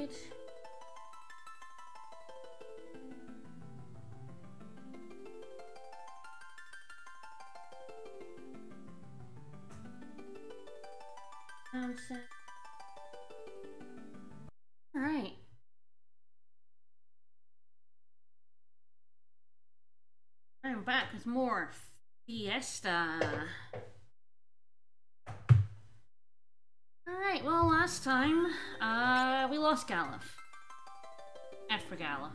side. Alright. I'm back with more Fiesta. Alright, well, last time, we lost Galuf. F for Galuf.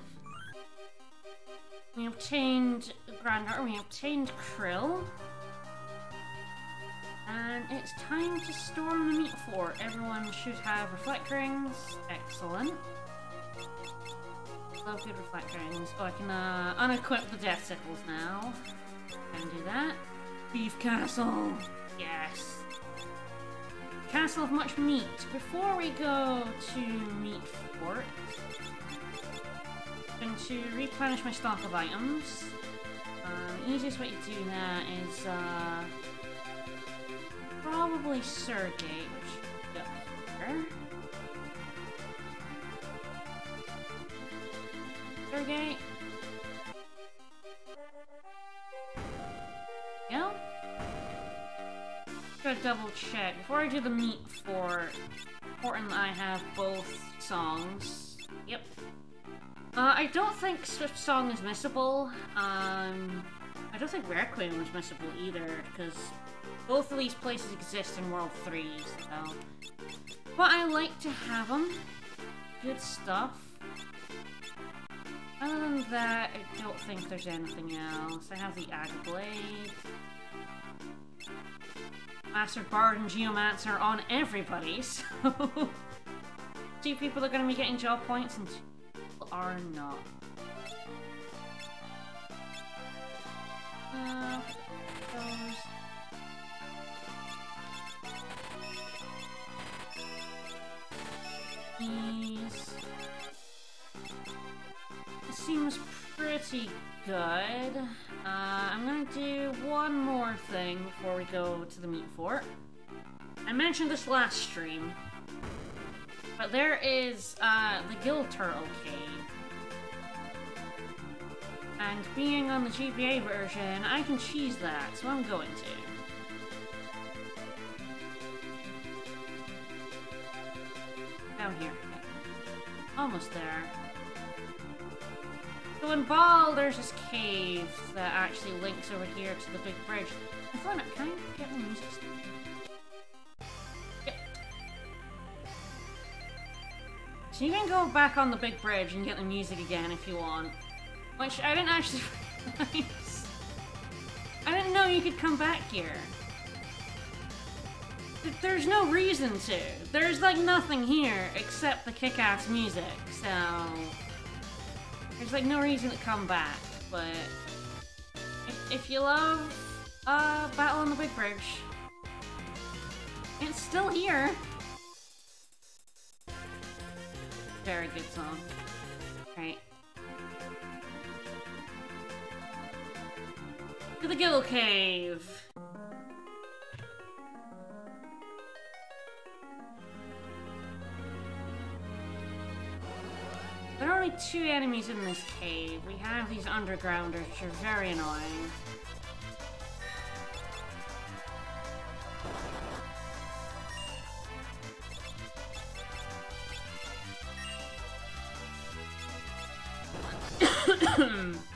We obtained Grandar, we obtained Krill. And it's time to storm the meat fort. Everyone should have reflect rings. Excellent. Love good reflect rings. Oh, I can unequip the death sickles now. Can do that. Beef castle. Yes. Castle of much meat. Before we go to meat fort, I'm going to replenish my stock of items. The easiest way to do that is probably Surgate, which should go here. Surgate. Yeah. Gotta double check. Before I do the meat fort, important that I have both songs. Yep. I don't think Swift Song is missable. I don't think Requiem was missable either, because both of these places exist in World 3, so... But I like to have them. Good stuff. Other than that, I don't think there's anything else. I have the Aga Blade. Master Bard and Geomancer on everybody, so... 2 people are going to be getting job points and 2 people are not. Those... These... It seems pretty good. I'm gonna do one more thing before we go to the meat fort. I mentioned this last stream, but there is the Gill Turtle Cave. And being on the GBA version, I can cheese that, so I'm going to. Down here. Almost there. So in Ball, there's this cave that actually links over here to the big bridge. I thought, can I get the music? Yep. So you can go back on the big bridge and get the music again if you want. Which I didn't actually realize. I didn't know you could come back here. There's no reason to. There's like nothing here except the kick-ass music, so... There's like no reason to come back, but... If you love Battle on the Big Bridge, it's still here. Very good song. Right. To the Gill Cave! There are only 2 enemies in this cave. We have these undergrounders, which are very annoying.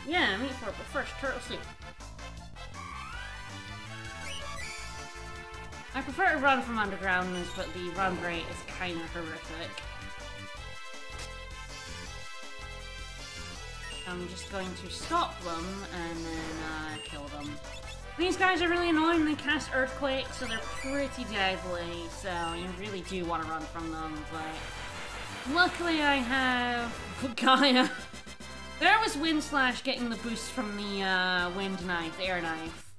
Yeah, meat fort, but first, turtle soup. I prefer to run from undergrounders, but the run rate is kind of horrific. I'm just going to stop them and then kill them. These guys are really annoying. They cast Earthquake, so they're pretty deadly, so you really do want to run from them, but luckily I have Gaia. There was Wind Slash getting the boost from the Wind Knife, the Air Knife.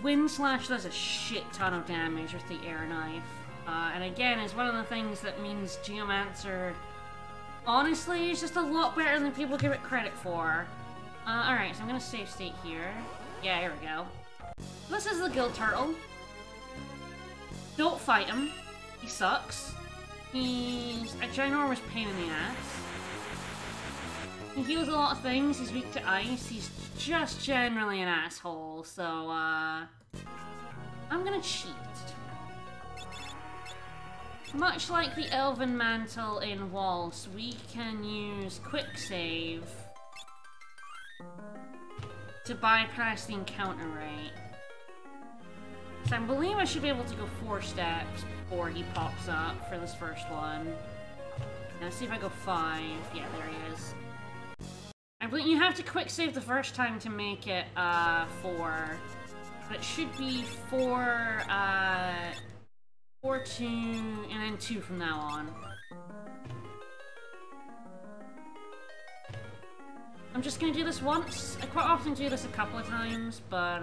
Wind Slash does a shit ton of damage with the Air Knife. And again, it's one of the things that means Geomancer, honestly, is just a lot better than people give it credit for. Alright, so I'm gonna save state here. Yeah, here we go. This is the Gill Turtle. Don't fight him. He sucks. He's a ginormous pain in the ass. He heals a lot of things, he's weak to ice, he's just generally an asshole, so, I'm gonna cheat. Much like the Elven Mantle in Waltz, we can use Quick Save to bypass the encounter rate. So I believe I should be able to go 4 steps before he pops up for this first one. Now see if I go 5. Yeah, there he is. I believe you have to quick save the first time to make it 4. But it should be 4, 4, 2, and then 2 from now on. I'm just gonna do this once. I quite often do this a couple of times, but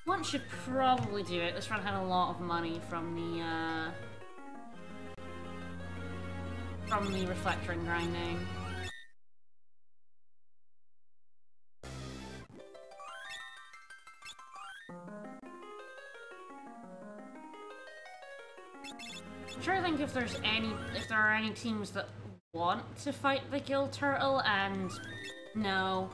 one should probably do it. This run had a lot of money from the reflector and grinding. I'm trying to think if there are any teams that want to fight the Gill Turtle, and no.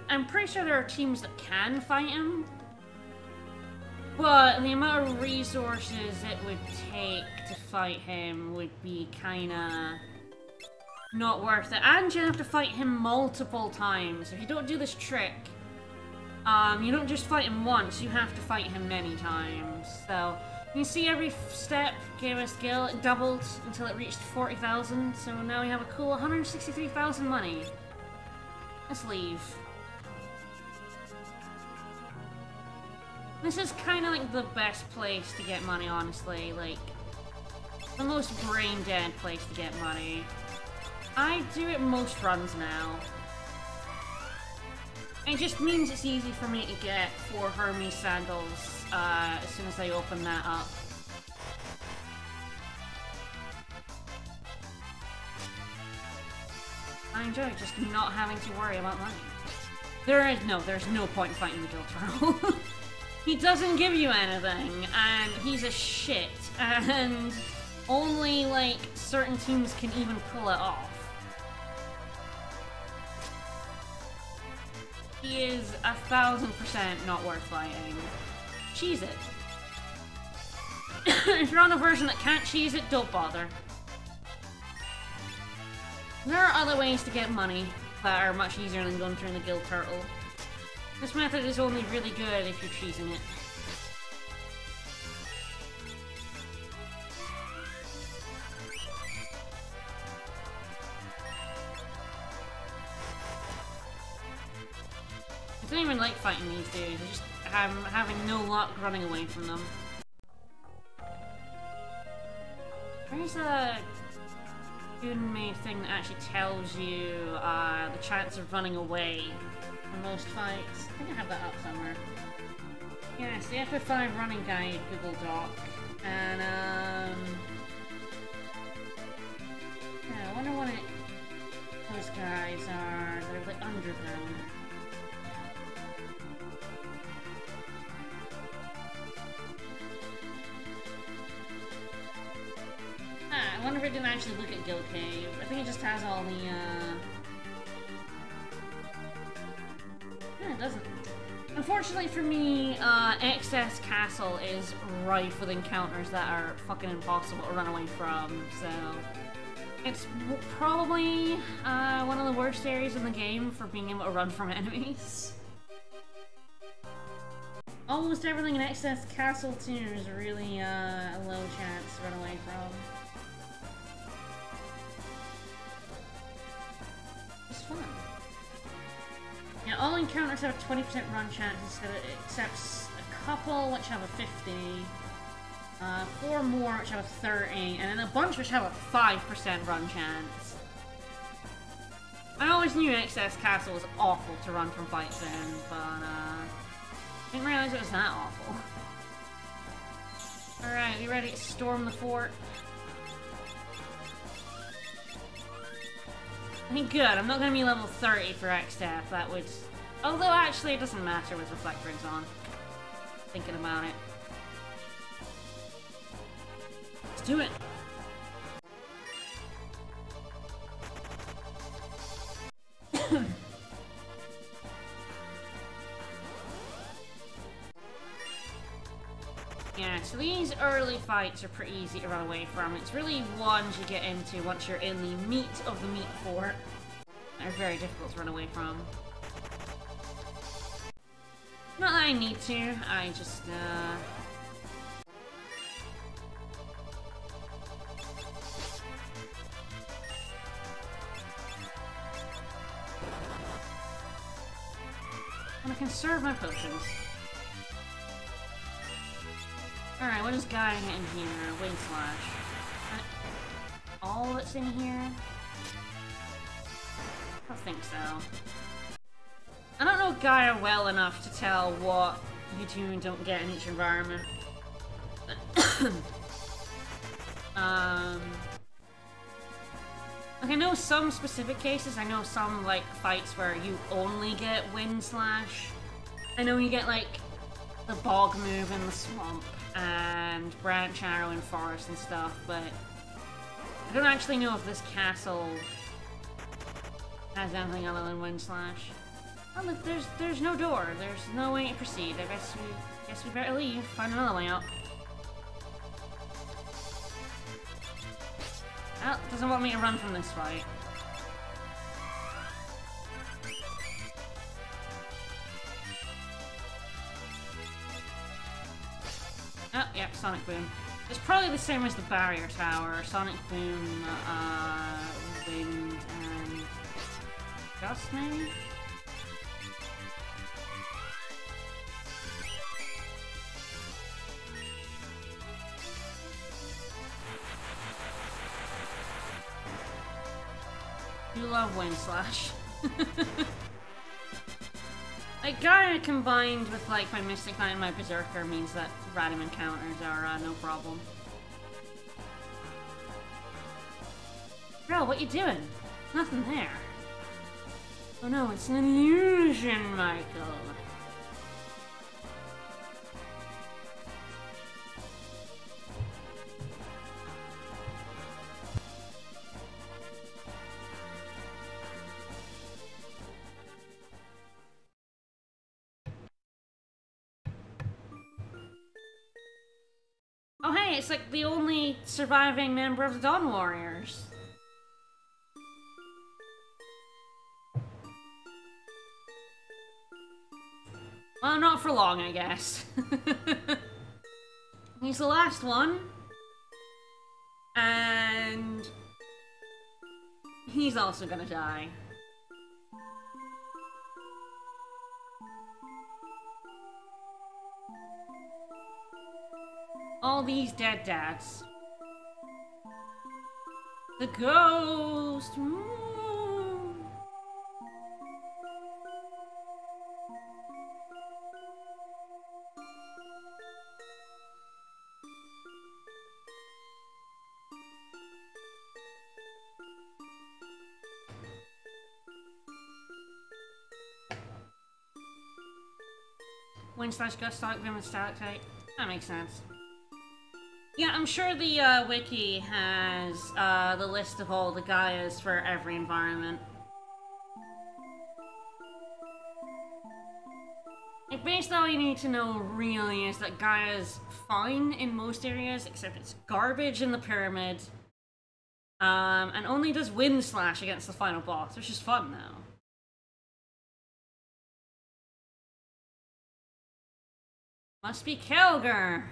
I'm pretty sure there are teams that can fight him, but the amount of resources it would take to fight him would be kinda not worth it, and you have to fight him multiple times. If you don't do this trick, you don't just fight him once, you have to fight him many times. So you see every step gave us Gil, it doubled until it reached 40,000, so now we have a cool 163,000 money. Let's leave. This is kind of like the best place to get money, honestly, like the most brain-dead place to get money. I do it most runs now. It just means it's easy for me to get 4 Hermes sandals as soon as I open that up. I enjoy just not having to worry about money. There's no point in fighting the Gill Turtle. He doesn't give you anything, and he's a shit, and only, like, certain teams can even pull it off. He is 1,000% not worth fighting. Cheese it. If you're on a version that can't cheese it, don't bother. There are other ways to get money that are much easier than going through the Gill Turtle. This method is only really good if you're cheesing it. I don't even like fighting these dudes, I just am having no luck running away from them. There's a Goon-made thing that actually tells you the chance of running away for most fights. I think I have that up somewhere. Yeah, it's the FF5 running guide Google Doc. And yeah, I wonder what those guys are. They're like underground. I wonder if it didn't actually look at Gill Cave. I think it just has all the, yeah, it doesn't. Unfortunately for me, Excess Castle is rife with encounters that are fucking impossible to run away from, so it's probably one of the worst areas in the game for being able to run from enemies. Almost everything in Excess Castle 2 is really a low chance to run away from. It's fun. Yeah, all encounters have a 20% run chance except a couple which have a 50, 4 more which have a 30, and then a bunch which have a 5% run chance. I always knew Excess Castle was awful to run from fights in, but didn't realize it was that awful. Alright, we ready to storm the fort? I think good, I'm not gonna be level 30 for X-Staff, that would... Although actually it doesn't matter with Reflector on. Thinking about it. do it. Yeah, so these early fights are pretty easy to run away from. It's really ones you get into once you're in the meat of the meat fort. They're very difficult to run away from. Not that I need to, I just, and I conserve my potions. Alright, what is Gaia in here? Wind Slash. All that's in here? I don't think so. I don't know Gaia well enough to tell what you do and don't get in each environment. Like, I know some specific cases. I know some, like, fights where you only get Wind Slash. I know you get, like, the Bog move in the swamp and Branch Arrow in forest and stuff, but I don't actually know if this castle has anything other than Wind Slash. Oh look, there's no door. There's no way to proceed. I guess we better leave. Find another way out. Well, it doesn't want me to run from this fight. Oh, yep, Sonic Boom. It's probably the same as the Barrier Tower. Sonic Boom, Wind, and Gust, maybe? You love Wind Slash. Like, Gaia combined with, like, my Mystic Knight and my Berserker means that random encounters are, no problem. Girl, what you doing? Nothing there. Oh no, it's an illusion, Michael. Oh hey, it's like the only surviving member of the Dawn Warriors. Well, not for long, I guess. He's the last one. And he's also gonna die. All these dead dads. The ghost! Wind Slash Gust, Sonic Boom, and Stalactite. That makes sense. Yeah, I'm sure the wiki has the list of all the Gaias for every environment. Like, basically all you need to know really is that Gaia's fine in most areas, except it's garbage in the pyramid. And only does Wind Slash against the final boss, which is fun now. Must be Kelger!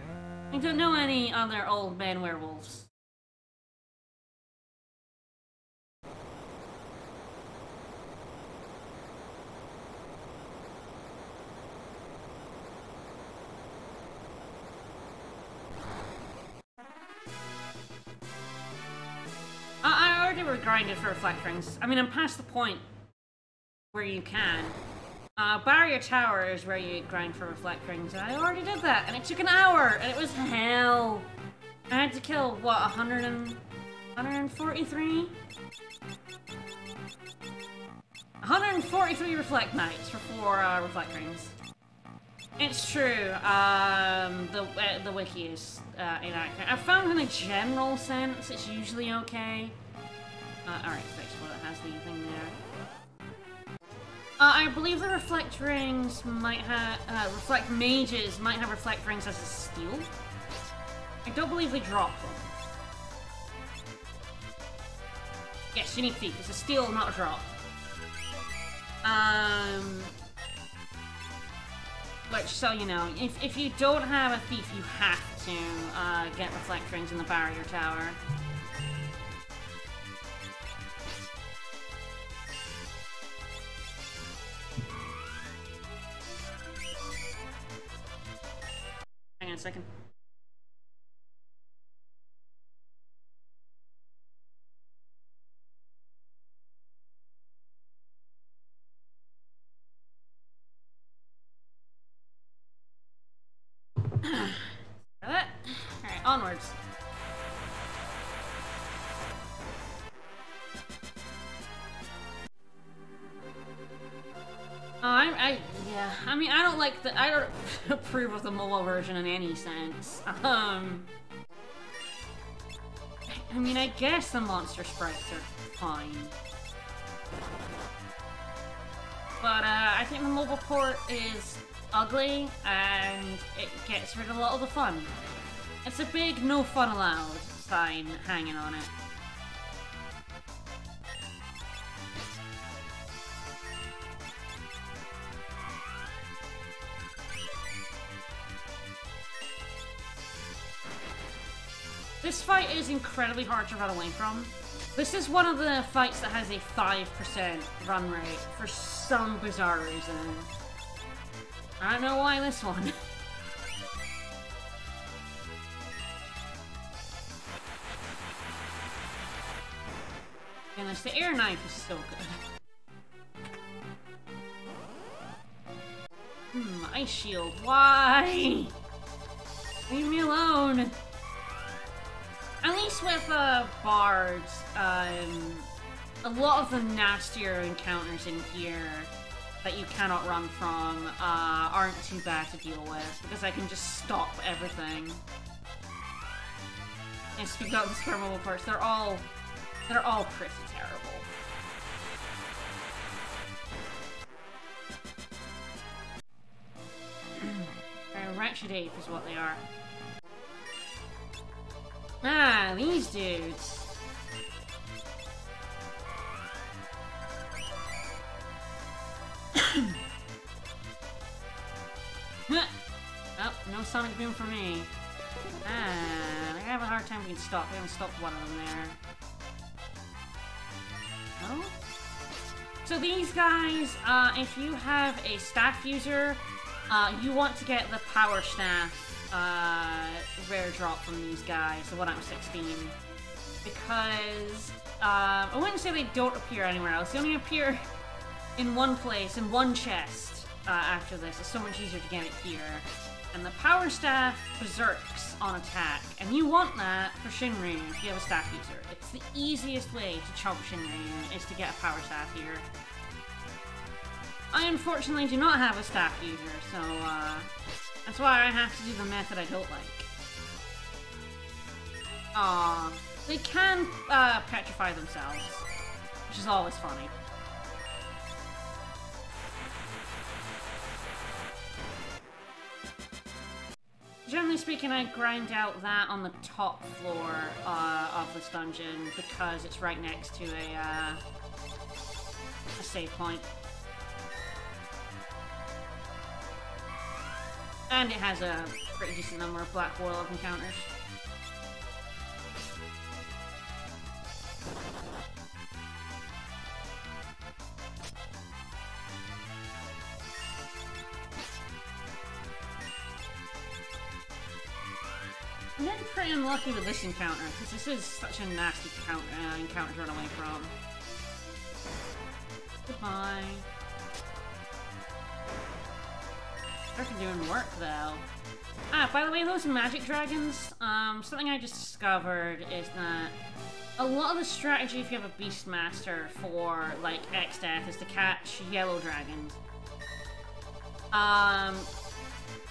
I don't know any other old man werewolves. I already were grinded for Reflect Rings. I mean, I'm past the point where you can. Barrier Tower is where you grind for Reflect Rings, and I already did that, and it took an hour, and it was hell. I had to kill, what, 143? 143 Reflect Knights for 4 Reflect Rings. It's true. The wiki is inaccurate. I found in a general sense it's usually okay. Alright, fix what it has the thing there. I believe the reflect rings might have reflect mages might have reflect rings as a steal. I don't believe they drop them. Yes, unique feat. It's a steal, not a drop. Which, so you know, if you don't have a thief, you have to get reflect rings in the barrier tower. Hang on a second. Alright, onwards. Yeah, I mean, I don't approve of the mobile version in any sense. I mean, I guess the monster sprites are fine. But, I think the mobile port is ugly, and it gets rid of a lot of the fun. It's a big no fun allowed sign hanging on it. This fight is incredibly hard to run away from. This is one of the fights that has a 5% run rate for some bizarre reason. I don't know why this one. Goodness, the air knife is so good. Ice shield. Why? Leave me alone. At least with bards, a lot of the nastier encounters in here that you cannot run from aren't too bad to deal with, because I can just stop everything. And speak out the scramblable parts, they're all pretty terrible. Wretched ape is what they are. Ah, these dudes. Oh, no sonic boom for me. Ah, I have a hard time getting stopped. We haven't stopped one of them there. Oh? So these guys, if you have a staff user, you want to get the power staff rare drop from these guys, the one out of 16. Because, I wouldn't say they don't appear anywhere else. They only appear in one place, in one chest, after this. It's so much easier to get it here. And the power staff berserks on attack. And you want that for Shinryu if you have a staff user. It's the easiest way to chomp Shinryu, is to get a power staff here. I unfortunately do not have a staff user, so that's why I have to do the method I don't like. Aww. They can petrify themselves, which is always funny. Generally speaking, I grind out that on the top floor of this dungeon because it's right next to a save point. And it has a pretty decent number of Black Warlock encounters. I'm getting pretty unlucky with this encounter, because this is such a nasty encounter to run away from. Goodbye. They're doing work, though. Ah, by the way, those magic dragons, something I just discovered is that a lot of the strategy if you have a Beastmaster for, like, X-Death is to catch yellow dragons.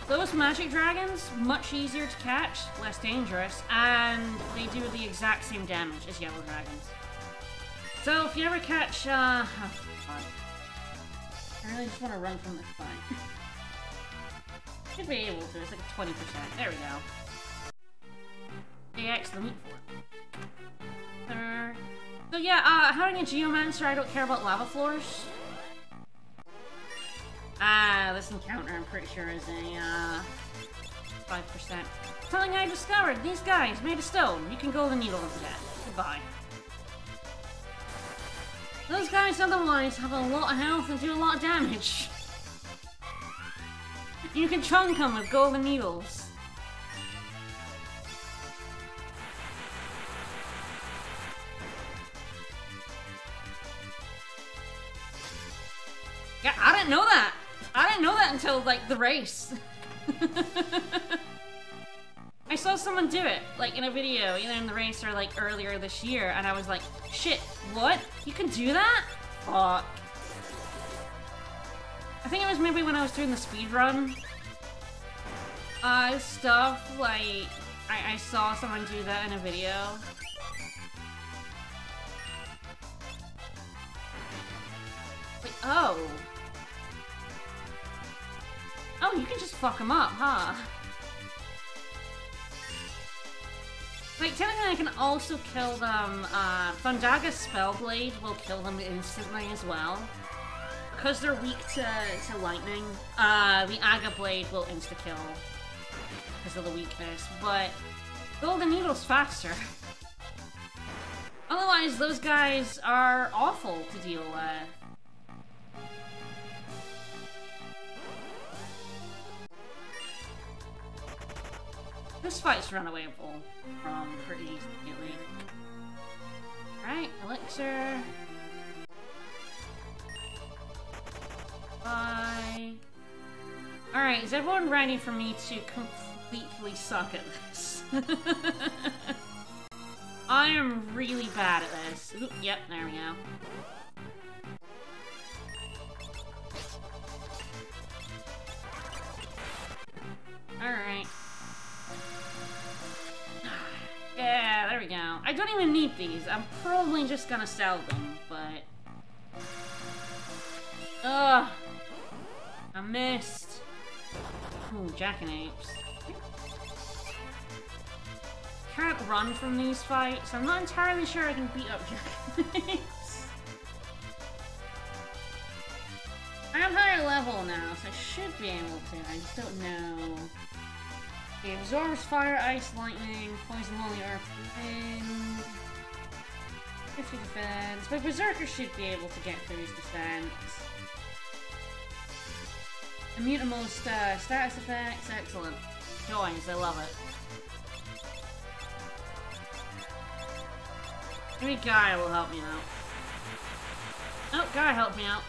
Those magic dragons, much easier to catch, less dangerous, and they do the exact same damage as yellow dragons. So if you ever catch, oh, God. I really just want to run from this fight. Should be able to, it's like a 20%. There we go. AX the meat fort. So yeah, having a Geomancer, I don't care about lava floors. This encounter, I'm pretty sure, is a, 5%. Something I discovered, these guys made of stone. You can golden needle them to death. Goodbye. Those guys otherwise have a lot of health and do a lot of damage. You can chunk them with golden needles. Yeah, I didn't know that. I didn't know that until, like, the race. I saw someone do it, like, in a video, either in the race or, like, earlier this year, and I was like, shit, what? You can do that? Fuck. I think it was maybe when I was doing the speedrun. Stuff, like, I saw someone do that in a video. Like, oh. Oh, you can just fuck them up, huh? Like, technically I can also kill them, Thundaga's Spellblade will kill them instantly as well. Because they're weak to lightning, the Aga Blade will insta-kill because of the weakness, but Golden Needle's faster. Otherwise, those guys are awful to deal with. This fight's runawayable from pretty easily. Alright, Elixir. Bye. Alright, is everyone ready for me to completely suck at this? I am really bad at this. Ooh, yep, there we go. Alright. Yeah, there we go. I don't even need these. I'm probably just gonna sell them, but... Ugh! I missed. Ooh, jackanapes. Can't run from these fights. I'm not entirely sure I can beat up jackanapes. I am higher level now, so I should be able to. I just don't know. It absorbs fire, ice, lightning, poison, holy earth, wind. 50 defense. But Berserker should be able to get through his defense. Immune to most status effects. Excellent. Joins, I love it. Maybe Guy will help me out. Oh, Guy helped me out.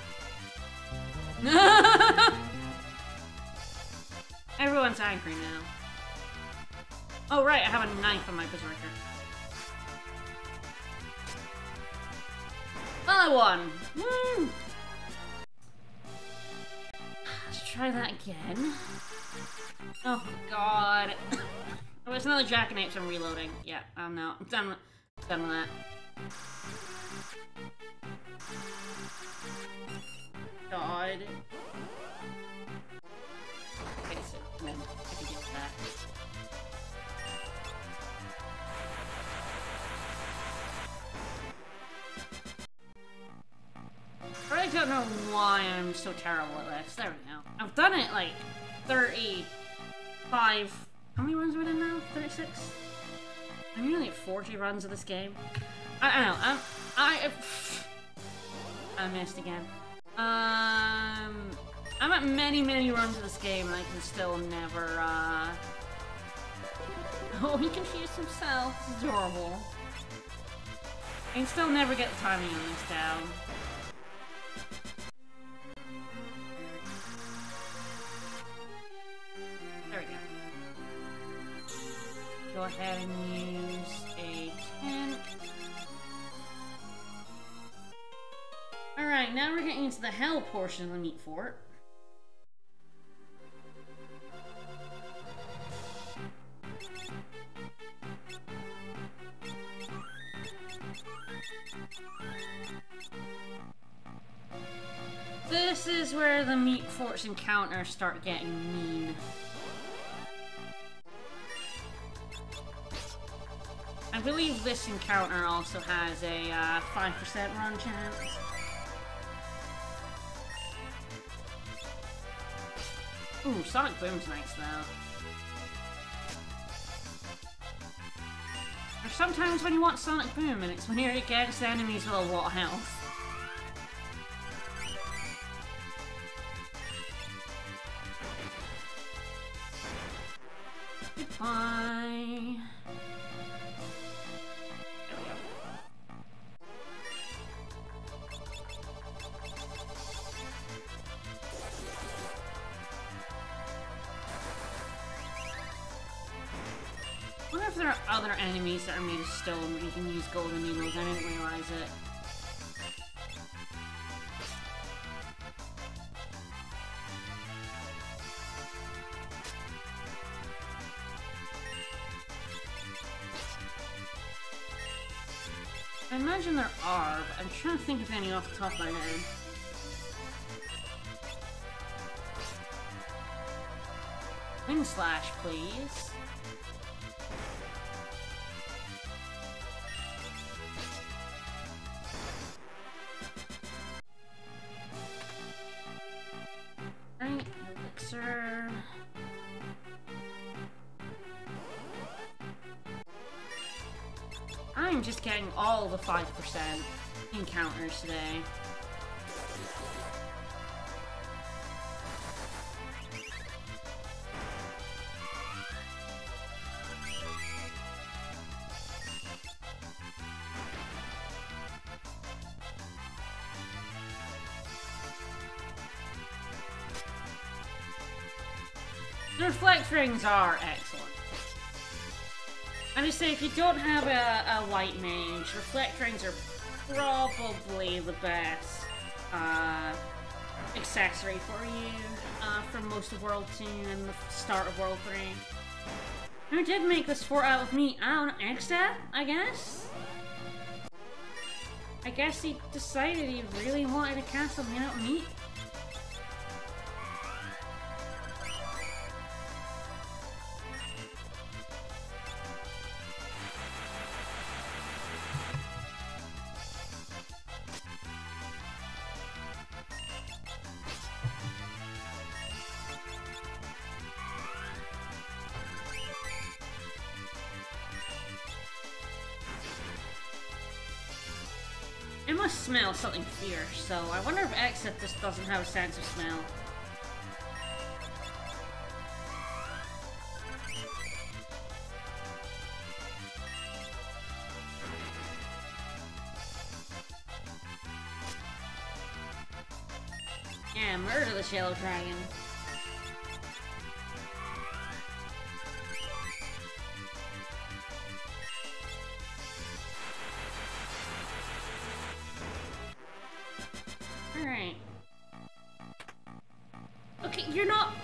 Everyone's angry now. Oh right, I have a knife on my Berserker. Well, I won! Woo! Let's try that again. Oh god. Oh, it's another jackanapes. I'm reloading. Yeah, no. I'm done with that. God. Okay, so come in. I can deal with that. I really don't know why I'm so terrible at this. There we go. I've done it like 35. How many runs are we in now? 36? I'm nearly at 40 runs of this game. I don't know. I missed again. I'm at many runs of this game and I can still never, Oh, he confused himself. It's adorable. I can still never get the timing on this down. There we go. Go ahead and use a tent. Alright, now we're getting into the hell portion of the meat fort. This is where the meat forts encounters start getting mean. I believe this encounter also has a 5% run chance. Ooh, Sonic Boom's nice though. There's sometimes when you want Sonic Boom and it's when you're against enemies with a lot of health. Goodbye. There we go. I wonder if there are other enemies that are made of stone where you can use golden needles. I didn't realize it. I imagine there are, but I'm trying to think of any off the top of my head. Wind Slash, please. Right, elixir. I'm just getting all the 5% encounters today. The reflect rings are excellent. I just say, if you don't have a white mage, reflect rings are probably the best accessory for you for most of World 2 and the start of World 3. Who did make this fort out of meat? I don't know, Eggstead, I guess? I guess he decided he really wanted a castle made out of meat. It must smell something fierce, so I wonder if Exit just doesn't have a sense of smell. Yeah, murder this yellow dragon. Alright. Okay, you're not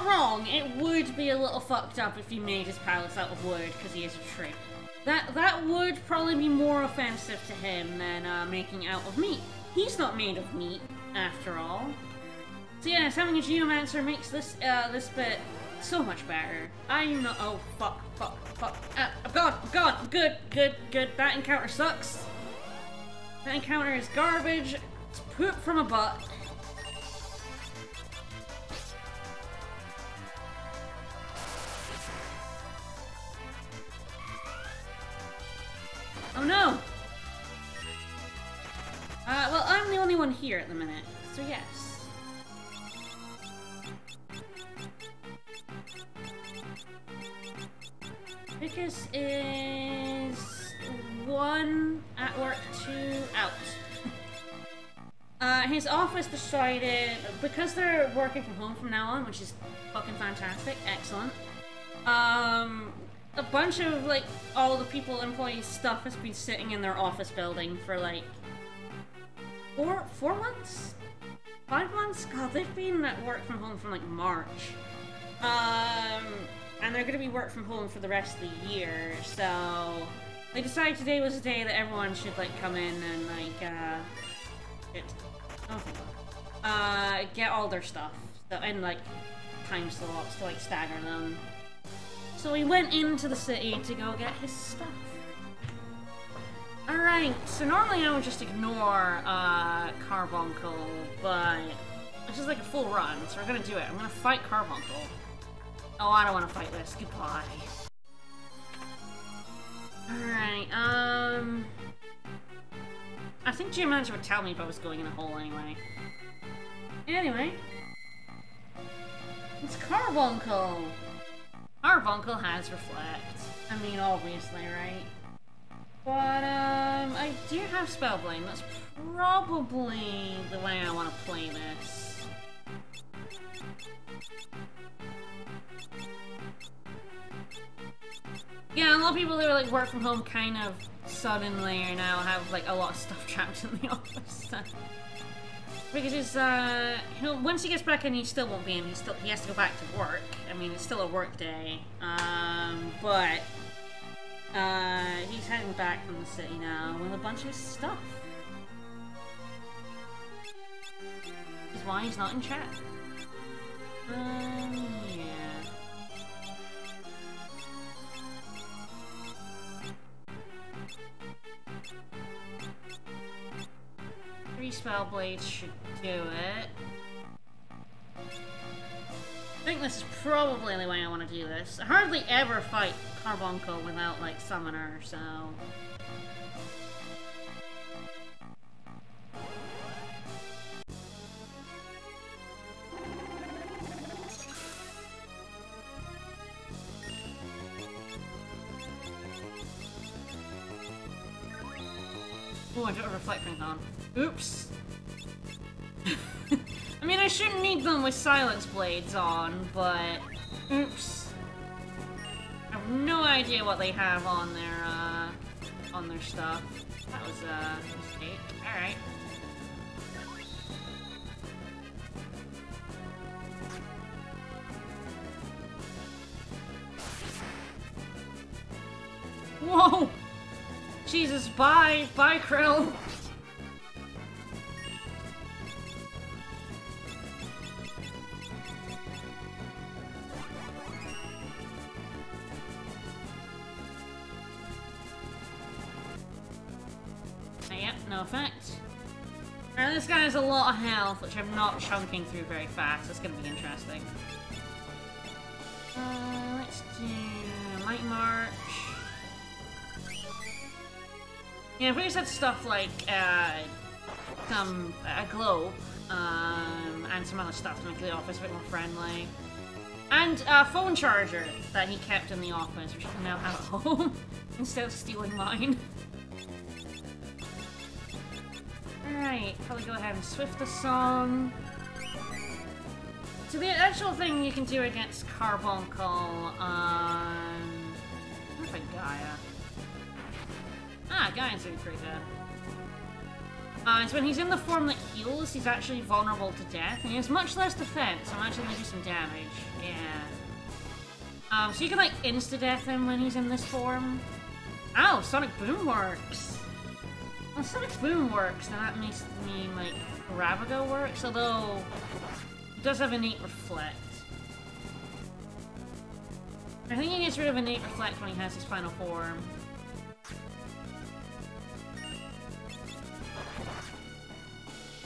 wrong. It would be a little fucked up if he made his palace out of wood, because he is a tree. That would probably be more offensive to him than making out of meat. He's not made of meat, after all. So yes, having a geomancer makes this this bit so much better. I'm not. Oh fuck! I'm gone. Good. That encounter sucks. That encounter is garbage. It's poop from a butt. Oh no! Well, I'm the only one here at the minute, so yes. Vicus is 1 at work, 2 out. His office decided, because they're working from home from now on, which is fucking fantastic, excellent. A bunch of, like, all the people, employees' stuff has been sitting in their office building for, like, 4 months? 5 months? God, they've been at work from home from, like, March. And they're gonna be work from home for the rest of the year, so they decided today was the day that everyone should, like, come in and, like, get all their stuff. So, in, like, time slots to, like, stagger them. So he went into the city to go get his stuff. Alright, so normally I would just ignore, Carbuncle, but this is like a full run, so we're gonna do it. I'm gonna fight Carbuncle. Oh, I don't want to fight this. Goodbye. Alright, I think Geomancer would tell me if I was going in a hole anyway. Anyway. It's Carbuncle! Carbuncle has Reflect. I mean, obviously, right? But, I do have Spellblade. That's probably the way I want to play this. Yeah, a lot of people who like work from home kind of suddenly now have like a lot of stuff trapped in the office. Because it's, once he gets back in, he still won't be in. He has to go back to work. I mean, it's still a work day. But he's heading back from the city now with a bunch of his stuff. That's why he's not in chat. Yeah. Three spell blades should do it. I think this is probably the way I want to do this. I hardly ever fight Carbuncle without, like, Summoner, so... Oh, I don't have Reflect Ring on. Oops! I mean, I shouldn't need them with Silence Blades on, but... Oops. I have no idea what they have on their stuff. That was a mistake. Alright. Whoa! Jesus, bye! Bye, Krill! Yep, no effect. Alright, this guy has a lot of health, which I'm not chunking through very fast. That's gonna be interesting. Let's do Might March. Yeah, if we just had stuff like a globe, and some other stuff to make the office a bit more friendly. And a phone charger that he kept in the office, which he can now have at home, instead of stealing mine. Alright, probably go ahead and Swift the Song. So the actual thing you can do against Carbuncle, what if I Gaia? Ah, Gaia's doing pretty good. So when he's in the form that heals, he's actually vulnerable to death, and he has much less defense, so I'm actually gonna do some damage. Yeah. So you can, like, insta-death him when he's in this form. Ow, Sonic Boom works! Well, Sonic Boom works, then that makes me, like, Ravago works, although he does have Innate Reflect. I think he gets rid of Innate Reflect when he has his final form.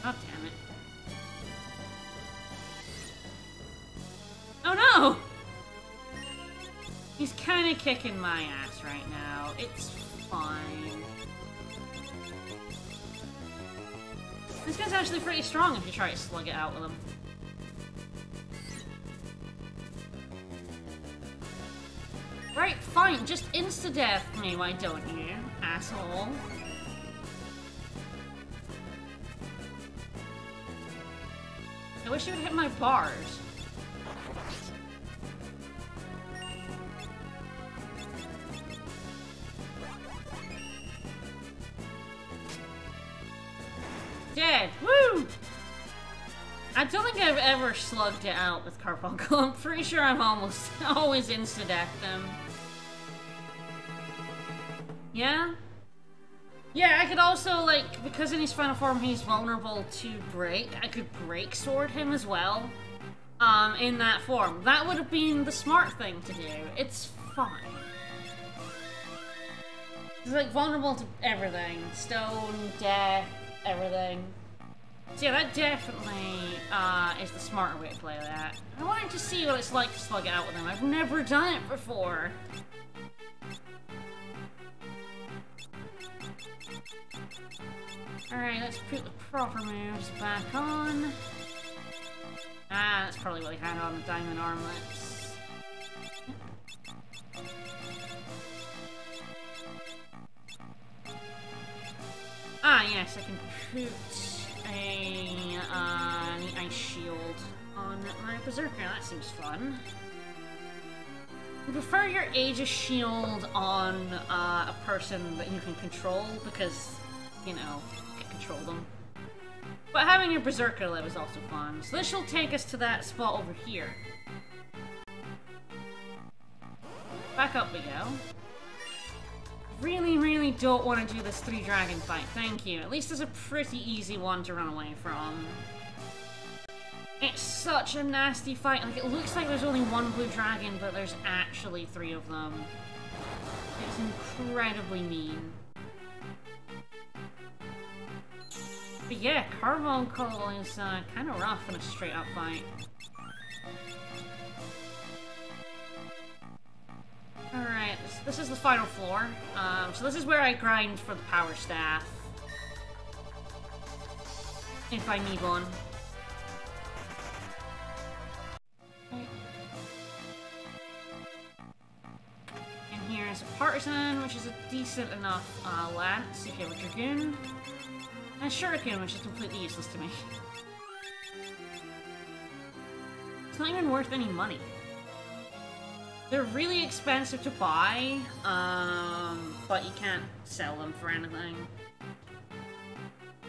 Oh, damn it. Oh no! He's kinda kicking my ass right now. It's fine. This guy's actually pretty strong if you try to slug it out with him. Right, fine, just insta-death me, why don't you, asshole? I wish you would hit my bars. Dead! Woo! I don't think I've ever slugged it out with Carbuncle. I'm pretty sure I've almost always insta-decked them. Yeah? Yeah, I could also, like, because in his final form he's vulnerable to break, I could break sword him as well. In that form. That would have been the smart thing to do. It's fine. He's, like, vulnerable to everything. Stone, death, everything. So yeah, that definitely is the smarter way to play that. I wanted to see what it's like to slug it out with him. I've never done it before. Alright, let's put the proper moves back on. Ah, that's probably what he had on the diamond armlets. Ah, yes, I can put the ice shield on my berserker. That seems fun. I prefer your Aegis shield on a person that you can control because, you know, you can control them. But having your berserker live is also fun. So this will take us to that spot over here. Back up we go. Really, really don't want to do this 3-dragon fight. Thank you. At least it's a pretty easy one to run away from. It's such a nasty fight. Like, it looks like there's only one blue dragon, but there's actually 3 of them. It's incredibly mean. But yeah, Carbuncle is kind of rough in a straight-up fight. Alright, this is the final floor. So this is where I grind for the power staff. If I need one. And here's a Partisan, which is a decent enough lance. If you have a Dragoon. And a Shuriken, which is completely useless to me. It's not even worth any money. They're really expensive to buy, but you can't sell them for anything.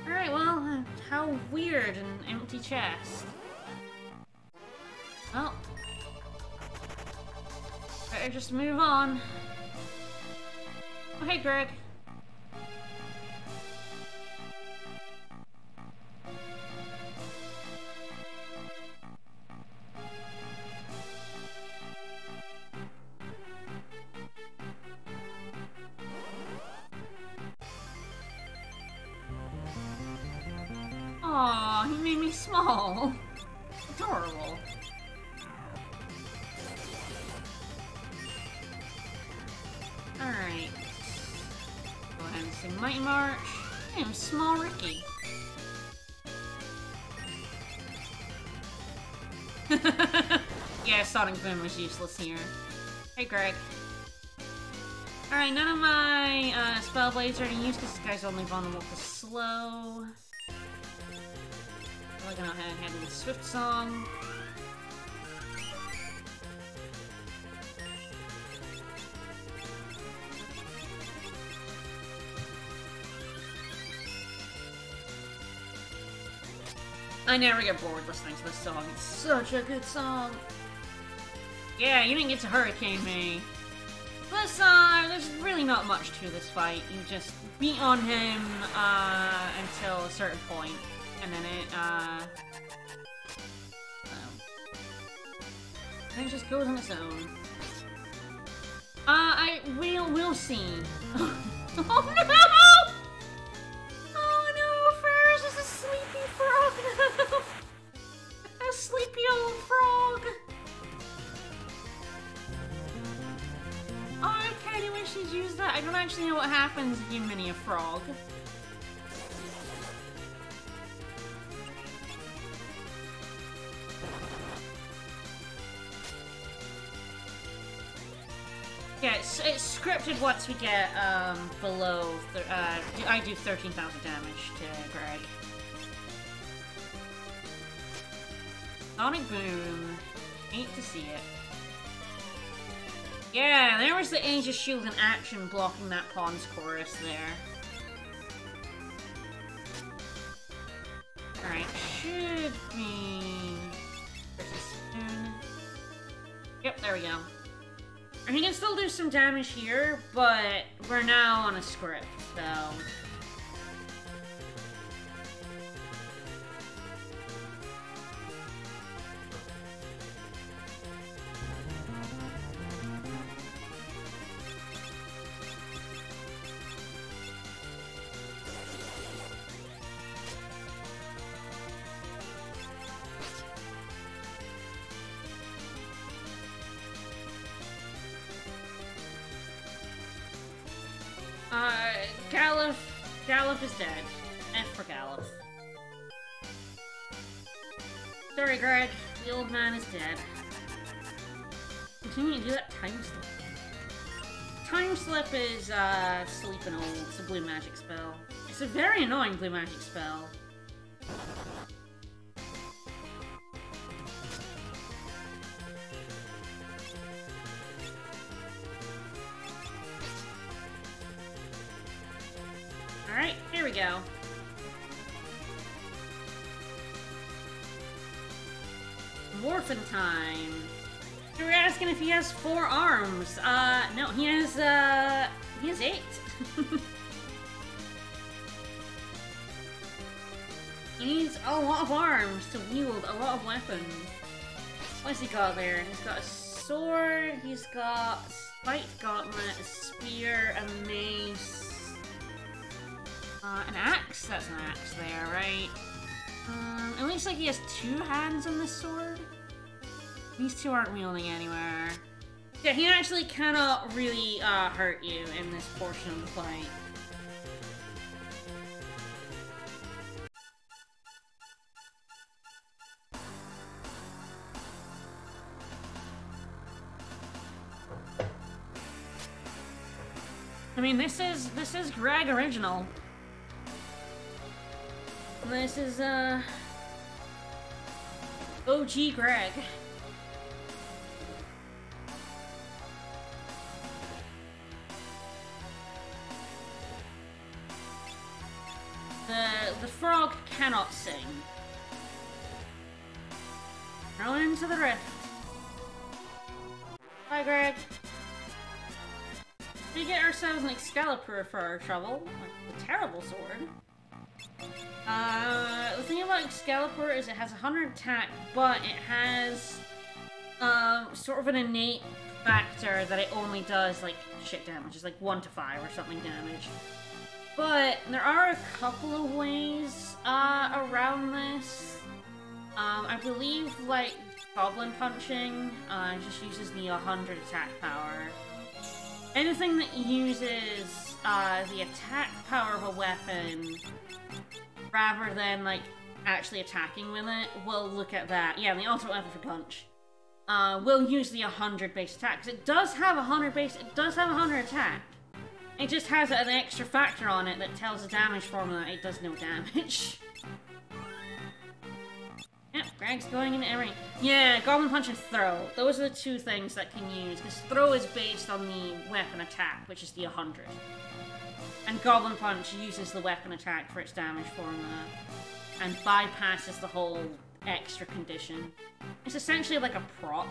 Alright, well, how weird, an empty chest. Well, better just move on. Oh, hey, Greg. Aw, he made me small. Adorable. Alright. Go ahead and sing Mighty March. Damn, small Ricky. Yeah, Sonic Boom was useless here. Hey, Greg. Alright, none of my spell blades are any use because this guy's only vulnerable to slow. We're gonna go ahead and do the Swift Song. I never get bored listening to this song. It's such a good song. Yeah, you didn't get to Hurricane me. Plus, there's really not much to this fight. You just beat on him until a certain point, and then it just goes on its own. We'll see. Oh no! Oh no, Ferris is a sleepy frog now. A sleepy old frog. Oh, I kinda wish he'd used that. I don't actually know what happens if you mini a frog. Yeah, it's scripted once we get below. I do 13,000 damage to Greg. Sonic Boom. Hate to see it. Yeah, there was the Aegis Shield in action blocking that Pawn's Chorus there. Alright, should be pretty soon. Yep, there we go. And he can still do some damage here, but we're now on a script, so Galuf is dead. F for Galuf. Sorry, Greg. The old man is dead. Continue to do that time slip. Time slip is, sleeping old. It's a blue magic spell. It's a very annoying blue magic spell. Alright, here we go. Morphin time. You were asking if he has 4 arms. No, he has 8. He needs a lot of arms to wield a lot of weapons. What's he got there? He's got a sword, he's got a spiked gauntlet, a spear, a mace. An axe? That's an axe there, right? It looks like he has 2 hands on this sword. These 2 aren't wielding anywhere. Yeah, he actually cannot really hurt you in this portion of the fight. I mean, this is Greg original. This is, OG Greg. The frog cannot sing. Thrown into the rift. Bye, Greg. We get ourselves an Excalibur for our trouble. A terrible sword. The thing about Excalibur is it has 100 attack, but it has sort of an innate factor that it only does like shit damage. It's like 1 to 5 or something damage. But there are a couple of ways around this. I believe like goblin punching just uses the 100 attack power. Anything that uses the attack power of a weapon rather than like actually attacking with it will look at that. Yeah, the ultimate weapon for punch will use the 100 base attack, because it does have 100 base. It does have 100 attack. It just has an extra factor on it that tells the damage formula it does no damage. Yep, Greg's going into every... Yeah, Goblin Punch and Throw. Those are the 2 things that can use, because Throw is based on the weapon attack, which is the 100. And Goblin Punch uses the weapon attack for its damage formula, and bypasses the whole extra condition. It's essentially like a proc.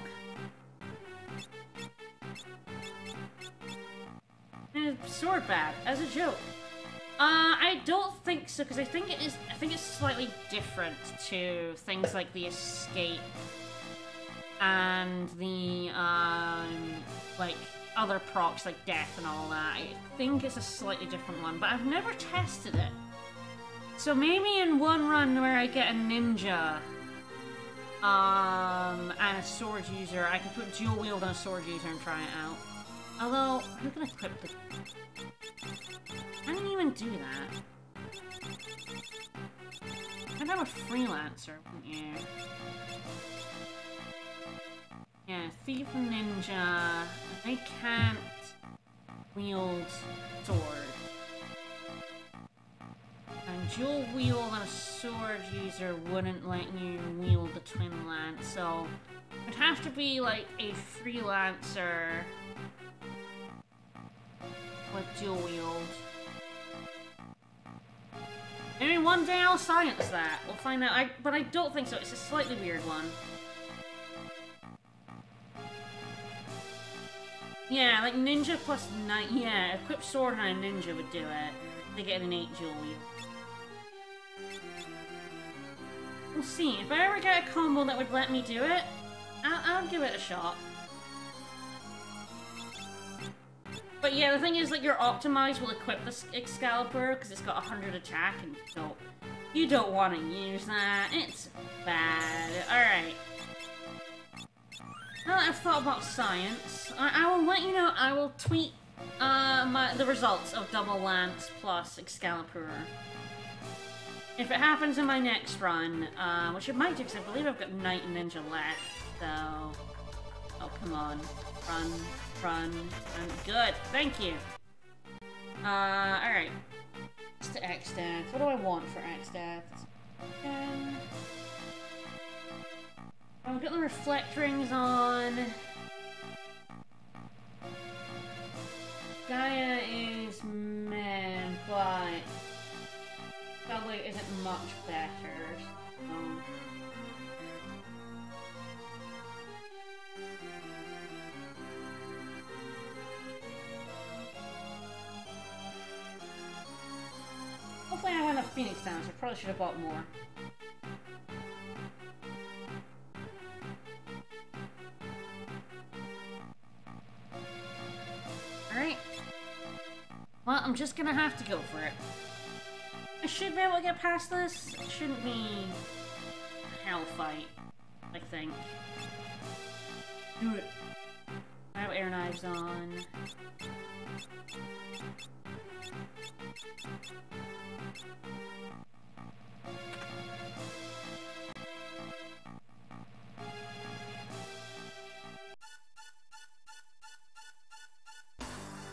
Sword bad, as a joke. I don't think so, because I think it's slightly different to things like the escape and the like other procs like death and all that. I think it's a slightly different one, but I've never tested it. So maybe in one run where I get a ninja and a sword user, I can put dual wield on a sword user and try it out. Although, who can equip the... I didn't even do that. I'd have a freelancer, wouldn't you? Yeah, thief and ninja. They can't wield sword. And dual wield on a sword user wouldn't let you wield the twin lance, so it'd have to be like a freelancer with dual wield. Maybe one day I'll science that. We'll find out. But I don't think so. It's a slightly weird one. Yeah, like ninja plus 9. Yeah, equip sword and a ninja would do it. They get an 8 dual wield. We'll see. If I ever get a combo that would let me do it, I'll give it a shot. But yeah, the thing is, like, your optimize will equip the Excalibur because it's got 100 attack, and you don't want to use that. It's bad. Alright. Now that I've thought about science, I will let you know, I will tweet The results of Double Lance plus Excalibur. If it happens in my next run, which it might do, because I believe I've got Knight and Ninja left, so... Oh, come on. Run, run, run. Good, thank you. Alright. It's to X-Death. What do I want for X-Death? I've got the Reflect Rings on. Gaia is meh, but probably isn't much better. Hopefully I have enough Phoenix Downs. I probably should have bought more. Alright. Well, I'm just gonna have to go for it. I should be able to get past this. It shouldn't be a hell fight, I think. Do it. I have air knives on.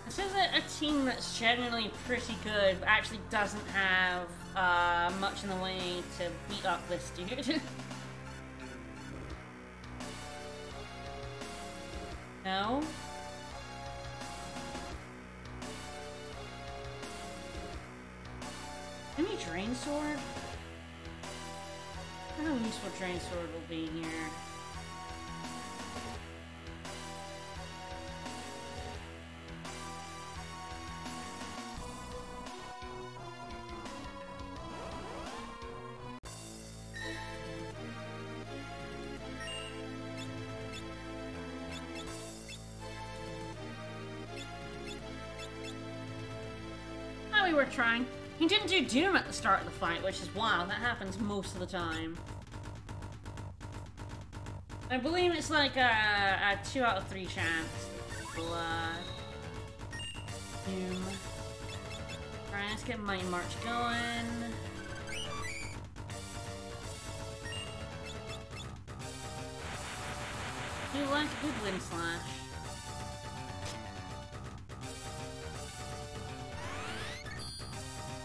This is a team that's generally pretty good, but actually doesn't have much in the way to beat up this dude. No? Any Drain Sword? I don't know how useful Drain Sword will be here. We were trying. He didn't do Doom at the start of the fight, which is wild. That happens most of the time. I believe it's like a 2 out of 3 chance. We'll, Doom. Alright, let's get Mighty March going. Do you like a good Wind Slash?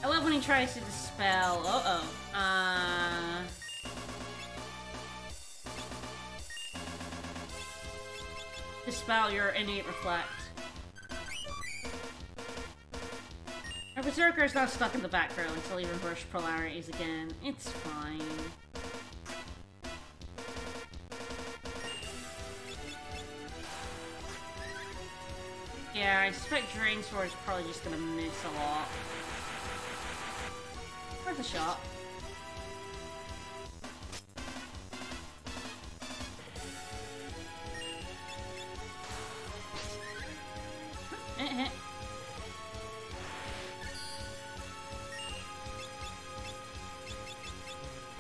I love when he tries to dispel. Dispel your innate reflect. Our Berserker's not stuck in the back row until he reverses polarities again. It's fine. Yeah, I suspect Drain Sword is probably just gonna miss a lot. Worth a shot.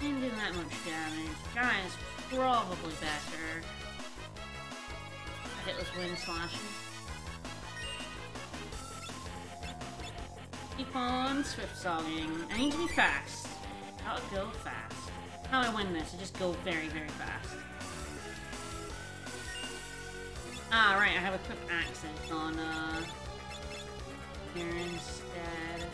Didn't do that much damage. Guy is probably better. I hit those Wind Slashes. Keep on Swift Songing. I need to be fast. I'll go fast. How do I win this? I just go very, very fast. Ah, right, I have equipped accent on, here instead.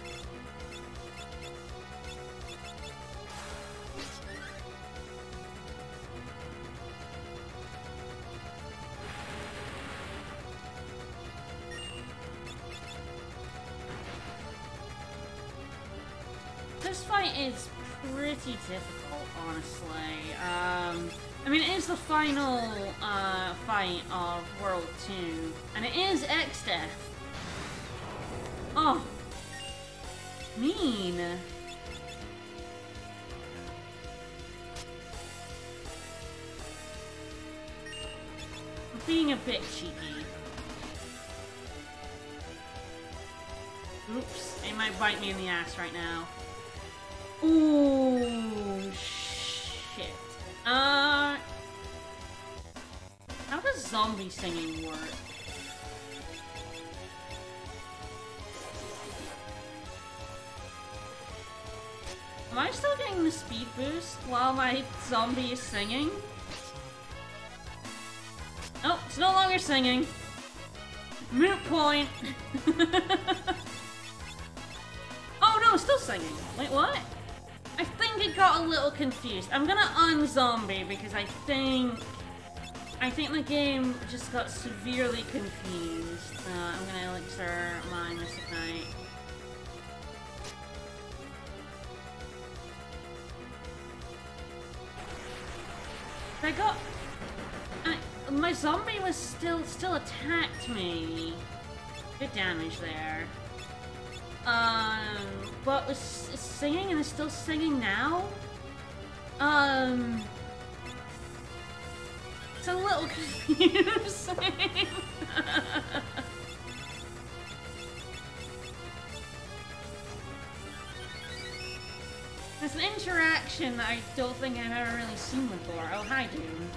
This fight is pretty difficult, honestly. I mean, it is the final fight of World 2, and it is X-Death. Oh, mean. I'm being a bit cheeky. Oops, it might bite me in the ass right now. Ooh, shit. How does zombie singing work? Am I still getting the speed boost while my zombie is singing? Oh, it's no longer singing. Moot point. Oh no, it's still singing. Wait, what? I think it got a little confused. I'm gonna unzombie because I think the game just got severely confused. I'm gonna elixir my Mystic Knight. My zombie was still attacked me. Good damage there. But was singing and is still singing now? It's a little confusing. It's an interaction that I don't think I've ever really seen before. Oh, hi, Doom.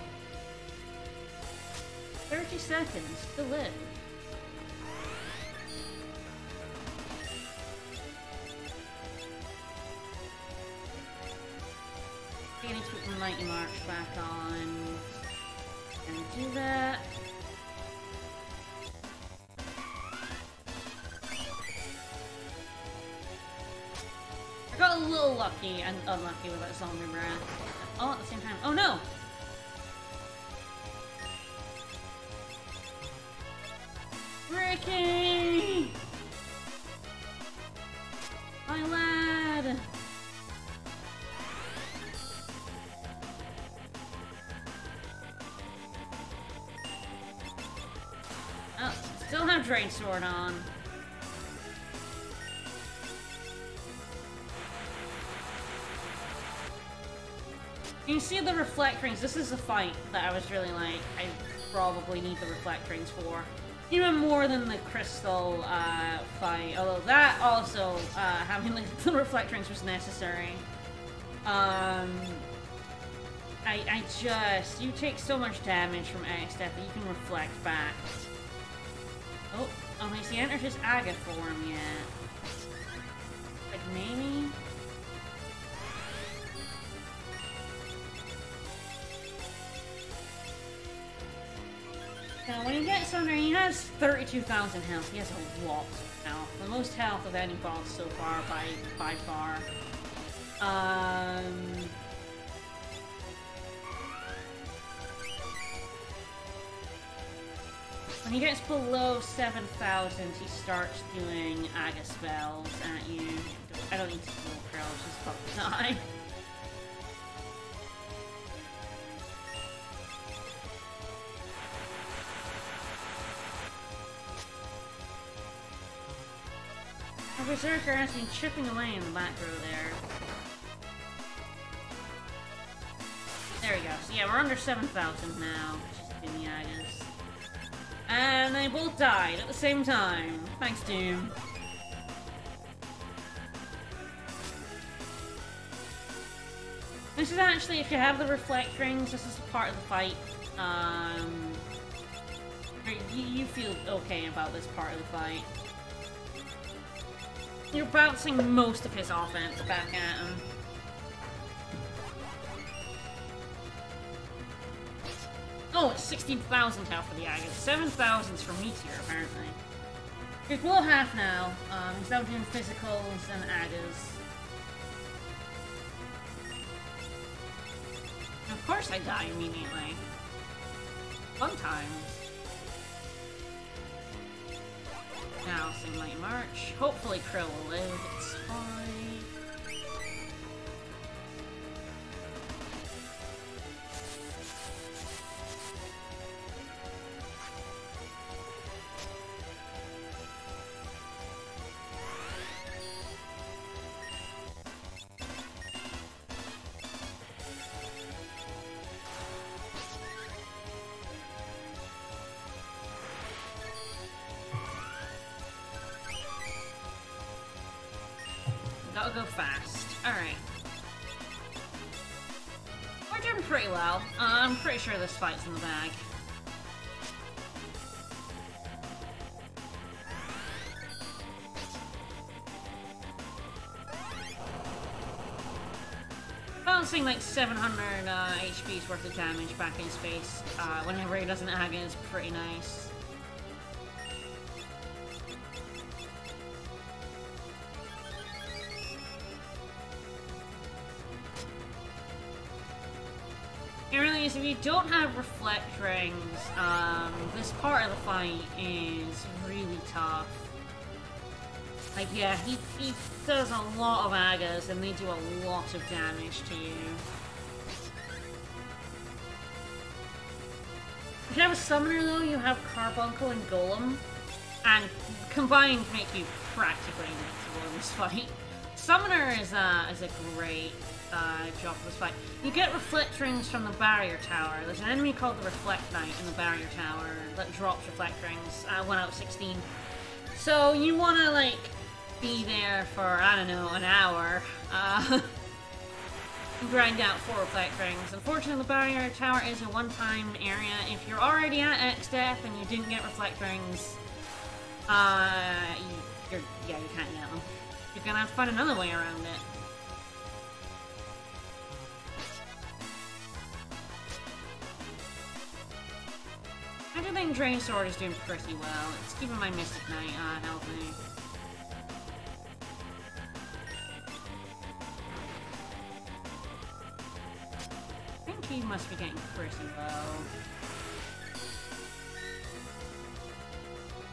30 seconds to live. I need to put the Mighty March back on. And do that. I got a little lucky and unlucky with that zombie breath. All at the same time. Oh no! Ricky! My lad! Oh, still have Drain Sword on. You can see the reflect rings. This is a fight that I was really like, I probably need the reflect rings for. Even more than the crystal fight, although that also, having the reflect rings was necessary. You take so much damage from X Death that you can reflect back. Oh, has he entered his Aga form yet? Like, maybe? Now, when he gets under, he has 32,000 health. He has a lot of health. The most health of any boss so far, by far. When he gets below 7,000, he starts doing Aga spells at you. I don't need to kill Pearl, she's fucking die. Our Berserker has been chipping away in the back row there. There we go. So yeah, we're under 7,000 now, which is in the Agas. And they both died at the same time. Thanks, Doom. This is actually, if you have the reflect rings, this is part of the fight. You feel okay about this part of the fight. You're bouncing most of his offense back at him. Oh, it's 16,000 health for the Agas. 7,000's for Meteor, apparently. He's below half now. He's now doing physicals and Agas. And of course I die immediately. Fun times. Now, sing Mighty March. Hopefully Krill will live. It's fine. Gotta go fast. Alright. We're doing pretty well. I'm pretty sure this fight's in the bag. bouncing like 700 HP's worth of damage back in his face whenever he does an Aga is pretty nice. It really is. If you don't have reflect rings, this part of the fight is really tough. Like, yeah, he does a lot of Agas, and they do a lot of damage to you. If you have a summoner, though, you have Carbuncle and Golem, and combined make you practically invincible in this fight. Summoner is a great job for this fight. You get Reflect Rings from the Barrier Tower. There's an enemy called the Reflect Knight in the Barrier Tower that drops Reflect Rings 1 out of 16. So you want to, like, be there for, I don't know, an hour. Grind out 4 Reflect Rings. Unfortunately, the Barrier Tower is a one-time area. If you're already at X-Death and you didn't get Reflect Rings, you can't get them. You're gonna have to find another way around it. I do think Drain Sword is doing pretty well. It's keeping my Mystic Knight healthy. I think he must be getting pretty low.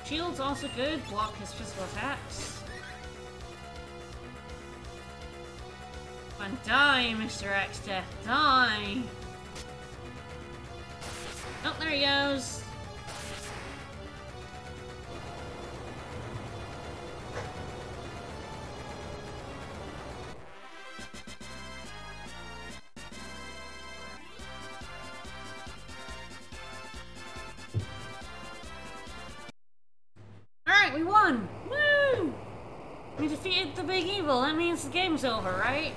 Shield's also good. Block his physical attacks. Come on, die, Mr. X-Death, die! Oh, there he goes. Alright, we won! Woo! We defeated the big evil. That means the game's over, right?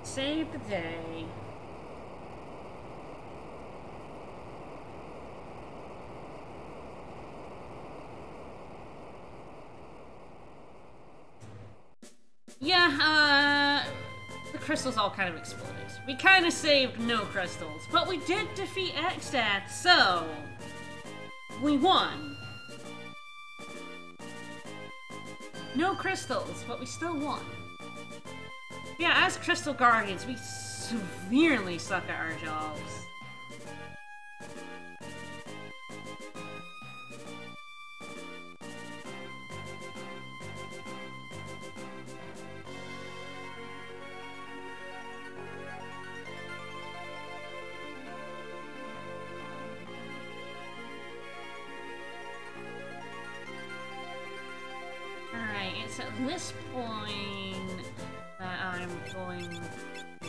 Save the day. Yeah, the crystals all kind of exploded. We kind of saved no crystals, but we did defeat Xstat, so we won. No crystals, but we still won. Yeah, as Crystal Guardians, we severely suck at our jobs. Alright, it's at this point that I'm going to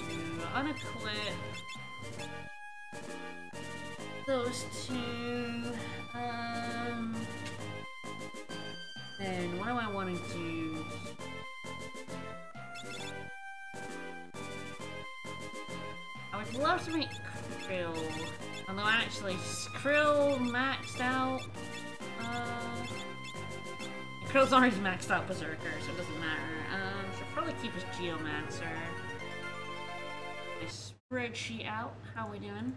unequip those two. Then what do I want to do? I would love to make Krill, although actually Krill maxed out. Krill's already maxed out Berserker, so it doesn't matter. Should probably keep his Geomancer. My spreadsheet out. How we doing?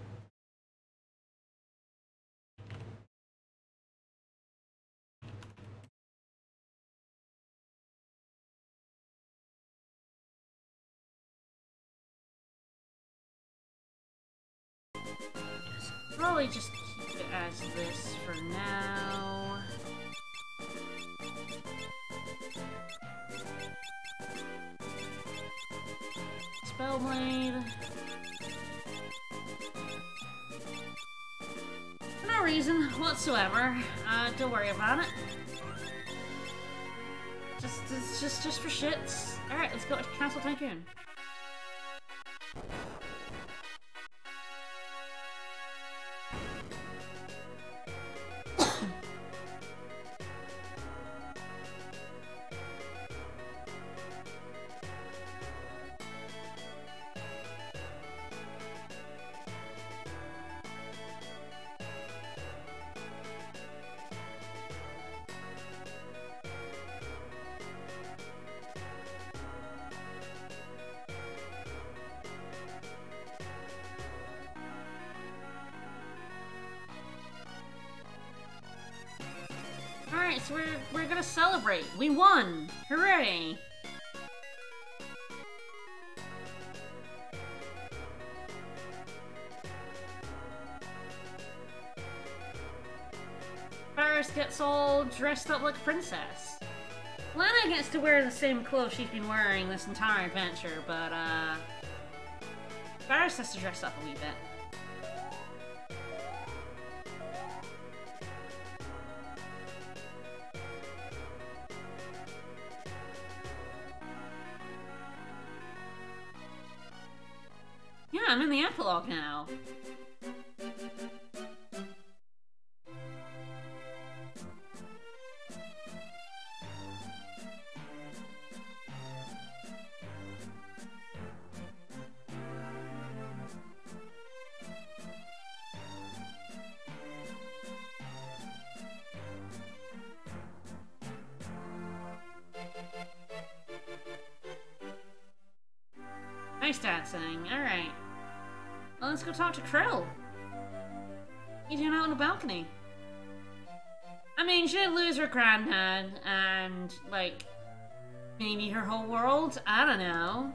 Yes, probably just keep it as this for now. Spellblade. For no reason whatsoever. Don't worry about it. Just for shits. Alright, let's go to Castle Tycoon. guess we're gonna celebrate. We won! Hooray! Paris gets all dressed up like a princess. Lana gets to wear the same clothes she's been wearing this entire adventure, but Paris has to dress up a wee bit. Yeah, I'm in the epilogue now. Nice dancing. Alright. Well, let's go talk to Krill. What are you doing out on the balcony? I mean, she did lose her granddad and, like, maybe her whole world? I don't know.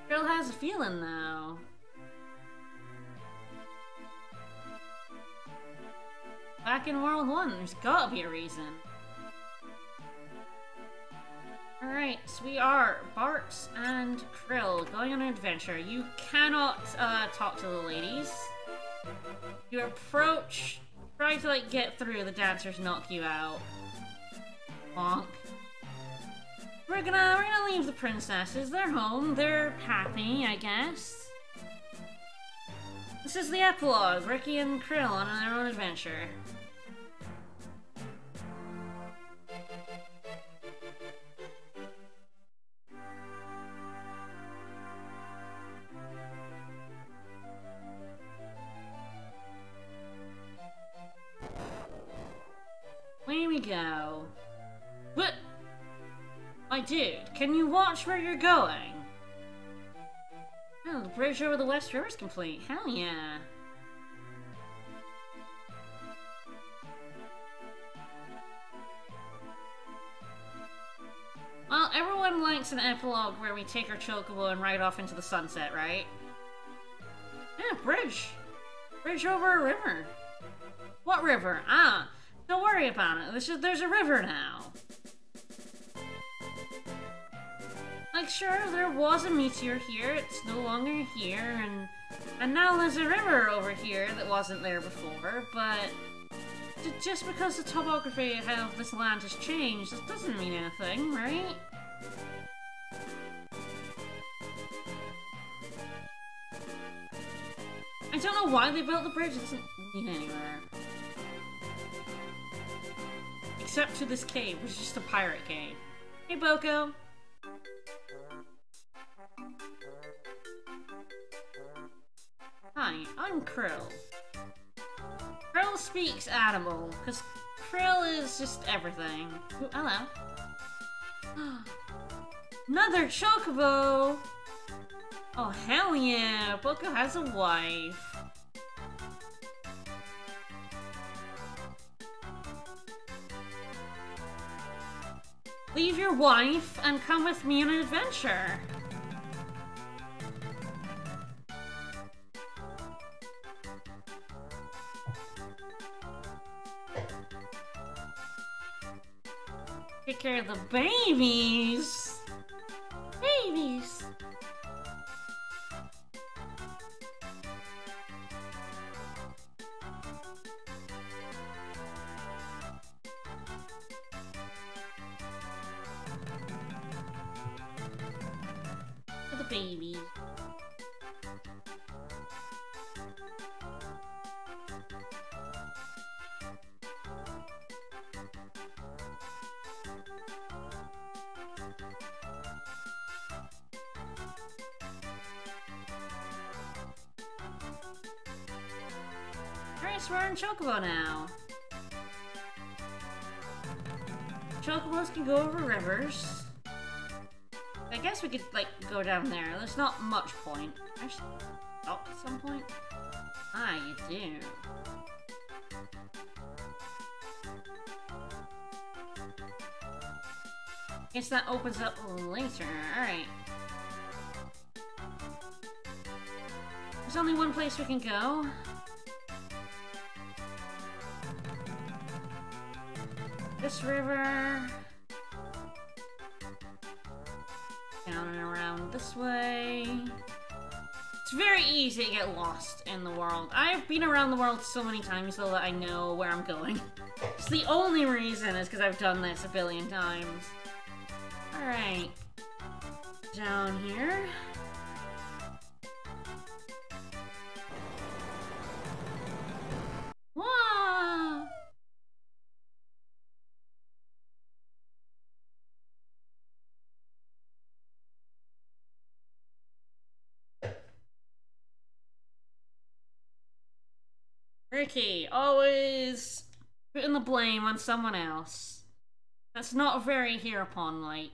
Krill has a feeling, though. Back in World 1, there's gotta be a reason. Alright, so we are Bart and Krill going on an adventure. You cannot talk to the ladies. You approach, try to like get through, the dancers knock you out. Bonk. We're gonna leave the princesses. They're home. They're happy, I guess. This is the epilogue. Ricky and Krill on their own adventure. Here we go. What? My dude, can you watch where you're going? Oh, the bridge over the West River's complete. Hell yeah. Well, everyone likes an epilogue where we take our chocobo and ride off into the sunset, right? Yeah, bridge. Bridge over a river. What river? Ah. Don't worry about it. There's a river now. Like, sure, there was a meteor here. It's no longer here, and now there's a river over here that wasn't there before. But just because the topography of this land has changed, it doesn't mean anything, right? I don't know why they built the bridge. It doesn't lead anywhere. Except to this cave, which is just a pirate cave. Hey, Boko. Hi, I'm Krill. Krill speaks animal, because Krill is just everything. Ooh, hello. Another chocobo! Oh, hell yeah! Boko has a wife. Leave your wife and come with me on an adventure. Take care of the babies. Babies. Baby. Alright, so we're in Chocobo now. Chocobos can go over rivers. I guess we could, like, go down there. There's not much point. I should stop at some point. Ah, you do. Guess that opens up later. Alright. There's only one place we can go. This river. Down and around this way. It's very easy to get lost in the world. I've been around the world so many times though that I know where I'm going. It's the only reason is because I've done this a billion times. Alright. Down here. Whoa! Ricky, always putting the blame on someone else. That's not very hereupon-like.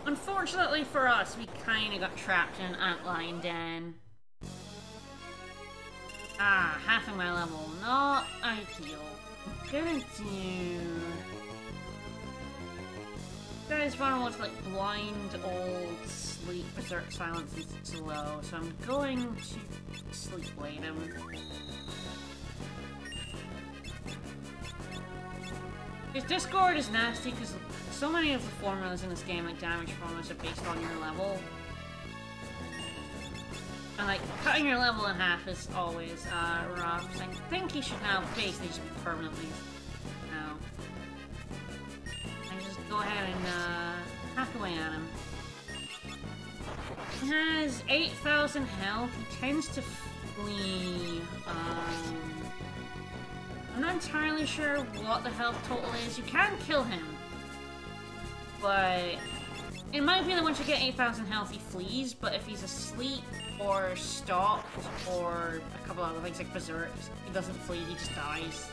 Unfortunately for us, we kinda got trapped in an antlion den. Ah, halving my level. Not ideal. I'm gonna do... Guys vulnerable to like blind, old, sleep, berserk, silence, and slow, so I'm going to sleep blade him. His Discord is nasty because so many of the formulas in this game, like damage formulas, are based on your level. And like, cutting your level in half is always rough. So I think he should now basically just be permanently now. And just go ahead and hack away at him. He has 8,000 health. He tends to flee. I'm not entirely sure what the health total is. You can kill him, but it might be that once you get 8,000 health, he flees. But if he's asleep or stopped or a couple other things like berserk, he doesn't flee. He just dies.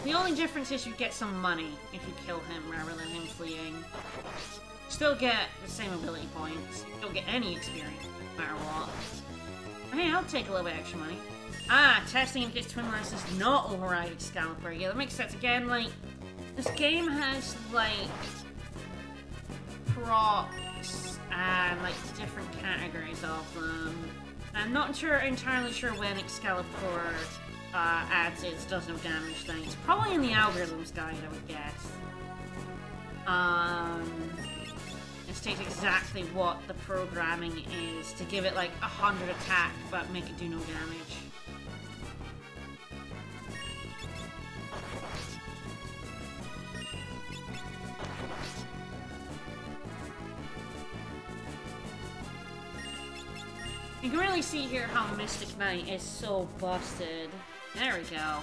The only difference is you get some money if you kill him rather than him fleeing. Still get the same ability points. You don't get any experience, no matter what. Hey, I'll take a little bit extra money. Ah, testing in case Twin Rise does not override Excalibur. Yeah, that makes sense. Again, like, this game has, like, procs and, like, different categories of them. I'm not entirely sure when Excalibur adds its does no damage thing. It's probably in the algorithms guide, I would guess. It states exactly what the programming is to give it like 100 attack but make it do no damage. You can really see here how Mystic Knight is so busted. There we go.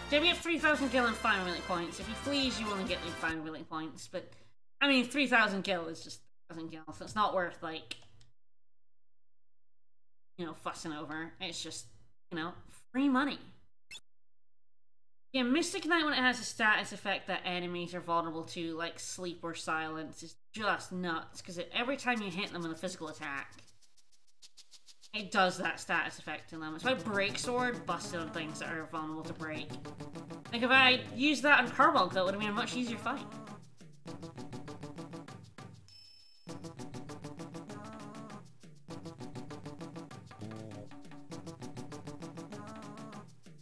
So we have 3,000 gil and 5 ability points. If he flees, you only get like 5 ability points, but I mean, 3,000 gil is just 3,000 gil, so it's not worth, like, you know, fussing over. It's just, you know, free money. Yeah, Mystic Knight, when it has a status effect that enemies are vulnerable to, like sleep or silence, is just nuts, because every time you hit them with a physical attack, it does that status effect to them. That's why Break Sword busted on things that are vulnerable to break. Like, if I used that on Carbog, that would have been a much easier fight.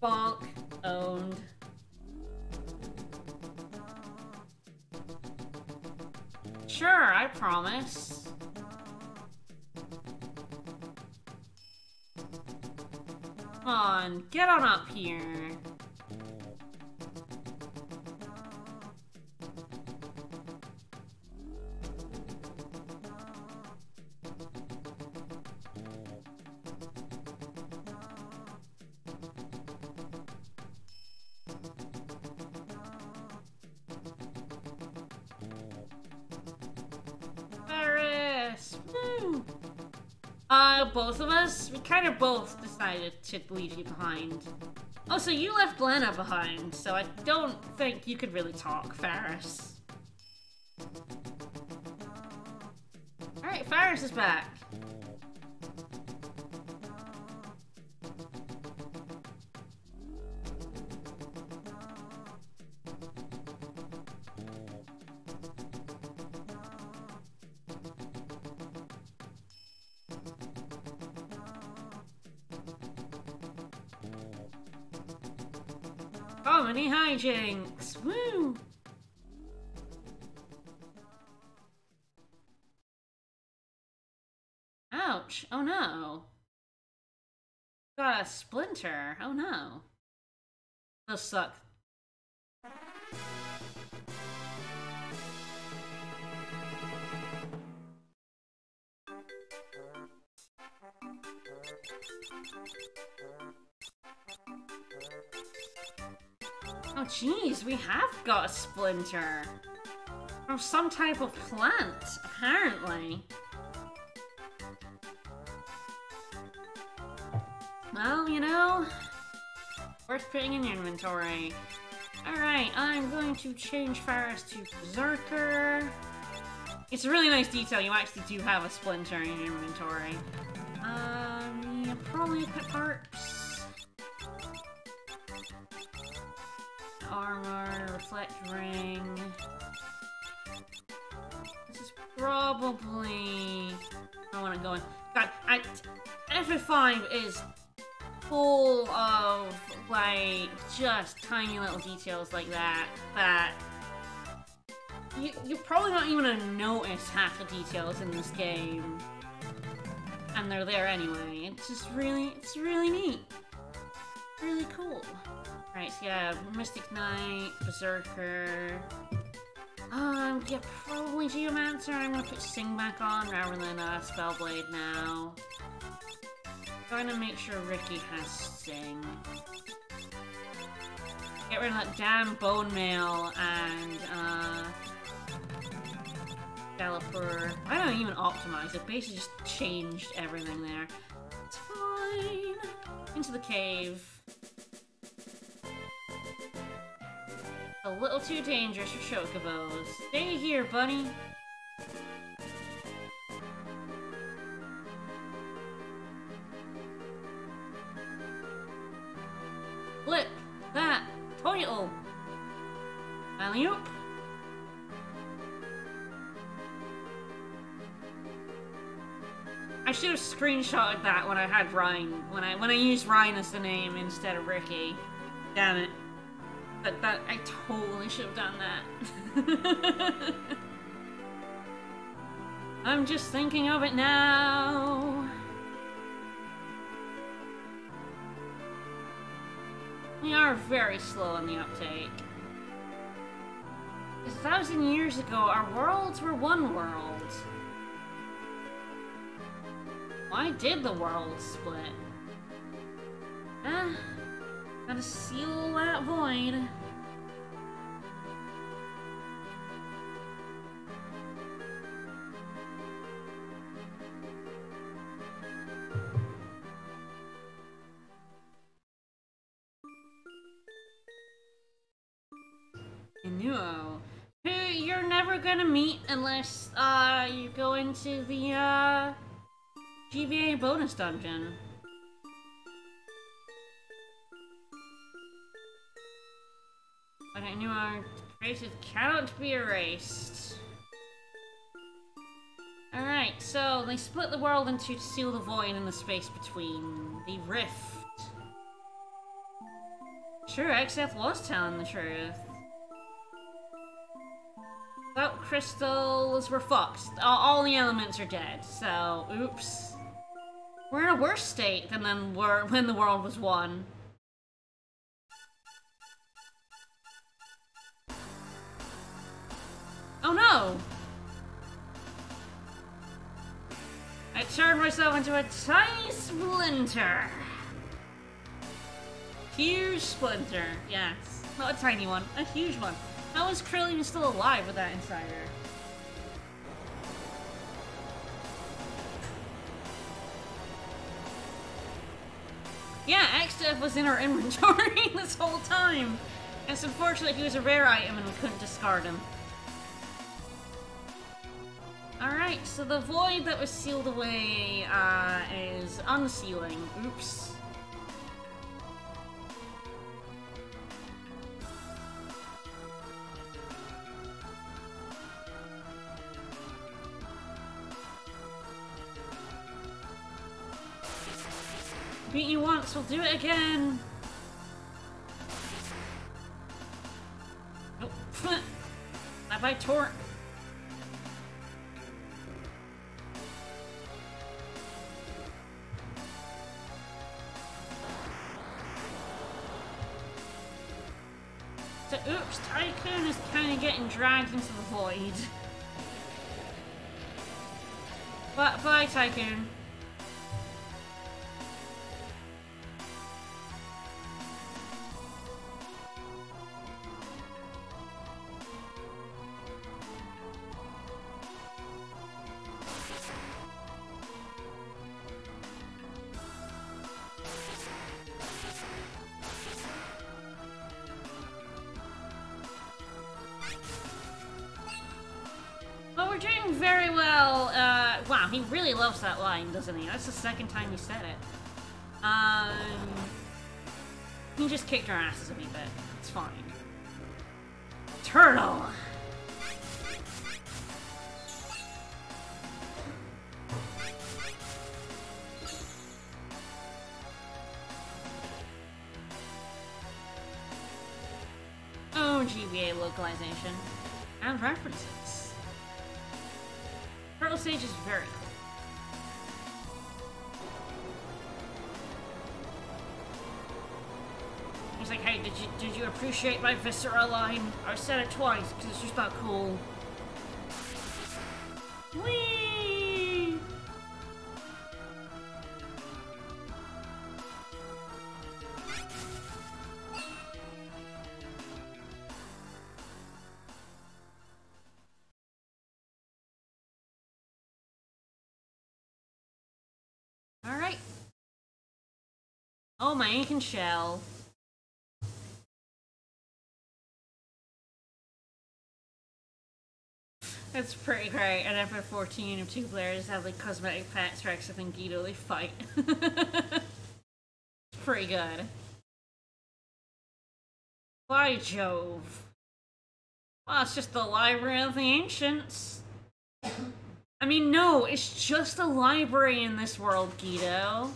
Bonk. Owned. Sure, I promise. Come on, get on up here. Both of us, we kind of both decided to leave you behind. Oh, so you left Glenna behind, so I don't think you could really talk, Faris. Alright, Faris is back. Comedy hijinks! Woo! Ouch! Oh no! Got a splinter! Oh no! Those suck. Oh jeez, we have got a splinter. From some type of plant, apparently. Well, you know, worth putting in your inventory. Alright, I'm going to change Faris to Berserker. It's a really nice detail, you actually do have a splinter in your inventory. Yeah, probably equip parts. Armor, reflect ring. This is probably... I want to go in. God, FF5 is full of, like, just tiny little details like that, you're probably not even gonna notice half the details in this game. And they're there anyway. It's really neat. Really cool. Right, so yeah, Mystic Knight, Berserker. Yeah, probably Geomancer. I'm gonna put Sing back on rather than Spellblade now. Trying to make sure Ricky has Sing. Get rid of that damn Bone Mail and Excalibur. I don't even optimize it. Basically just changed everything there. It's fine. Into the cave. A little too dangerous for Chocobos. Stay here, buddy. Flip that title. Alley-oop. I should have screenshotted that when I had Ryan. When I used Ryan as the name instead of Ricky. Damn it. That I totally should have done that. I'm just thinking of it now. We are very slow on the uptake. 1,000 years ago, our worlds were one world. Why did the world split? Gotta seal that void. Inuo, who you're never gonna meet unless you go into the GVA bonus dungeon. But Inuo created cannot be erased. Alright, so they split the world into to seal the void in the space between. The rift. Sure, Exeth was telling the truth. Without crystals, we're fucked. All the elements are dead, so oops. We're in a worse state than when the world was one. Oh no! I turned myself into a tiny splinter. Huge splinter, yes. Not a tiny one, a huge one. How is Krill even still alive with that insider? Yeah, stuff was in our inventory this whole time. It's unfortunate he was a rare item and we couldn't discard him. Alright, so the void that was sealed away is unsealing. Oops. Beat you once, we'll do it again! Nope. Bye-bye, Tort. So, oops, Tycoon is kind of getting dragged into the void. Bye, Tycoon. Wow, he really loves that line, doesn't he? That's the second time he said it. He just kicked our asses a wee bit. It's fine. Turtle! Oh, GBA localization. And references. Turtle Sage is very cool. He's like, hey, did you appreciate my Viscera line? I said it twice because it's just not cool. Whee! Alright. Oh, my ink and shell. That's pretty great. And FF14, if two players have like cosmetic pets, Rex and Guido, they fight. It's pretty good. By Jove. Well, it's just the Library of the Ancients. I mean, no, it's just a library in this world, Guido.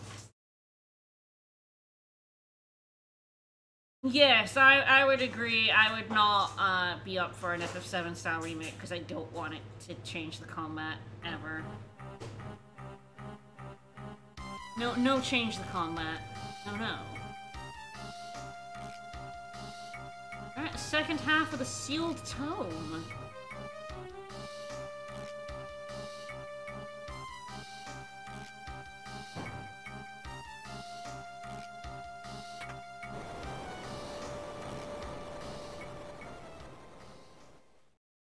Yes, I would agree. I would not be up for an FF7 style remake because I don't want it to change the combat ever. No change the combat. No. Alright, second half of the Sealed Tome.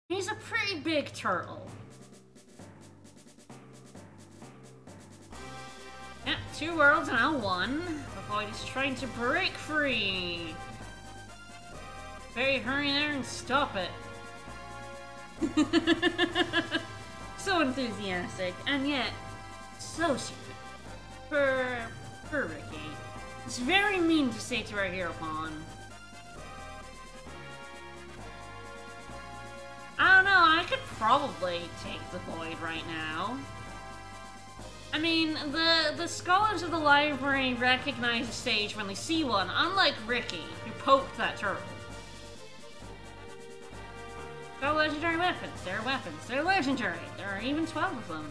He's a pretty big turtle. Yeah, 2 worlds and now 1. The void is trying to break free. Very hurry there and stop it. So enthusiastic, and yet so stupid. For Ricky. It's very mean to say to our hero pawn. I don't know, I could probably take the void right now. I mean, the scholars of the library recognize a stage when they see one, unlike Ricky, who poked that turtle. They're legendary weapons, they're legendary. There are even 12 of them.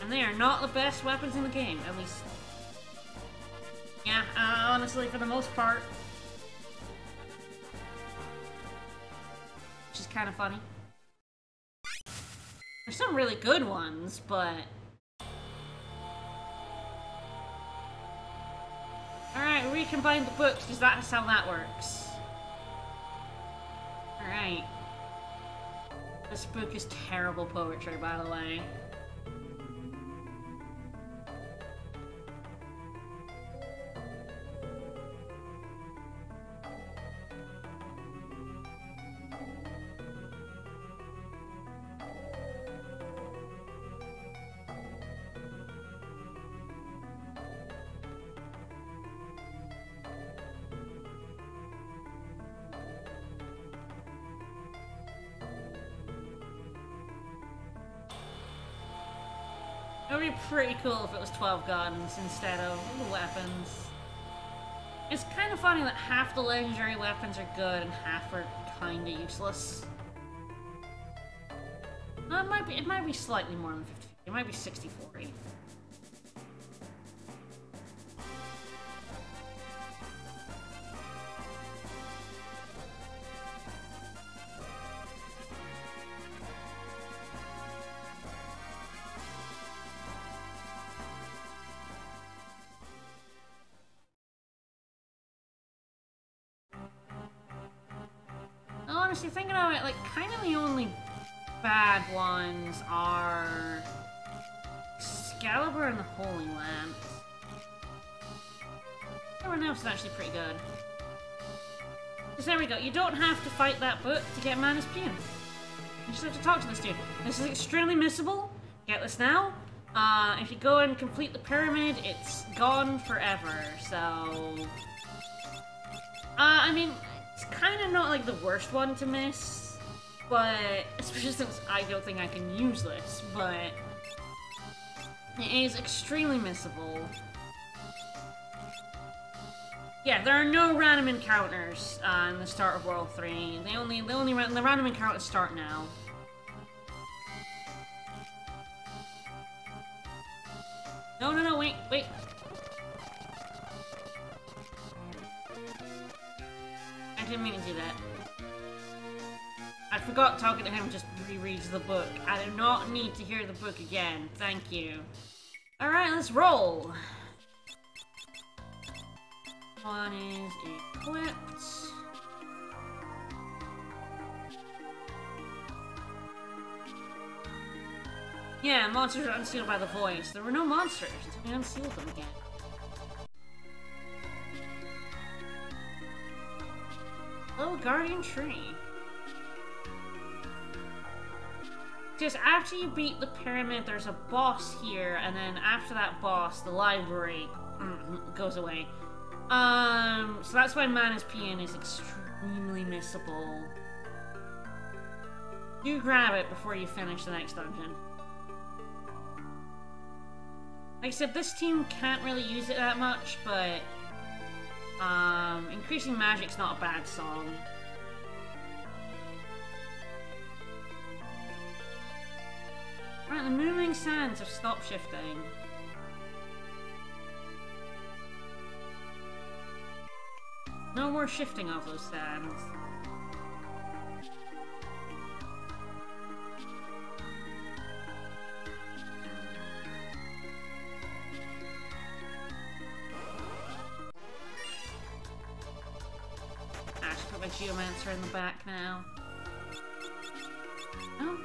And they are not the best weapons in the game, at least. Yeah, honestly, for the most part. Which is kind of funny. There's some really good ones, but... Alright, recombine the books, because that's how that works. Alright. This book is terrible poetry, by the way. be pretty cool if it was 12 guns instead of the weapons. It's kind of funny that half the legendary weapons are good and half are kind of useless. No, it might be slightly more than 50. It might be 60-40. Honestly, thinking about it, like, kind of the only bad ones are Excalibur and the Holy Lance. Everyone else is actually pretty good. Because there we go, you don't have to fight that book to get Manus Pian. You just have to talk to this dude. This is extremely missable. Get this now. If you go and complete the pyramid, it's gone forever, so... I mean... It's kind of not like the worst one to miss, but especially since I don't think I can use this, but it is extremely missable. Yeah, there are no random encounters in the start of World 3. The random encounters start now. No, wait. I didn't mean to do that. I forgot talking to him just rereads the book. I do not need to hear the book again. Thank you. Alright, let's roll. One is equipped. Yeah, monsters are unsealed by the voice. There were no monsters until we unsealed them again. Oh, Guardian Tree. Just after you beat the pyramid, there's a boss here, and then after that boss, the library goes away. So that's why Manus Pian is extremely missable. Do grab it before you finish the next dungeon. Like I said, this team can't really use it that much, but increasing magic's not a bad song. Right, the moving sands have stopped shifting. No more shifting of those sands. I should put my Geomancer in the back now. Oh.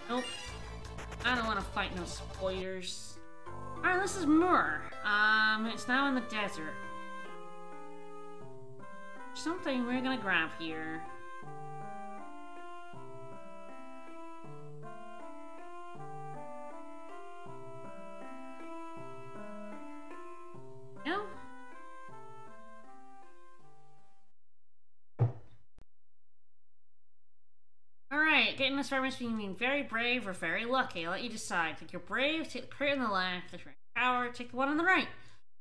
Nope. I don't want to fight no spoilers. Alright, this is Moor. It's now in the desert. Something we're gonna grab here. No? Alright, getting this far must mean very brave or very lucky. I'll let you decide. Take your brave, take the crit on the left, take your coward, take the one on the right.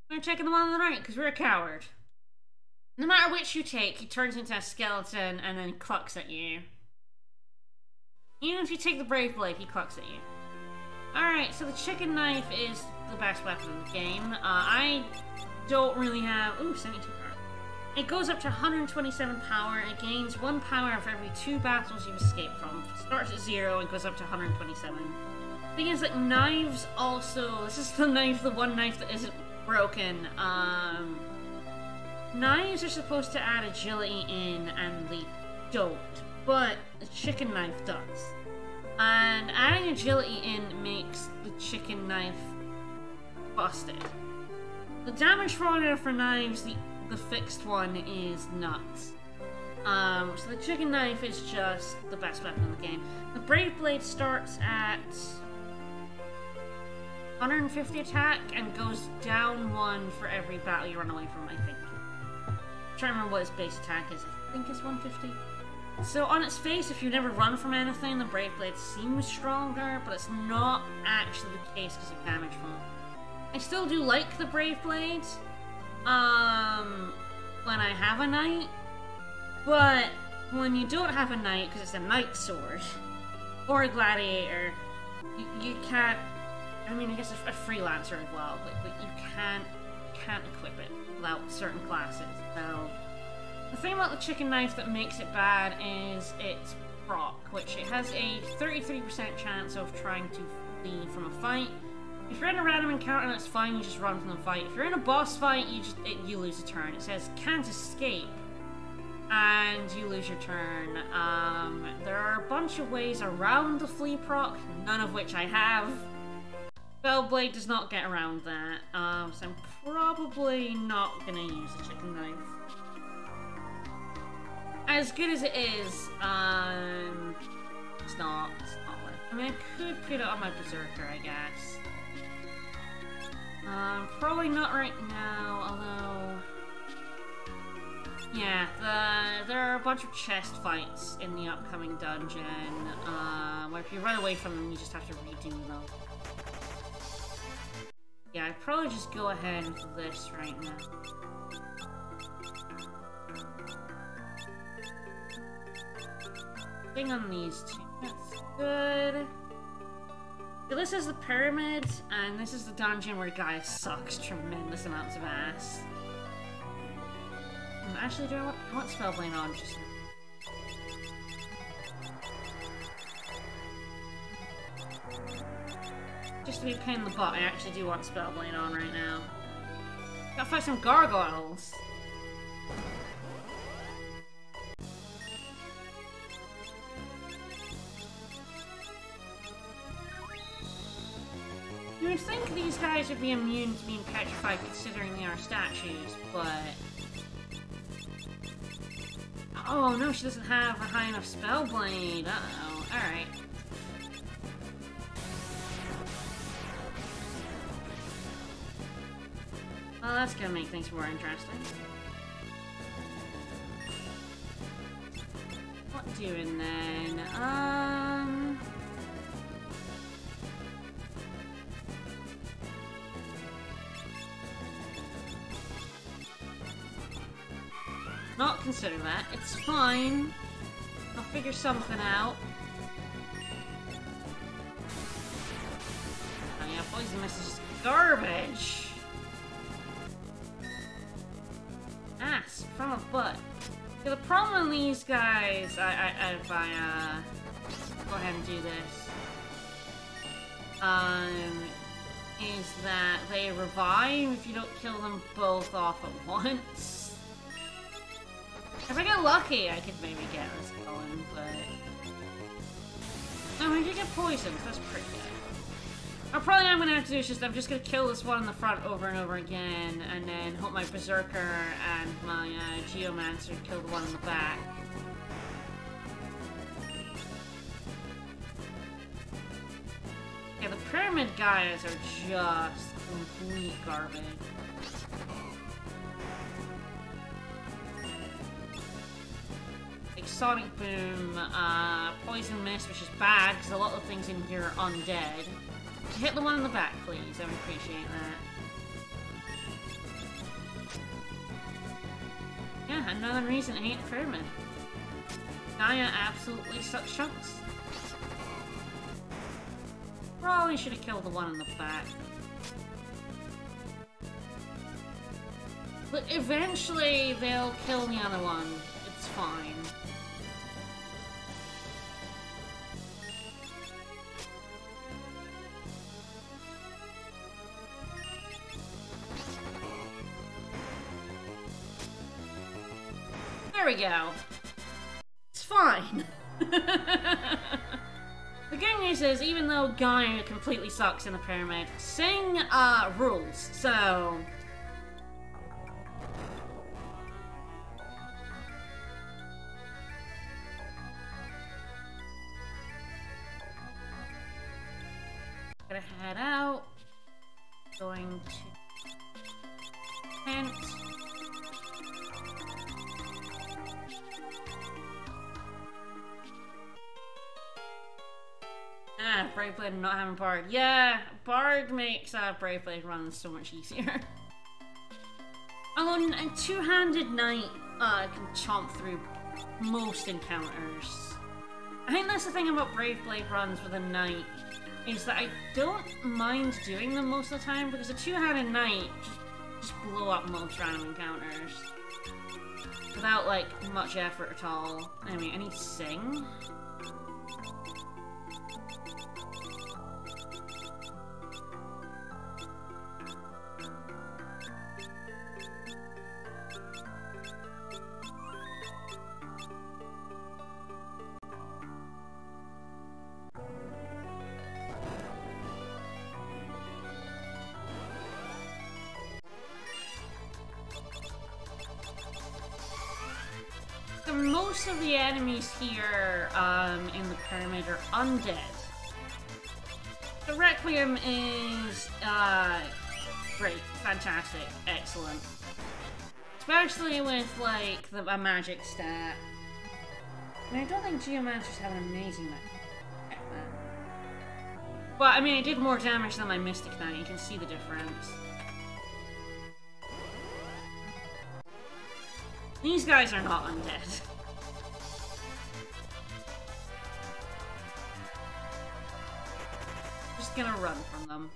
We're taking the one on the right because we're a coward. No matter which you take, he turns into a skeleton and then clucks at you. Even if you take the brave blade, he clucks at you. Alright, so the chicken knife is the best weapon in the game. I don't really have... Ooh, 72 power. It goes up to 127 power. It gains 1 power for every 2 battles you've escaped from. It starts at 0 and goes up to 127. The thing is that knives also... This is the one knife that isn't broken. Knives are supposed to add agility in, and they don't. But the chicken knife does. And adding agility in makes the chicken knife busted. The damage formula for knives, the fixed one, is nuts. So the chicken knife is just the best weapon in the game. The brave blade starts at 150 attack and goes down 1 for every battle you run away from, I think. I'm trying to remember what his base attack is. I think it's 150. So on its face, if you never run from anything, the Brave Blade seems stronger, but it's not actually the case because of damage from it. I still do like the Brave Blade, when I have a knight, but when you don't have a knight, because it's a knight sword, or a gladiator, you can't, I mean, I guess a freelancer as well, but you can't equip it without certain classes, so... The thing about the chicken knife that makes it bad is its proc, which it has a 33% chance of trying to flee from a fight. If you're in a random encounter, that's fine, you just run from the fight. If you're in a boss fight, you lose a turn. It says can't escape, and you lose your turn. There are a bunch of ways around the flee proc, none of which I have. Spellblade does not get around that, so I'm probably not gonna use the chicken knife. As good as it is, it's not worth it. I mean, I could put it on my Berserker, I guess. Probably not right now, although... Yeah, there are a bunch of chest fights in the upcoming dungeon, where if you run away from them, you just have to redo them. Yeah, I'd probably just go ahead with this right now. Thing on these two. That's good. So this is the pyramid, and this is the dungeon where Gaia sucks tremendous amounts of ass. Actually, do I want Spellblade on just now? Just to be a pain in the butt, I actually do want Spellblade on right now. Gotta fight some gargoyles! You would think these guys would be immune to being petrified considering they are statues, but... Oh no, she doesn't have a high enough Spellblade. Uh-oh. Alright. Well, that's gonna make things more interesting. What doing then? Not consider that. It's fine. I'll figure something out. Oh yeah, poison mist is just garbage. Ass from a butt. Yeah, the problem with these guys, if I go ahead and do this, is that they revive if you don't kill them both off at once. If I get lucky, I could maybe get this going, but... Oh, I did get poisoned. That's pretty good. Probably what I'm gonna have to do is I'm just gonna kill this one in the front over and over again, and then hope my Berserker and my Geomancer kill the one in the back. Yeah, the Pyramid guys are just complete garbage. Sonic Boom, Poison Mist, which is bad because a lot of things in here are undead. Hit the one in the back, please. I would appreciate that. Yeah, another reason to hate the Pyramid. Gaia absolutely sucks chunks. Probably should have killed the one in the back. But eventually they'll kill the other one. It's fine. There we go. It's fine. The good news is, even though Gaia completely sucks in the pyramid, Sing rules, so... Gonna head out. Going to... tent. Brave Blade and not having Bard. Yeah, Bard makes Brave Blade run so much easier. Although a two-handed knight can chomp through most encounters. I think that's the thing about Brave Blade runs with a knight, is that I don't mind doing them most of the time, because a two-handed knight just blow up most random encounters. Without, like, much effort at all. I mean, I need Sing. Most of the enemies here in the pyramid are undead. The Requiem is great, fantastic, excellent. Especially with like a magic stat. I mean, I don't think Geomancers have an amazing magic. But I mean, it did more damage than my Mystic Knight. You can see the difference. These guys are not undead. Just gonna run from them.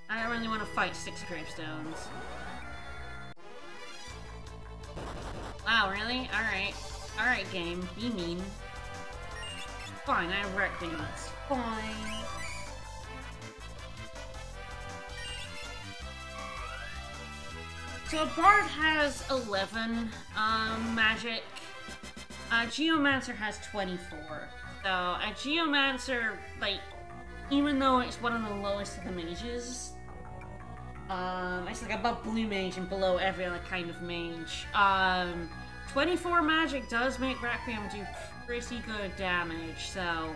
I don't really want to fight 6 gravestones. Wow, really? Alright. Alright, game. Be mean. Fine, I wrecked them. It's fine. So a Bard has 11 magic. Geomancer has 24. So a Geomancer, like, even though it's one of the lowest of the mages, it's like above Blue Mage and below every other kind of mage. 24 magic does make Requiem do pretty good damage, so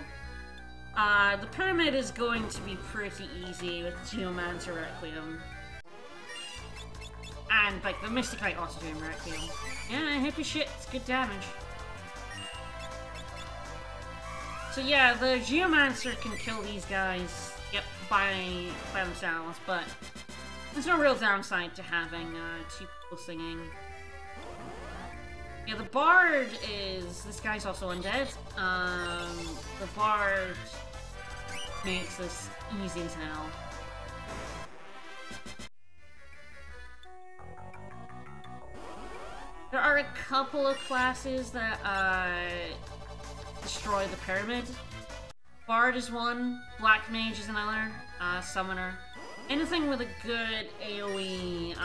the pyramid is going to be pretty easy with Geomancer Requiem. And, like, the Mystic Knight also doing Requiem. Yeah, hippie shit, it's good damage. So yeah, the Geomancer can kill these guys, yep, by themselves, but there's no real downside to having 2 people singing. Yeah, the Bard is... this guy's also undead. The Bard makes this easy as hell. There are a couple of classes that destroy the pyramid. Bard is one, Black Mage is another, Summoner. Anything with a good AoE,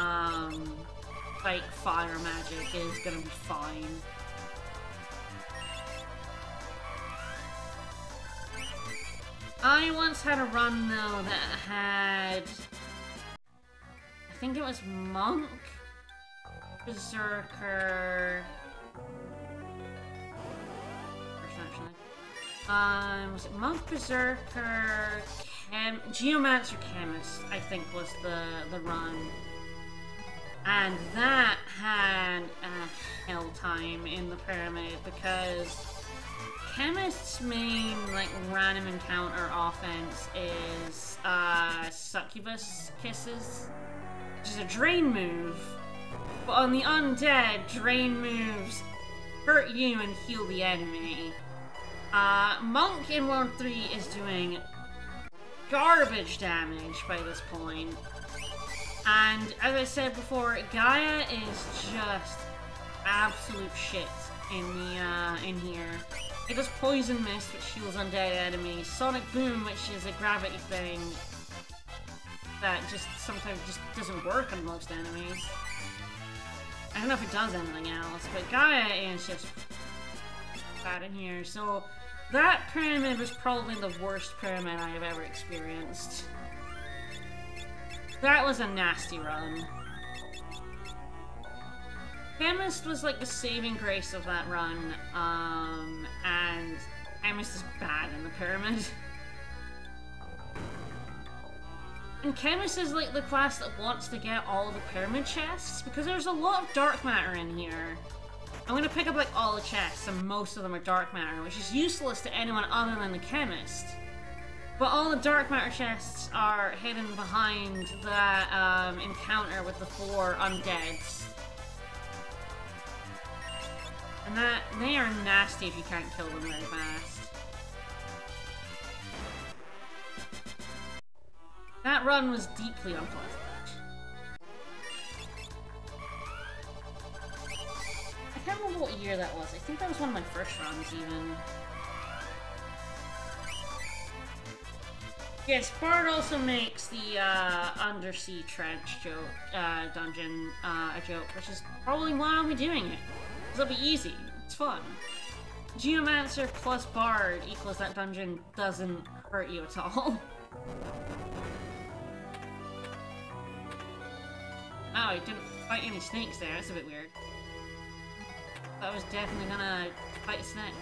like fire magic is gonna be fine. I once had a run though that had... I think it was Monk? Berserker... was it Monk, Berserker, Geomancer, Chemist, I think was the run. And that had a hell time in the pyramid because Chemist's main, like, random encounter offense is Succubus Kisses, which is a drain move. But on the undead, drain moves hurt you and heal the enemy. Monk in World 3 is doing garbage damage by this point. And as I said before, Gaia is just absolute shit in here. It does Poison Mist, which heals undead enemies. Sonic Boom, which is a gravity thing that just sometimes just doesn't work on most enemies. I don't know if it does anything else, but Gaia is just bad in here. So that pyramid was probably the worst pyramid I have ever experienced. That was a nasty run. Chemist was like the saving grace of that run, and Chemist is bad in the pyramid. And Chemist is like the class that wants to get all the pyramid chests, because there's a lot of dark matter in here. I'm gonna pick up like all the chests, and most of them are dark matter, which is useless to anyone other than the Chemist. But all the dark matter chests are hidden behind that encounter with the 4 undeads. And they are nasty if you can't kill them very fast. That run was deeply unpleasant. I can't remember what year that was. I think that was one of my first runs, even. Yes, Bard also makes the undersea trench joke, dungeon a joke, which is probably why I'll be doing it. Because it'll be easy. It's fun. Geomancer plus Bard equals that dungeon doesn't hurt you at all. Oh, I didn't fight any snakes there. That's a bit weird. I was definitely gonna fight a snake.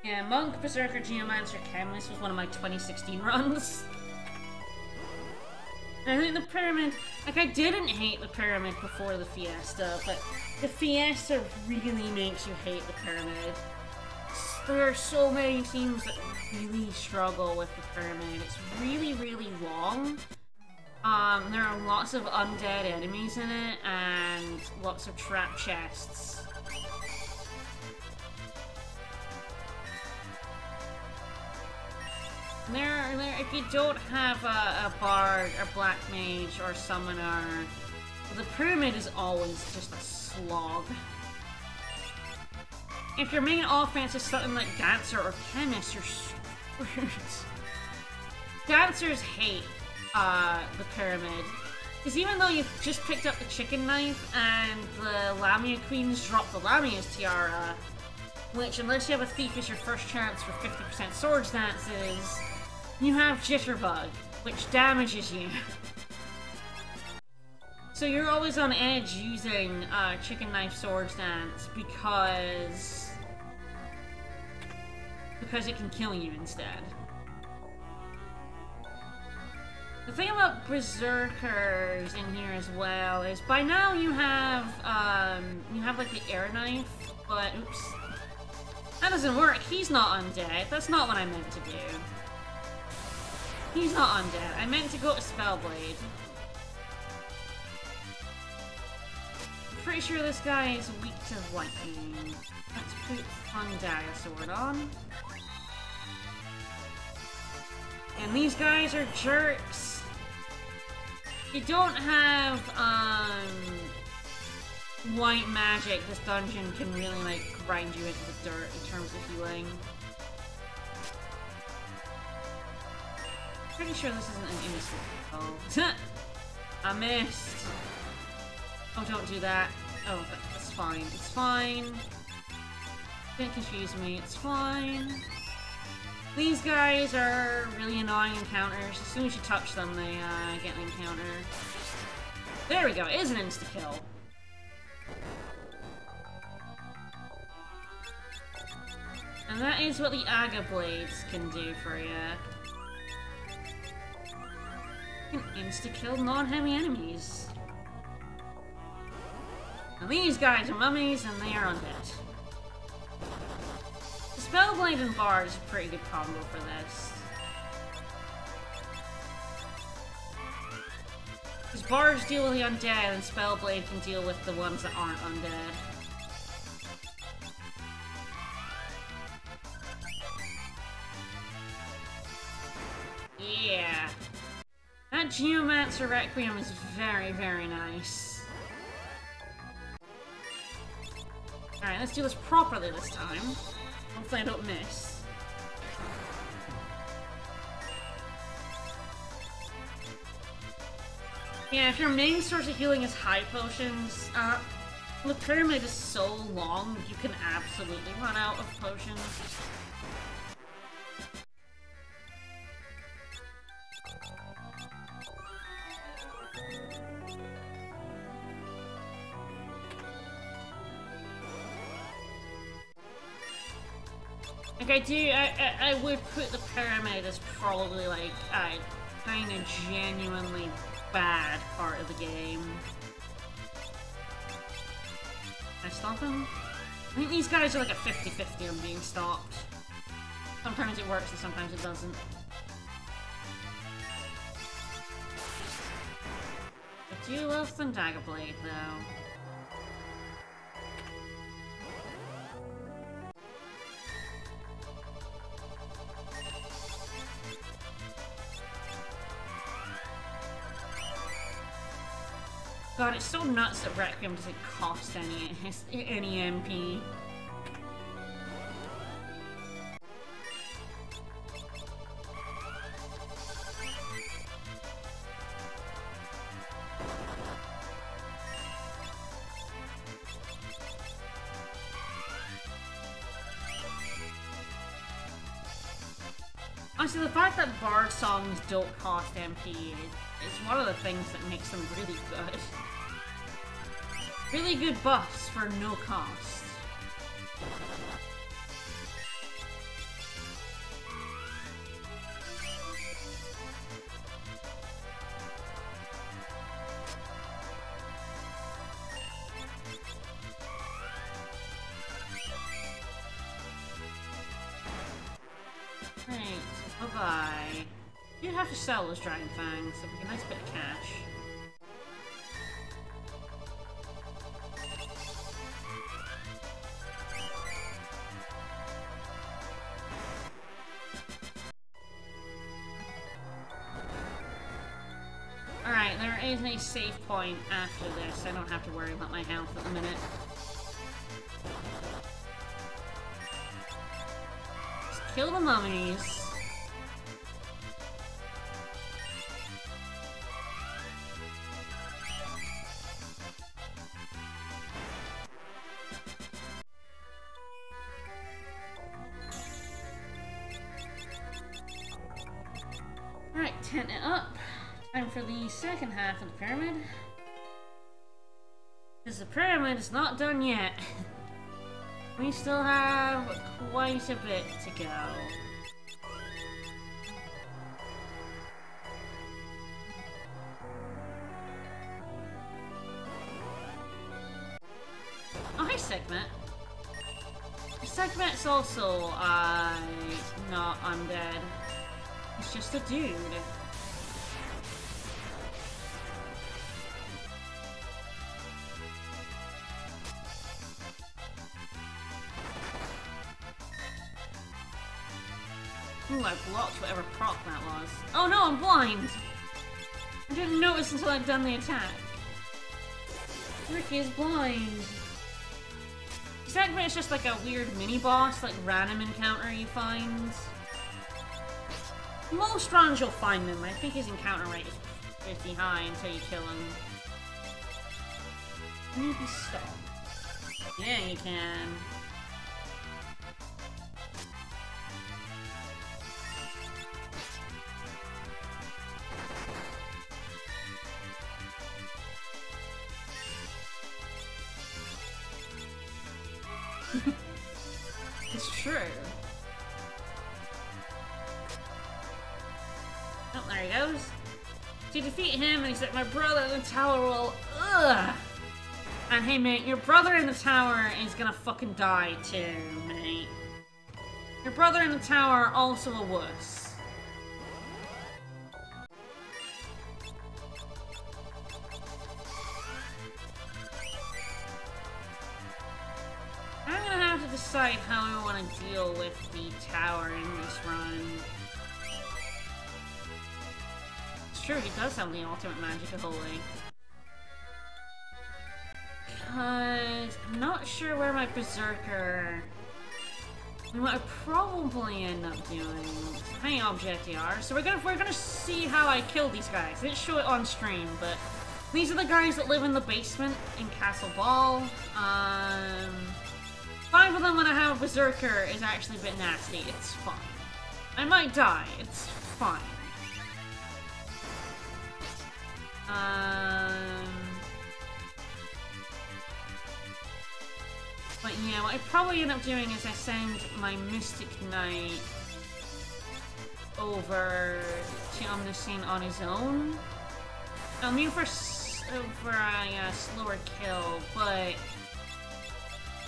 Yeah, Monk, Berserker, Geomancer, Chemist was one of my 2016 runs. And I think the Pyramid, like, I didn't hate the Pyramid before the Fiesta, but the Fiesta really makes you hate the Pyramid. There are so many teams that really struggle with the Pyramid. It's really, really long. There are lots of undead enemies in it, and lots of trap chests. If you don't have a bard, or black mage, or summoner, the Pyramid is always just a slog. If your main offense is something like Dancer or Chemist, you're screwed. Dancers hate the Pyramid. Because even though you've just picked up the chicken knife and the Lamia Queens drop the Lamia's tiara, which, unless you have a thief, is your first chance for 50% swords dances, you have Jitterbug, which damages you. So you're always on edge using Chicken Knife Swords Dance because it can kill you instead. The thing about Berserkers in here as well is by now you have like the air knife, but oops. That doesn't work. He's not undead. That's not what I meant to do. He's not undead. I meant to go to Spellblade. I'm pretty sure this guy is weak to lightning. Let's put Thundaga Sword on. And these guys are jerks. If you don't have white magic, this dungeon can really like grind you into the dirt in terms of healing. Pretty sure this isn't an innocent. Oh. I missed. Oh, don't do that. Oh, that's fine. It's fine. Don't confuse me. It's fine. These guys are really annoying encounters. As soon as you touch them, they get an encounter. There we go. It is an insta-kill. And that is what the Aga Blades can do for you. You can insta-kill non-heavy enemies. Now these guys are mummies and they are undead. The Spellblade and Bard is a pretty good combo for this. Because Bards deal with the undead and Spellblade can deal with the ones that aren't undead. Yeah. That Geomancer Requiem is very, very nice. Alright, let's do this properly this time. Hopefully I don't miss. Yeah, if your main source of healing is high potions, the pyramid is so long, you can absolutely run out of potions. Like, I would put the pyramid as probably, like, a kind of genuinely bad part of the game. Can I stop him? I think these guys are like a 50-50 on being stopped. Sometimes it works and sometimes it doesn't. I do love some Dagger Blade, though. God, it's so nuts that Requiem doesn't cost any MP. Honestly, the fact that Bard songs don't cost MP is one of the things that makes them really good. Really good buffs for no cost. Right, bye-bye. You have to sell those Dragon Fangs, so we get a nice bit of cash. Alright, there is a save point after this. I don't have to worry about my health at the minute. Just kill the mummies. Alright, tent it up. Time for the second half of the pyramid. Because the pyramid is not done yet. We still have quite a bit to go. Oh, hi, Segment. Segment's also, not undead. He's just a dude. Ooh, I blocked whatever proc that was. Oh no, I'm blind! I didn't notice until I'd done the attack. Ricky is blind. Segment is just like a weird mini-boss, like random encounter you find. Most runs you'll find them. I think his encounter rate is pretty high until you kill him. Maybe stop. Yeah, you can. It's true. Oh, there he goes. To defeat him, and he's like, my brother in the tower will... Ugh! And hey, mate, your brother in the tower is gonna fucking die too, mate. Your brother in the tower, also a wuss. I'm gonna have to decide how I want to deal with the tower in this run. It's true, he does have the ultimate magic of Holy. Because I'm not sure where my Berserker... And what I probably end up doing is tiny object here. So we're gonna see how I kill these guys. I didn't show it on stream, but these are the guys that live in the basement in Castle Ball. 5 of them when I have a Berserker is actually a bit nasty. It's fine. I might die. It's fine. But yeah, what what I probably end up doing is I send my Mystic Knight over to Omniscient on his own. I mean, for a slower kill, but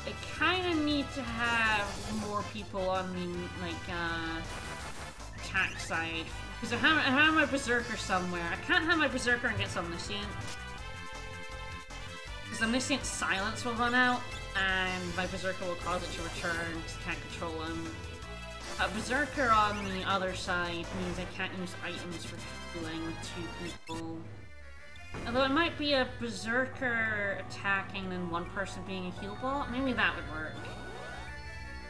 I kind of need to have more people on the, like, attack side. Because I have my Berserker somewhere. I can't have my Berserker against Omniscient. Because Omniscient's silence will run out, and my Berserker will cause it to return, because I can't control him. Berserker on the other side means I can't use items for healing with 2 people. Although it might be a Berserker attacking and one person being a heal bot. Maybe that would work.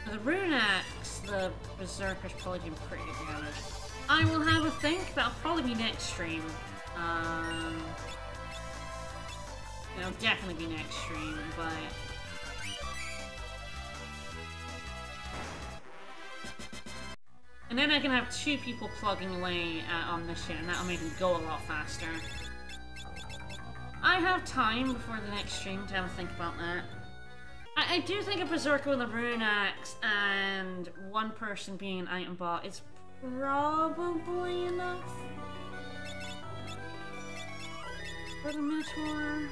For the Rune Axe, the Berserker's probably doing pretty good damage. I will have a think. That'll probably be next stream. It'll definitely be next stream, but... And then I can have 2 people plugging away at Omniscient, and that'll make it go a lot faster. I have time before the next stream to have a think about that. I do think a Berserker with a Rune Axe and one person being an item bot is probably enough for the Minotaur.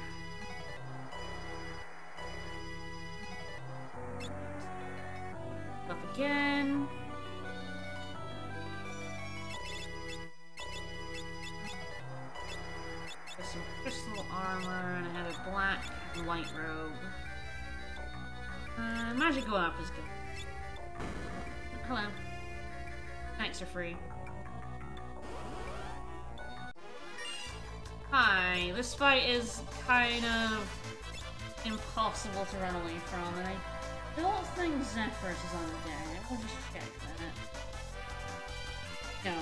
Up again. With some crystal armor, and I have a black and white robe. Magic go up is good. Hello. Thanks are free. Hi, this fight is kind of impossible to run away from, and I don't think Zephyrus is on the deck. I'll just check that. No.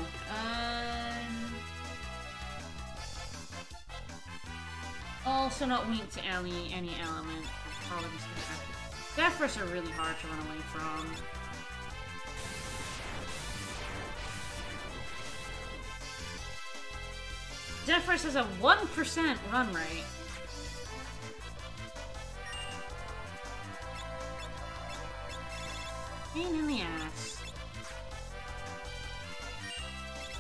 Also not weak to any element. Probably just gonna have to. Zephyrus are really hard to run away from. Zephyrus has a 1% run rate. Pain in the ass.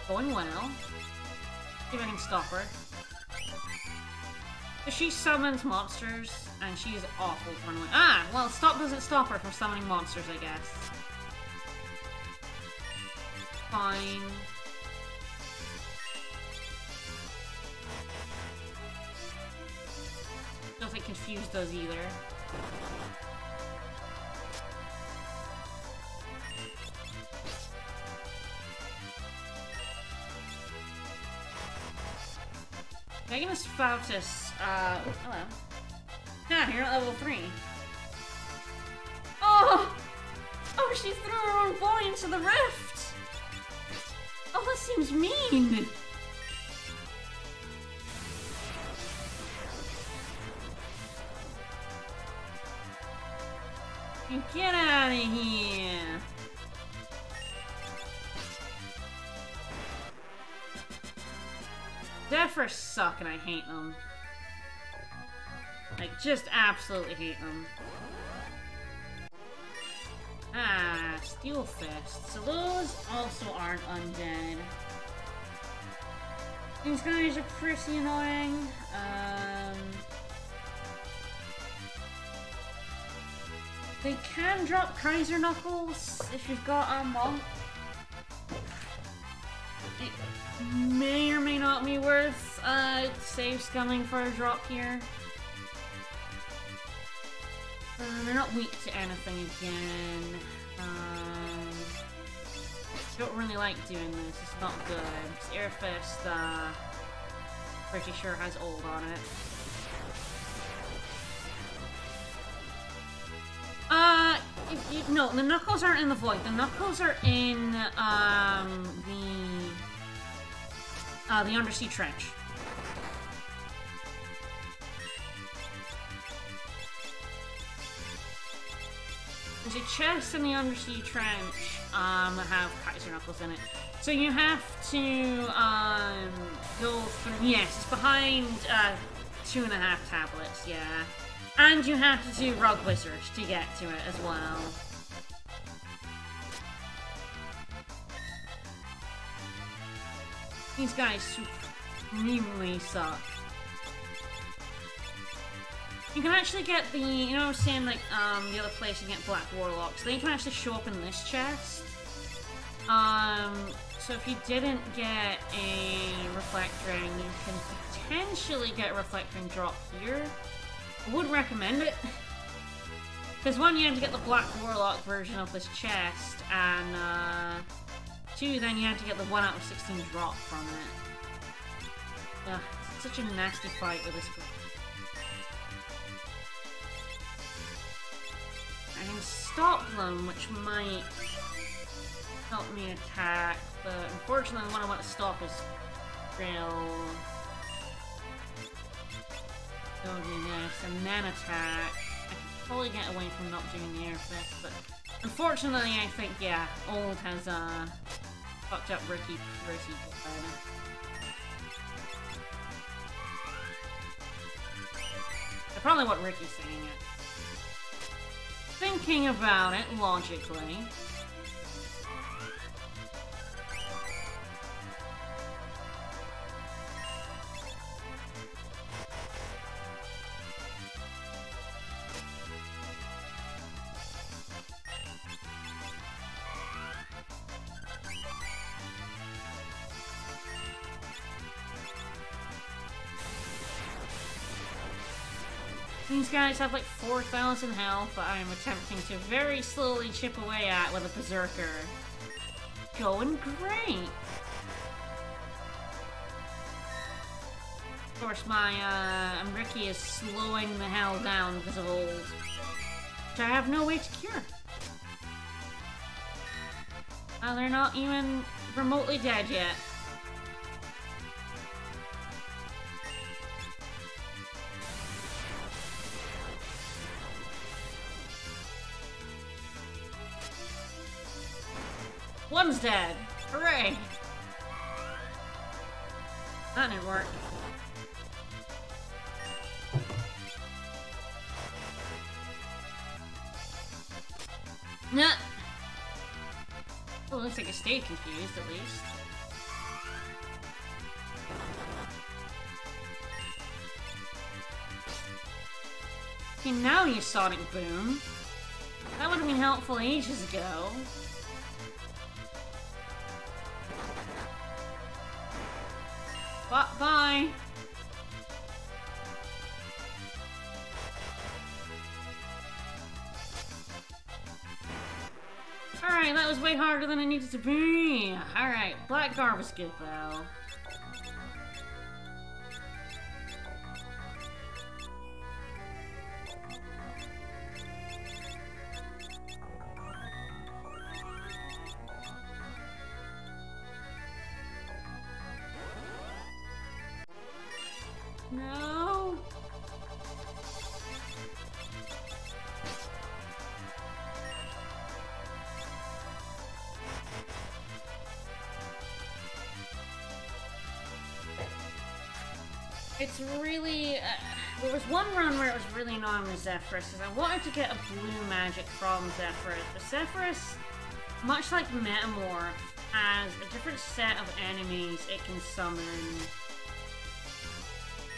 Going well. See if I can stop her. She summons monsters, and she is awful to run away. Ah! Well, stop doesn't stop her from summoning monsters, I guess. Fine. Don't think Confuse does either. Magnus Fautus, hello. Yeah, you're at level 3. Oh! Oh, she threw her own boy into the rift! Oh, that seems mean! Get out of here! Zephyrus suck and I hate them. Like, just absolutely hate them. Ah, Steel Fist. So those also aren't undead. These guys are pretty annoying. They can drop Kaiser Knuckles if you've got a monk. It may or may not be worth save scumming for a drop here. They're not weak to anything again. Don't really like doing this. It's not good. Air Fist, pretty sure has ult on it. No, the Knuckles aren't in the Void. The Knuckles are in, the Undersea Trench. There's a chest in the Undersea Trench, that have Kaiser Knuckles in it. So you have to, go through, yes, it's behind, 2.5 tablets, yeah. And you have to do Rug Wizard to get to it as well. These guys supremely suck. You can actually get the, you know I was saying like, the other place you get Black Warlocks, they can actually show up in this chest. So if you didn't get a Reflect Ring, you can potentially get a Reflect Ring drop here. I would recommend it. Because one, you have to get the Black Warlock version of this chest, and two, then you have to get the 1 out of 16 drop from it. Ugh, it's such a nasty fight with this. I can stop them, which might help me attack, but unfortunately the one I want to stop is real. Go do this, and then attack. I could probably get away from not doing the air fist, but unfortunately I think, yeah, Old has fucked up Ricky pretty good. That's probably what Ricky's saying it. Thinking about it logically. These guys have like 4,000 health that I'm attempting to very slowly chip away at with a Berserker. Going great! Of course, my Ricky is slowing the hell down because of old, which I have no way to cure. They're not even remotely dead yet. One's dead! Hooray! That didn't work. Nah. Oh, looks like I stayed confused at least. Okay, now you Sonic Boom. That would have been helpful ages ago. Bye. Alright, that was way harder than it needed to be. Alright, Blackguard was good though. No. It's really... there was one run where it was really annoying with Zephyrus, because I wanted to get a blue magic from Zephyrus, but Zephyrus, much like Metamorph, has a different set of enemies it can summon.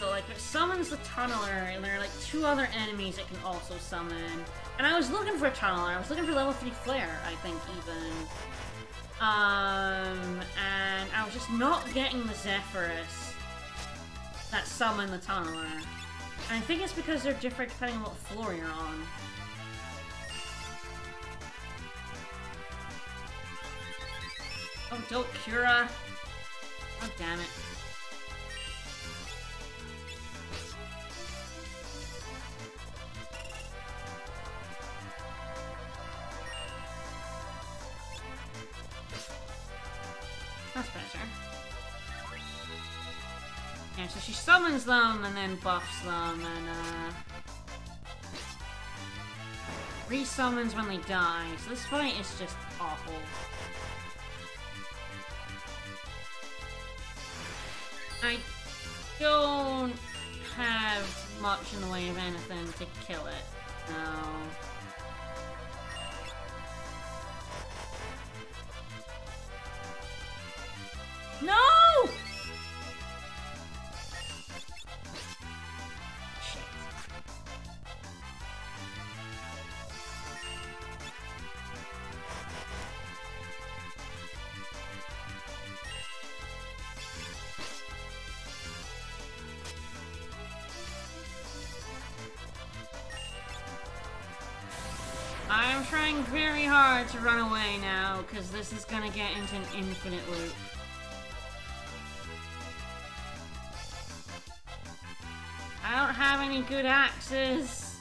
So, like, it summons the Tunneler, and there are, like, 2 other enemies it can also summon. And I was looking for a Tunneler. I was looking for level 3 Flare, I think, even. And I was just not getting the Zephyrus that summon the Tunneler. And I think it's because they're different depending on what floor you're on. Oh, don't Cura. Oh, damn it. That's better. Yeah, so she summons them and then buffs them and re-summons when they die. So this fight is just awful. I don't have much in the way of anything to kill it. No. No! Shit. I'm trying very hard to run away now, because this is gonna get into an infinite loop. I don't have any good axes.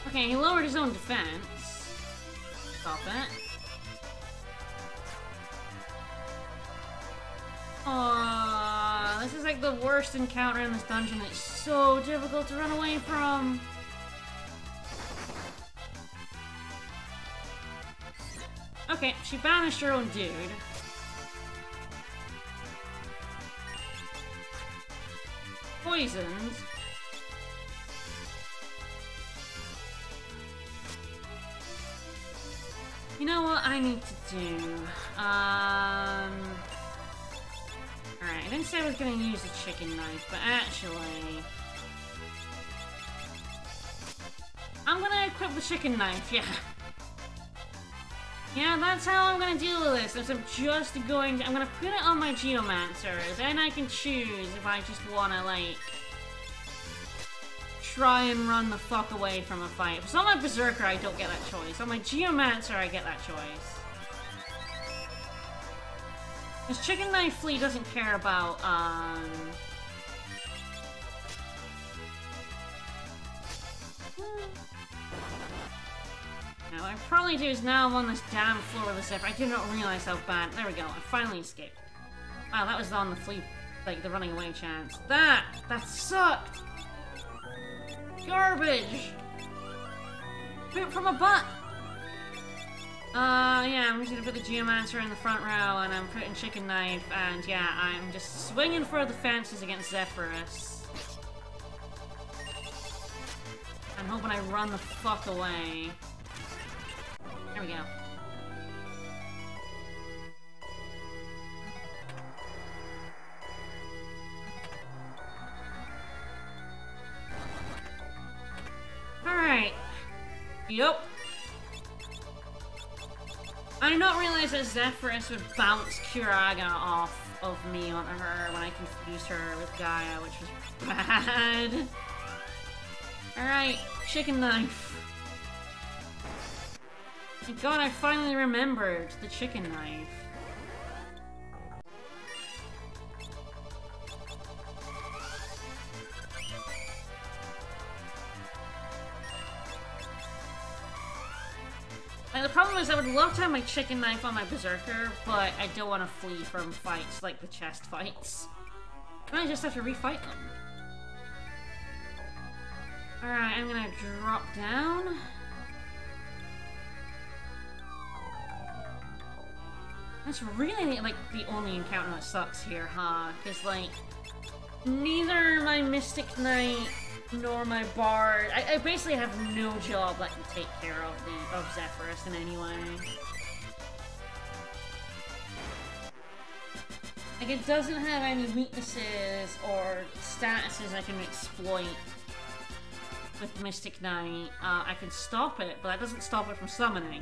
Okay, he lowered his own defense. Stop it. Aww, this is like the worst encounter in this dungeon. It's so difficult to run away from. Okay, she banished her own dude. Poisoned. You know what I need to do? Alright, I didn't say I was gonna use a chicken knife, but actually... I'm gonna equip the chicken knife, yeah. Yeah, that's how I'm gonna deal with this. I'm just going to... I'm gonna put it on my Geomancer, then I can choose if I just wanna, like... try and run the fuck away from a fight. If it's on my Berserker, I don't get that choice. On my Geomancer, I get that choice. This Chicken Knife Flea doesn't care about, Now, what I probably do is now I'm on this damn floor with the zipper. I did not realize how bad. There we go. I finally escaped. Wow, that was on the flea, like, the running away chance. That sucked! Garbage! Poop from a butt! Yeah, I'm just gonna put the Geomancer in the front row, and I'm putting Chicken Knife, and yeah, I'm just swinging for the fences against Zephyrus. I'm hoping I run the fuck away. There we go. Alright. Yup. I did not realize that Zephyrus would bounce Curaga off of me onto her when I confused her with Gaia, which was bad. Alright, Chicken Knife. Thank God I finally remembered the Chicken Knife. Like, the problem is I would love to have my Chicken Knife on my Berserker, but I don't want to flee from fights like the chest fights. And I just have to refight them. Alright, I'm gonna drop down. That's really, like, the only encounter that sucks here, huh? Because, like, neither my Mystic Knight nor my Bard... I basically have no job that can take care of Zephyrus in any way. Like, it doesn't have any weaknesses or statuses I can exploit with Mystic Knight. I can stop it, but that doesn't stop it from summoning.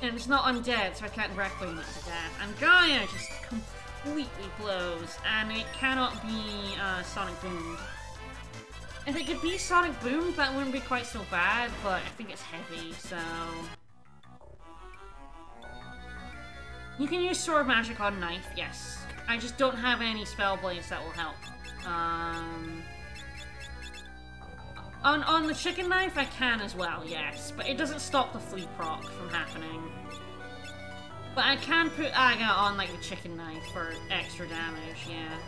And it's not undead, so I can't Requiem it to death. And Gaia just completely blows, and it cannot be Sonic Boom. If it could be Sonic Boom, that wouldn't be quite so bad, but I think it's heavy, so... You can use Sword Magic on Knife, yes. I just don't have any Spell Blades that will help. On the Chicken Knife, I can as well, yes. But it doesn't stop the Flea proc from happening. But I can put Aga on, like, the Chicken Knife for extra damage, yeah.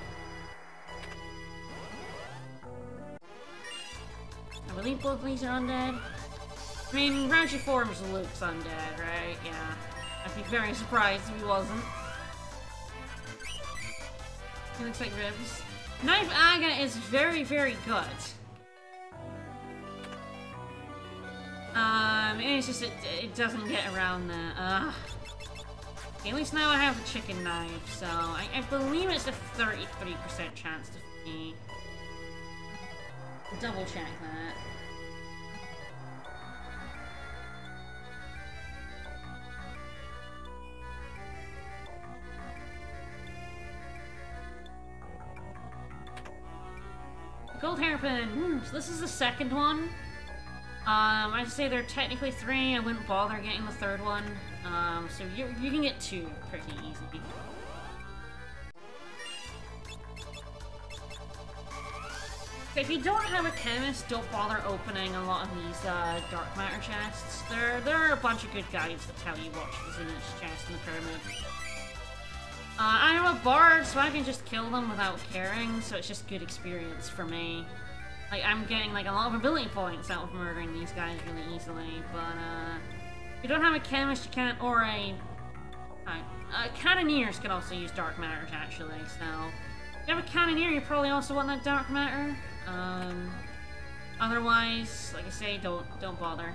I believe both of these are undead. I mean, Rousey forms Luke's undead, right? Yeah. I'd be very surprised if he wasn't. He looks like ribs. Knife Aga is very, very good. It's just, it doesn't get around that. Okay, at least now I have the chicken knife, so I believe it's a 33% chance to me. Double check that. Gold hairpin. So this is the second one. I'd say there are technically 3. I wouldn't bother getting the third one. So you can get 2 pretty easy. If you don't have a chemist, don't bother opening a lot of these dark matter chests. There are a bunch of good guides that tell you what's in each chest in the pyramid. I am a bard, so I can just kill them without caring, so it's just good experience for me. Like, I'm getting like a lot of ability points out of murdering these guys really easily, but if you don't have a chemist, you can't, or cannoneers can also use dark matter actually, so if you have a cannoneer, you probably also want that dark matter. Otherwise, like I say, don't bother.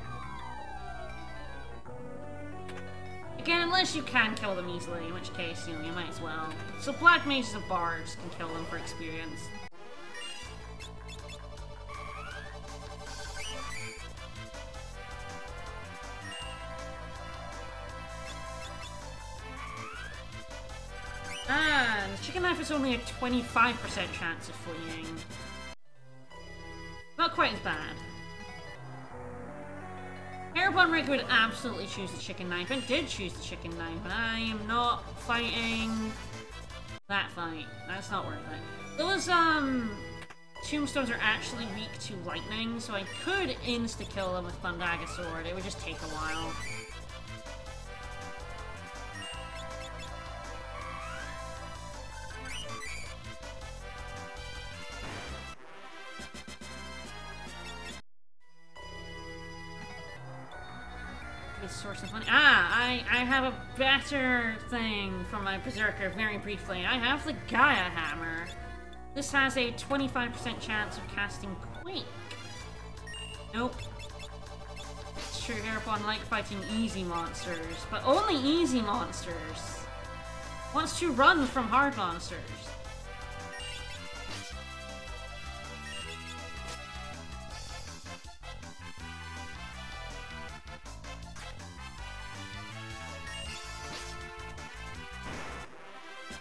Again, unless you can kill them easily, in which case, you know, you might as well. So black mages and bards can kill them for experience. And the chicken knife is only a 25% chance of fleeing. Not quite as bad. Hairbun Rig would absolutely choose the chicken knife, and did choose the chicken knife, and I am not fighting that fight. That's not worth it. Those, tombstones are actually weak to lightning, so I could insta-kill them with Thundaga Sword. It would just take a while. Source of money. I have a better thing from my Berserker very briefly. I have the Gaia Hammer. This has a 25% chance of casting Quake. Nope. It's true, Heropon like fighting easy monsters, but only easy monsters. Wants to run from hard monsters.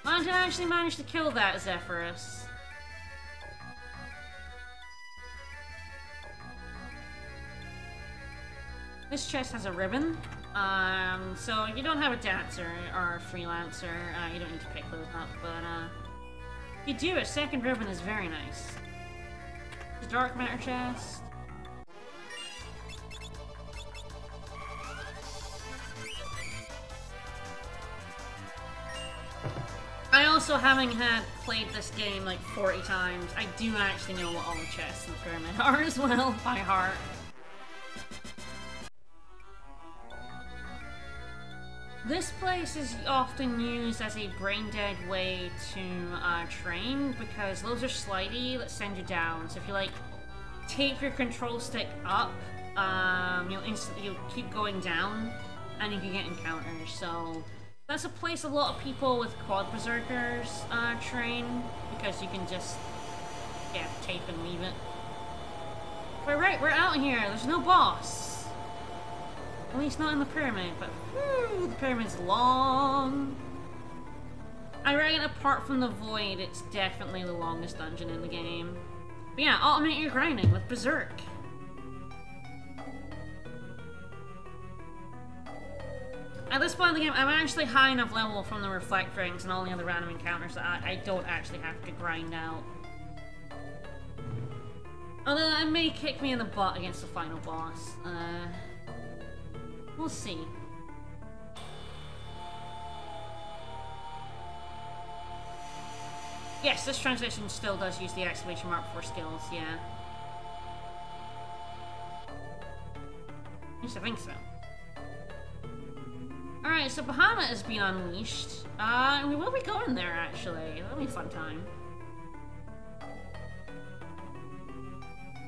I actually managed to kill that Zephyrus. This chest has a ribbon, so if you don't have a dancer or a freelancer, you don't need to pick those up, but if you do, a second ribbon is very nice. The dark matter chest. I also, having played this game like 40 times, I do actually know what all the chests in the pyramid are as well, by heart. This place is often used as a brain-dead way to train, because those are slidey that send you down. So if you like take your control stick up, you'll keep going down, and you can get encounters. So that's a place a lot of people with quad berserkers train, because you can just tape and leave it. But right, we're out here. There's no boss. At least not in the pyramid, but whew, the pyramid's long. I reckon apart from the void, it's definitely the longest dungeon in the game. But yeah, automate your grinding with Berserk. At this point in the game, I'm actually high enough level from the reflect rings and all the other random encounters that I don't actually have to grind out. Although that may kick me in the butt against the final boss. We'll see. Yes, this translation still does use the exclamation mark before skills, yeah. least I think so. Alright, so Bahamut has been unleashed. And we will be going there, actually. That'll be a fun time.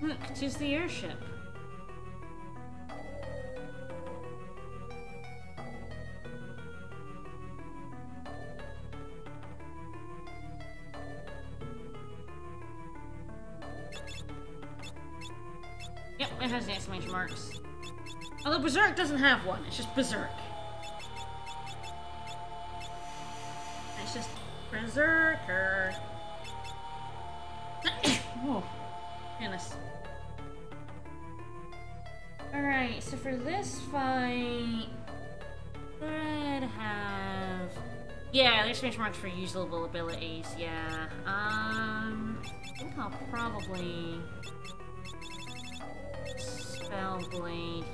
Look, 'tis the airship. Yep, it has the exclamation marks. Although Berserk doesn't have one, it's just Berserk. It's just Berserker. Oh, goodness. Alright, so for this fight, should have... Yeah, there's exclamation marks for usable abilities, yeah. I think I'll probably... Spellblade.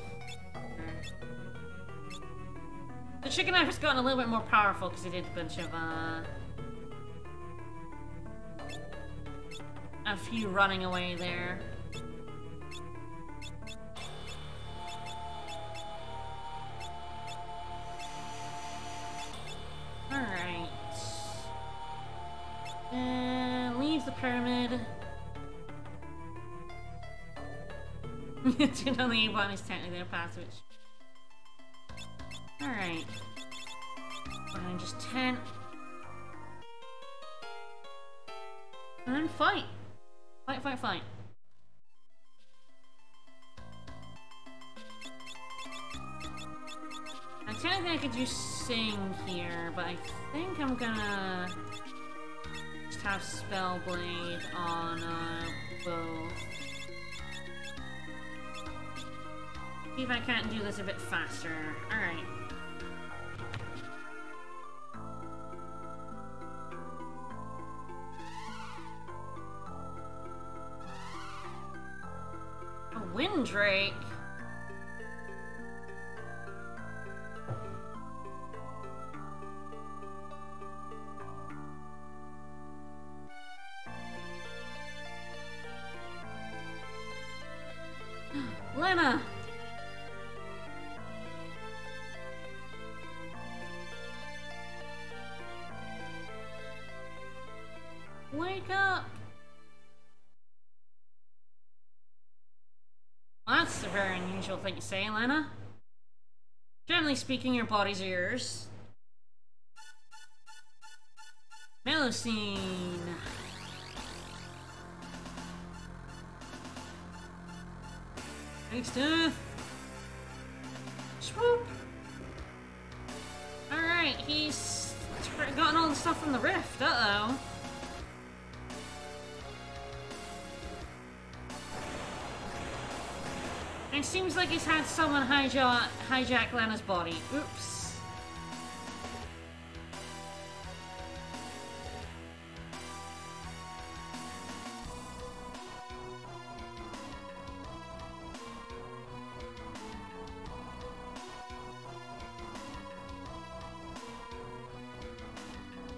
The chicken knife has gotten a little bit more powerful because it did a bunch of, a few running away there. Alright. Leave the pyramid. Turn on the A button is technically a path switch. Alright. And just 10. And then fight. Fight, fight, fight. And technically I could do sing here, but I think I'm gonna just have Spellblade on both. See if I can't do this a bit faster. Alright. A Windrake? Lena! Wake up! Well, that's a very unusual thing to say, Lena. Generally speaking, your bodies are yours. Melusine. Thanks, Death. Swoop. Alright, he's gotten all the stuff from the rift. Uh-oh. It seems like he's had someone hijack Lena's body. Oops.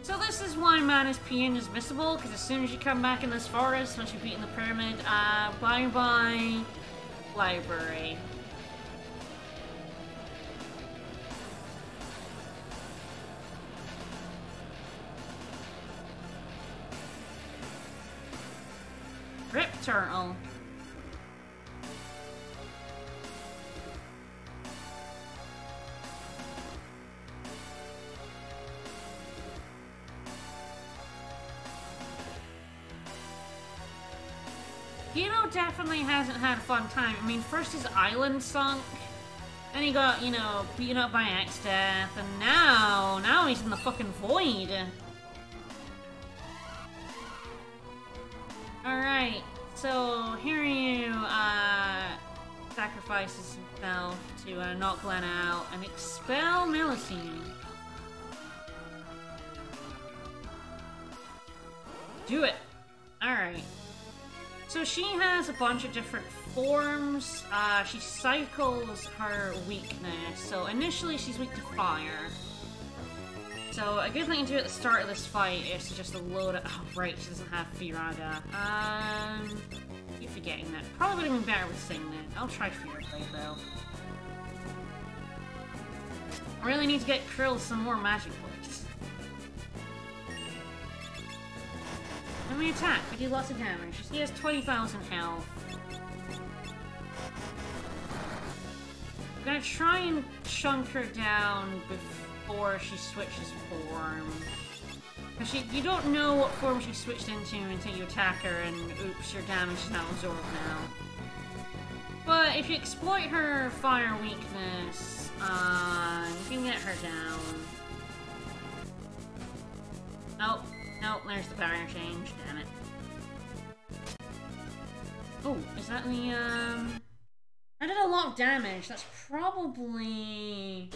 So this is why Manus PN is missable, because as soon as you come back in this forest, once you've beaten the pyramid, bye-bye library. Rip Turtle. Hino definitely hasn't had a fun time. I mean, first his island sunk, then he got, you know, beaten up by X-Death, and now he's in the fucking void. Alright, so Hiryu, sacrifices himself to knock Lena out and expel Melusine. Do it! Alright. So she has a bunch of different forms. She cycles her weakness. So initially she's weak to fire. So a good thing to do at the start of this fight is to just load it. Oh right, she doesn't have Firaga. Keep forgetting that. Probably would have been better with Sing then. I'll try Firaga though. I really need to get Krill some more magic points. When we attack, we do lots of damage. He has 20,000 health. I'm gonna try and chunk her down before she switches form. Because you don't know what form she switched into until you attack her, and oops, your damage is now absorbed now. But if you exploit her fire weakness, you can get her down. Oh, no, there's the barrier change, damn it. Oh, is that the, I did a lot of damage. That's probably,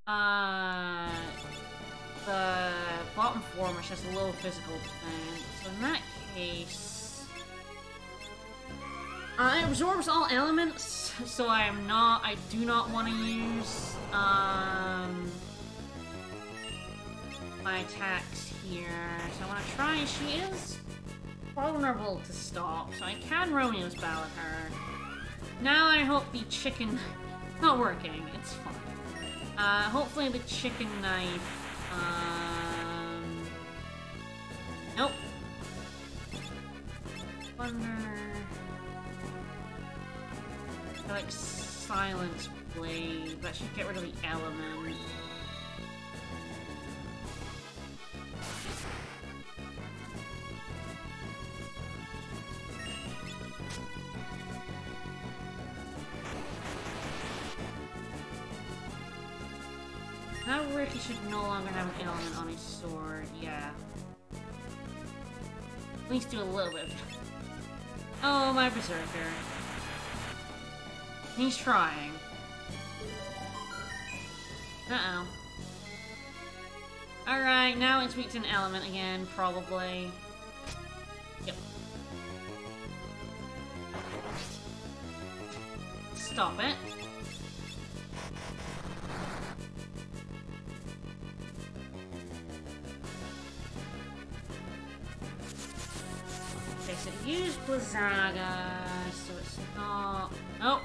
the bottom form, which has low physical defense. So in that case, it absorbs all elements, so I do not want to use, my attacks here. So I want to try, she is vulnerable to stop, so I can Romeo's Ballad her. Now I hope the chicken... not working, it's fine. Hopefully the chicken knife... nope. Wonder... I like Silence Blade. That should get rid of the element. Now Ricky should no longer have an element on his sword, yeah. At least do a little bit of... Oh, my Berserker. He's trying. Uh-oh. Alright, now it's weak to an element again, probably. Yep. Stop it. Okay, so use Blizzaga, so it's not... Oh!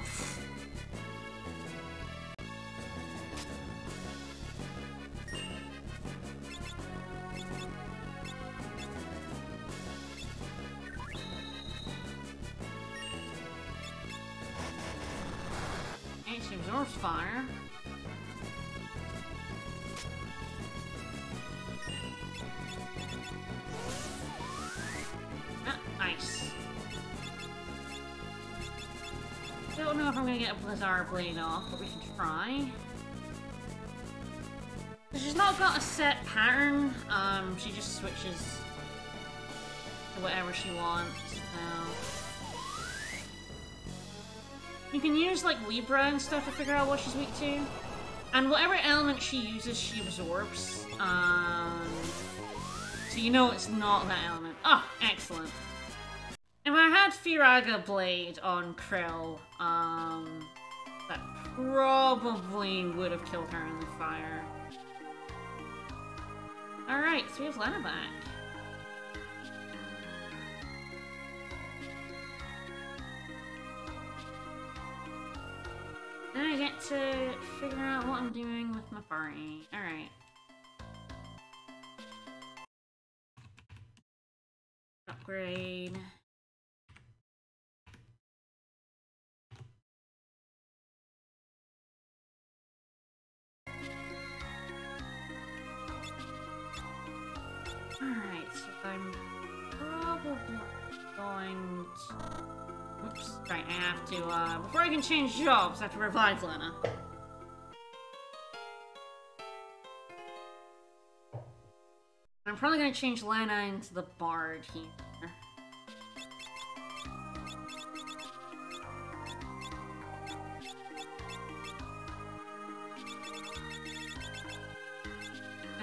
Okay, she absorbs fire. Nice. Don't know if I'm gonna get a Blizzard Blade off, but we can try. She's not got a set pattern, she just switches to whatever she wants, so... You can use, like, Libra and stuff to figure out what she's weak to. And whatever element she uses, she absorbs. So you know it's not that element. Oh, excellent. If I had Firaga Blade on Krill, that probably would have killed her in the fire. Alright, so we have Lena back. Now I get to figure out what I'm doing with my party. Alright. Upgrade. Alright, so I'm probably going to... Oops. Right, I have to, before I can change jobs, I have to revive Lena. I'm probably gonna change Lena into the Bard here.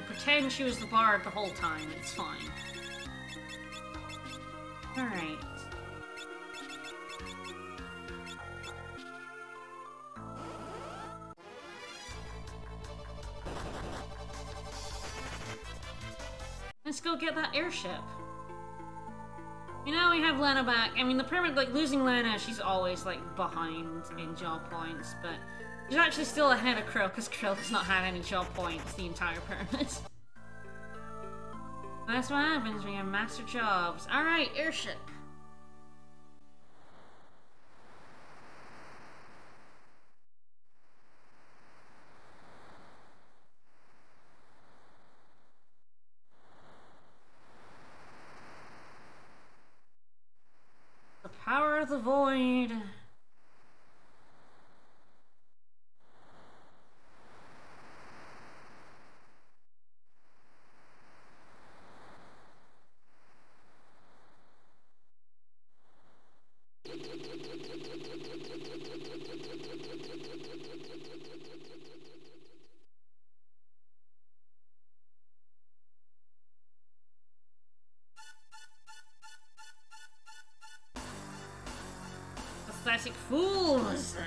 Pretend she was the Bard the whole time, it's fine. Alright. Let's go get that airship. You know, we have Lena back. I mean, the permanent, like, losing Lena, she's always, like, behind in job points, but She's actually still ahead of Krill, because Krill has not had any job points the entire pyramid. That's what happens when you have master jobs. Alright, airship. The power of the void. Pathetic fools!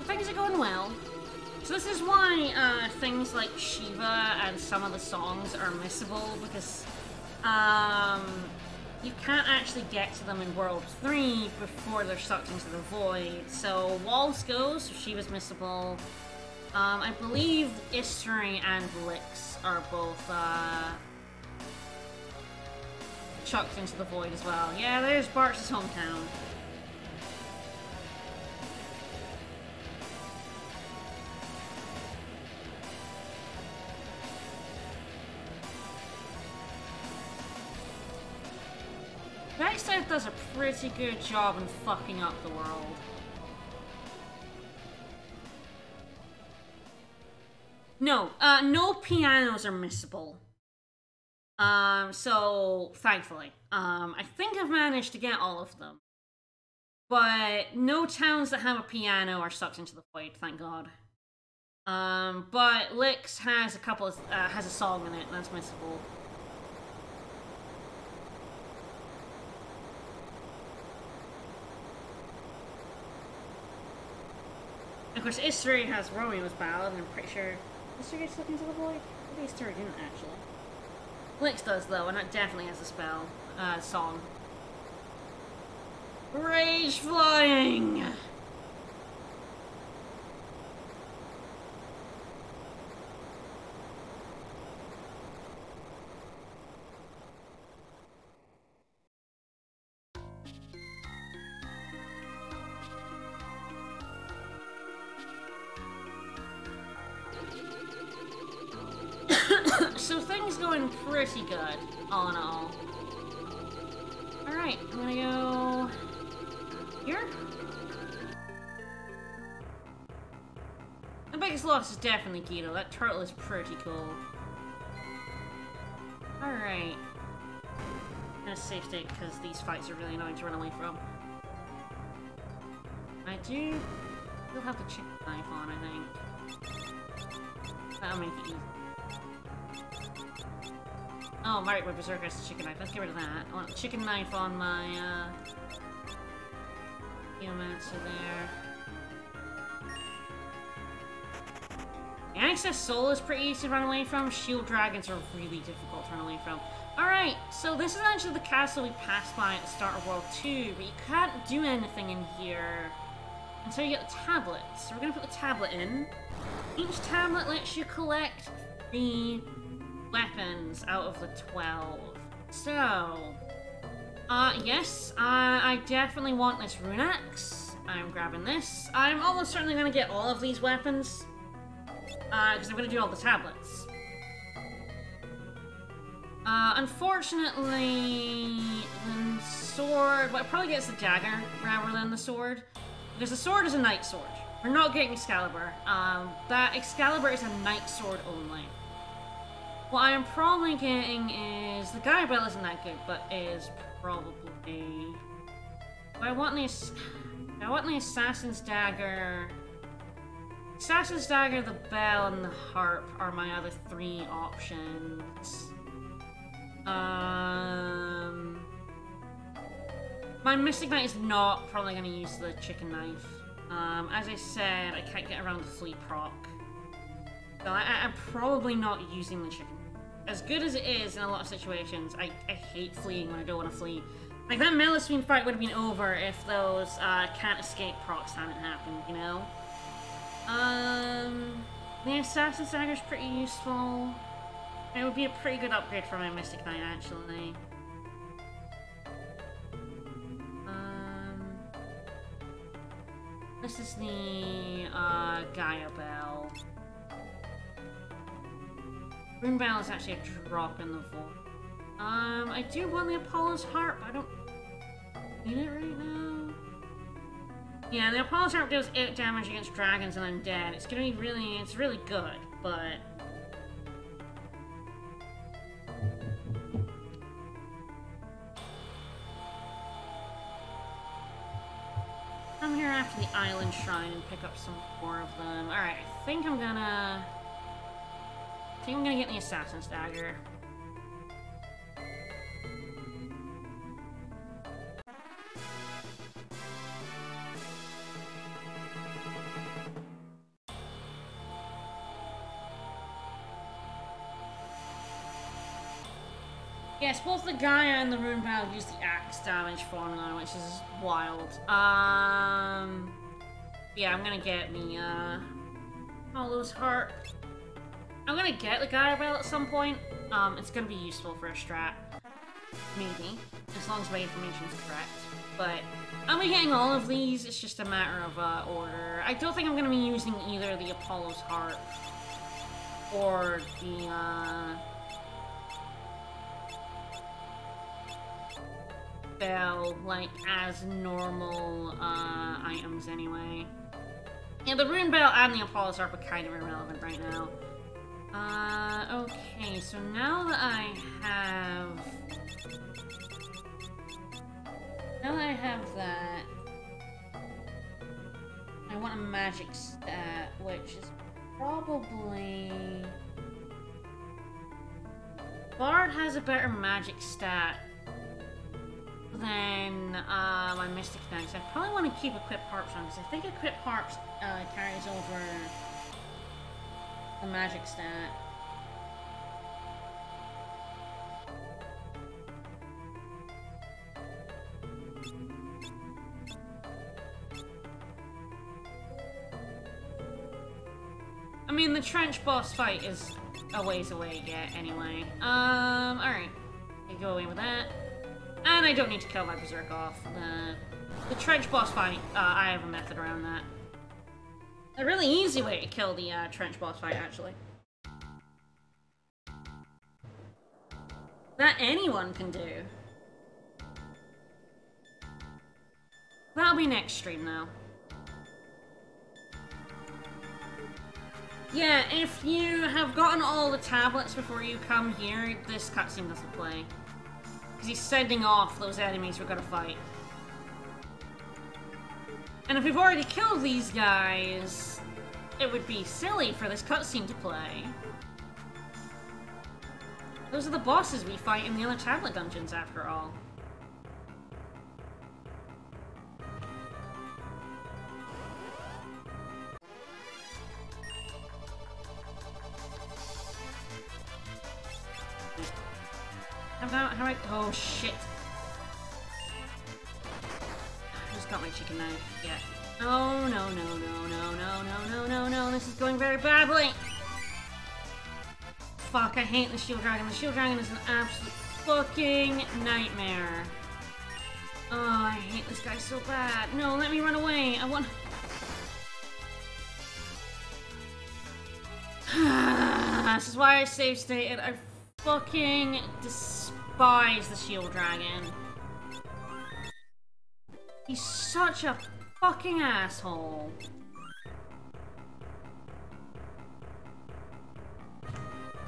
Things are going well. So this is why things like Shiva and some of the songs are missable, because you can't actually get to them in World 3 before they're sucked into the void. So Walls goes, so Shiva's missable. I believe Istri and Lix are both chucked into the void as well. Yeah, there's Bart's hometown. Backstab does a pretty good job in fucking up the world. No, no pianos are missable. So, thankfully. I think I've managed to get all of them. But no towns that have a piano are sucked into the void, thank God. But Lix has a couple of, has a song in it, and that's missable. Of course, Istri has Romeo's Ballad, and I'm pretty sure Istri gets sucked into the void? Maybe Istri didn't, actually. Lix does, though, and it definitely has a spell, song. Rage Flying! So things going pretty good, all in all. Alright, I'm gonna go here. The biggest loss is definitely Guido. That turtle is pretty cool. Alright. In a safe state because these fights are really annoying to run away from. I do still have the chicken knife on, I think. That'll make it easy. Oh, right, my Berserker has the chicken knife. Let's get rid of that. I want a chicken knife on my, Geomancer there. The Access Soul is pretty easy to run away from. Shield Dragons are really difficult to run away from. Alright, so this is actually the castle we passed by at the start of World 2, but you can't do anything in here until you get the tablet. So we're gonna put the tablet in. Each tablet lets you collect 3 weapons out of the 12. So, yes, I definitely want this rune axe. I'm grabbing this. I'm almost certainly going to get all of these weapons, because I'm going to do all the tablets. Unfortunately, the sword, well, it probably gets the dagger rather than the sword, because the sword is a knight sword. We're not getting Excalibur. That Excalibur is a Knight Sword only. What I am probably getting is... The Gaia Bell isn't that good, but is probably... Do I want the Assassin's Dagger... Assassin's Dagger, the Bell, and the Harp are my other 3 options. My Mystic Knight is not probably going to use the Chicken Knife. As I said, I can't get around the Flea proc. So I'm probably not using the Chicken. As good as it is in a lot of situations, I hate fleeing when I don't want to flee. Like, that Melisween fight would have been over if those can't escape procs hadn't happened, you know? The Assassin's Dagger is pretty useful. It would be a pretty good upgrade for my Mystic Knight, actually. This is the Gaia Bell. Rune Bell is actually a drop in the vault. I do want the Apollo's Harp. I don't need it right now. Yeah, the Apollo's Harp deals 8 damage against dragons and undead. It's gonna be really, it's really good, but... Come here after the Island Shrine and pick up some more of them. Alright, I think I'm gonna get the Assassin's Dagger. Yes, both the Gaia and the Rune Bell use the axe damage formula, which is wild. Yeah, I'm gonna get the, Apollo's Heart. I'm gonna get the Gaia Bell at some point. It's gonna be useful for a strat. Maybe. As long as my information's correct. But, I'll be getting all of these, it's just a matter of, order. I don't think I'm gonna be using either the Apollo's Heart or the, Bell, like, as normal, items anyway. Yeah, the Rune Bell and the Apollo's Harp are kind of irrelevant right now. Okay, so now that I have... Now that I have that... I want a magic stat, which is probably... Bard has a better magic stat than my Mystic Knight. So I probably want to keep Equip Harps on, because I think Equip Harps carries over the magic stat. I mean, the trench boss fight is a ways away yet, anyway. Alright. I go away with that. And I don't need to kill my Berserk off. The trench boss fight, I have a method around that. A really easy way to kill the trench boss fight, actually. That anyone can do. That'll be next stream, though. Yeah, if you have gotten all the tablets before you come here, this cutscene doesn't play. Because he's sending off those enemies we're gonna fight. And if we've already killed these guys, it would be silly for this cutscene to play. Those are the bosses we fight in the other tablet dungeons, after all. How I... Oh, shit. I just got my chicken knife. Yeah. Oh, no, no, no, no, no, no, no, no, no. This is going very badly. Fuck, I hate the Shield Dragon. The Shield Dragon is an absolute fucking nightmare. Oh, I hate this guy so bad. No, let me run away. I want... This is why I save stated. I fucking despise the Shield Dragon. He's such a fucking asshole.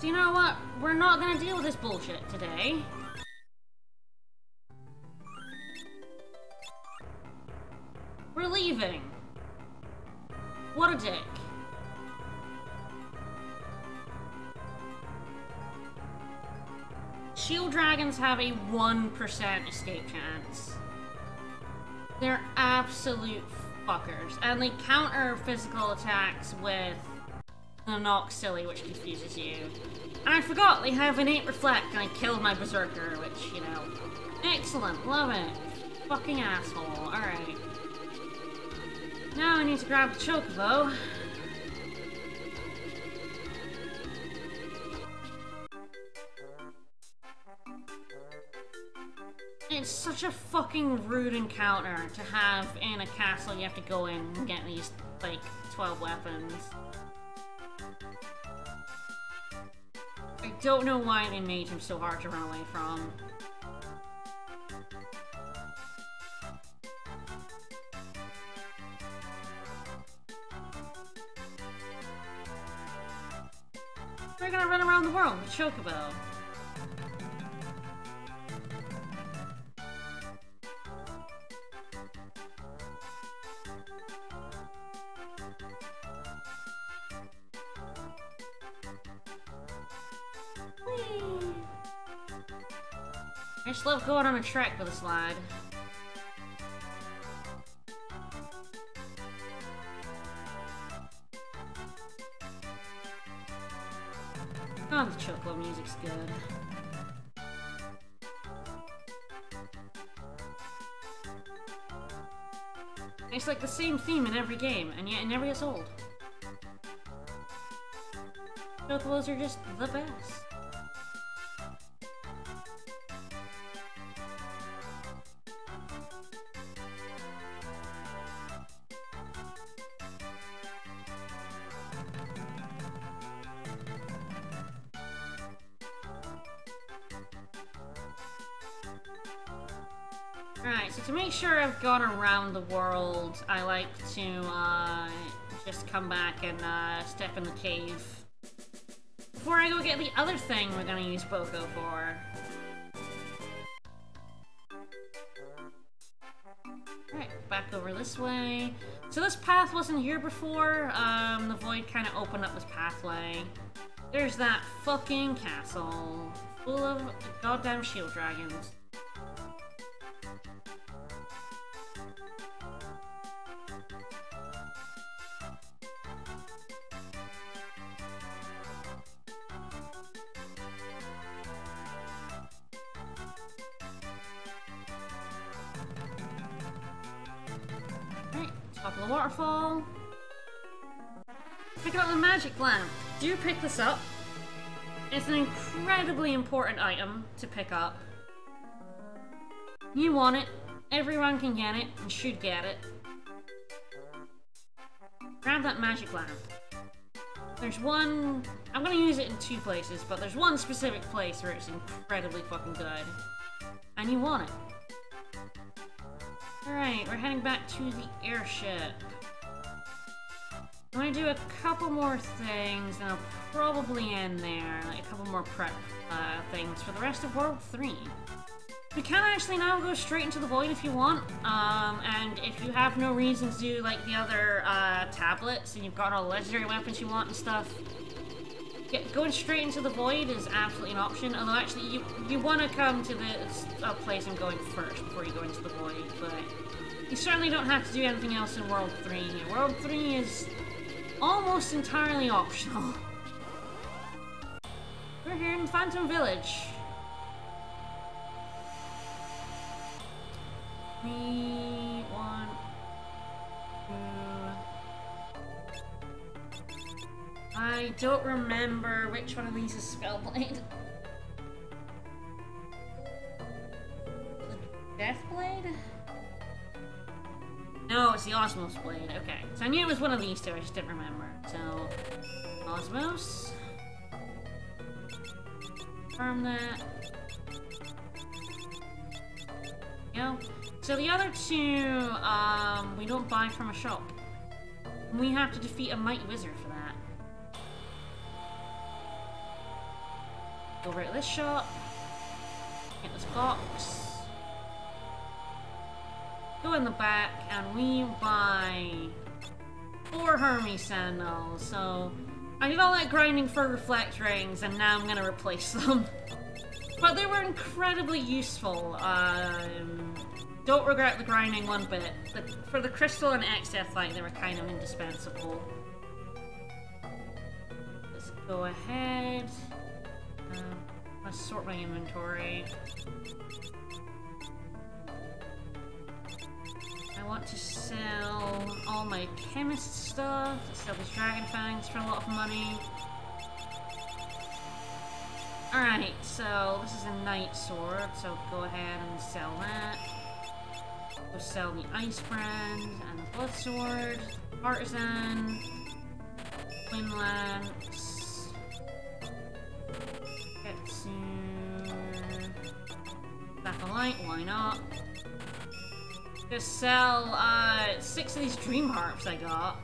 So you know what? We're not gonna deal with this bullshit today. We're leaving. What a dick. Shield dragons have a 1% escape chance. They're absolute fuckers. And they counter physical attacks with the knock silly, which confuses you. And I forgot they have innate reflect, and I killed my berserker, which, you know, excellent, love it. Fucking asshole. Alright. Now I need to grab the chocobo. It's such a fucking rude encounter to have in a castle. You have to go in and get these, like, 12 weapons. I don't know why they made him so hard to run away from. We're gonna run around the world with chocobo. I just love going on a trek with a slide. Oh, the chocobo music's good. It's like the same theme in every game, and yet it never gets old. Chocobos are just the best. Alright, so to make sure I've gone around the world, I like to just come back and step in the cave before I go get the other thing we're gonna use Boko for. Alright, back over this way. So this path wasn't here before. The void kind of opened up this pathway. There's that fucking castle full of goddamn shield dragons. Top of the waterfall. Pick up the magic lamp. Do pick this up. It's an incredibly important item to pick up. You want it. Everyone can get it and should get it. Grab that magic lamp. There's one... I'm gonna use it in two places, but there's one specific place where it's incredibly fucking good. And you want it. Alright, we're heading back to the airship. I'm gonna do a couple more things, and I'll probably end there. Like a couple more prep things for the rest of World 3. We can actually now go straight into the void if you want, and if you have no reason to do like the other tablets, and you've got all the legendary weapons you want and stuff, going straight into the void is absolutely an option, although actually you want to come to the place I'm going first before you go into the void, but you certainly don't have to do anything else in World 3. World 3 is almost entirely optional. We're here in Phantom Village. We want to... I don't remember which one of these is Spellblade. The Deathblade? No, it's the Osmos Blade. Okay. So I knew it was one of these two, I just didn't remember. So, Osmos. Confirm that. Go. So the other two, we don't buy from a shop. We have to defeat a Mighty Wizard for that. Go over to this shop. Get this box. Go in the back, and we buy 4 Hermes sandals. So I did all that grinding for reflect rings, and now I'm gonna replace them. But they were incredibly useful. Don't regret the grinding one bit. For the crystal and XF5, they were kind of indispensable. Let's go ahead. Let's sort my inventory. I want to sell all my chemist stuff. Let's sell these dragon fangs for a lot of money. Alright, so this is a knight sword, so go ahead and sell that. Go sell the ice brand and the blood sword, artisan, twin lance, staff of light, why not? Just sell 6 of these dream harps I got.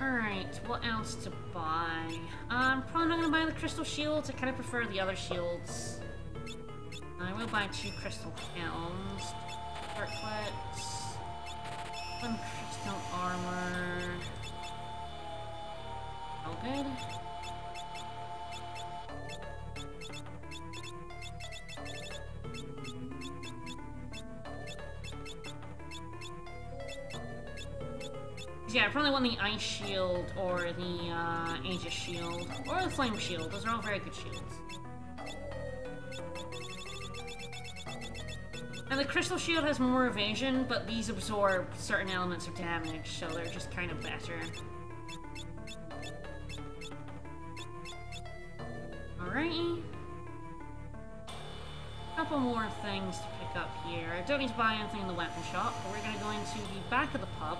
Alright, what else to buy? I'm probably not gonna buy the crystal shields. I kind of prefer the other shields. I will buy 2 crystal helms, circlets, 1 crystal armor. All good. Yeah, I probably want the Ice Shield or the Aegis Shield or the Flame Shield. Those are all very good shields. And the Crystal Shield has more evasion, but these absorb certain elements of damage, so they're just kind of better. Alrighty. Couple more things to pick up here. I don't need to buy anything in the weapon shop, but we're going to go into the back of the pub.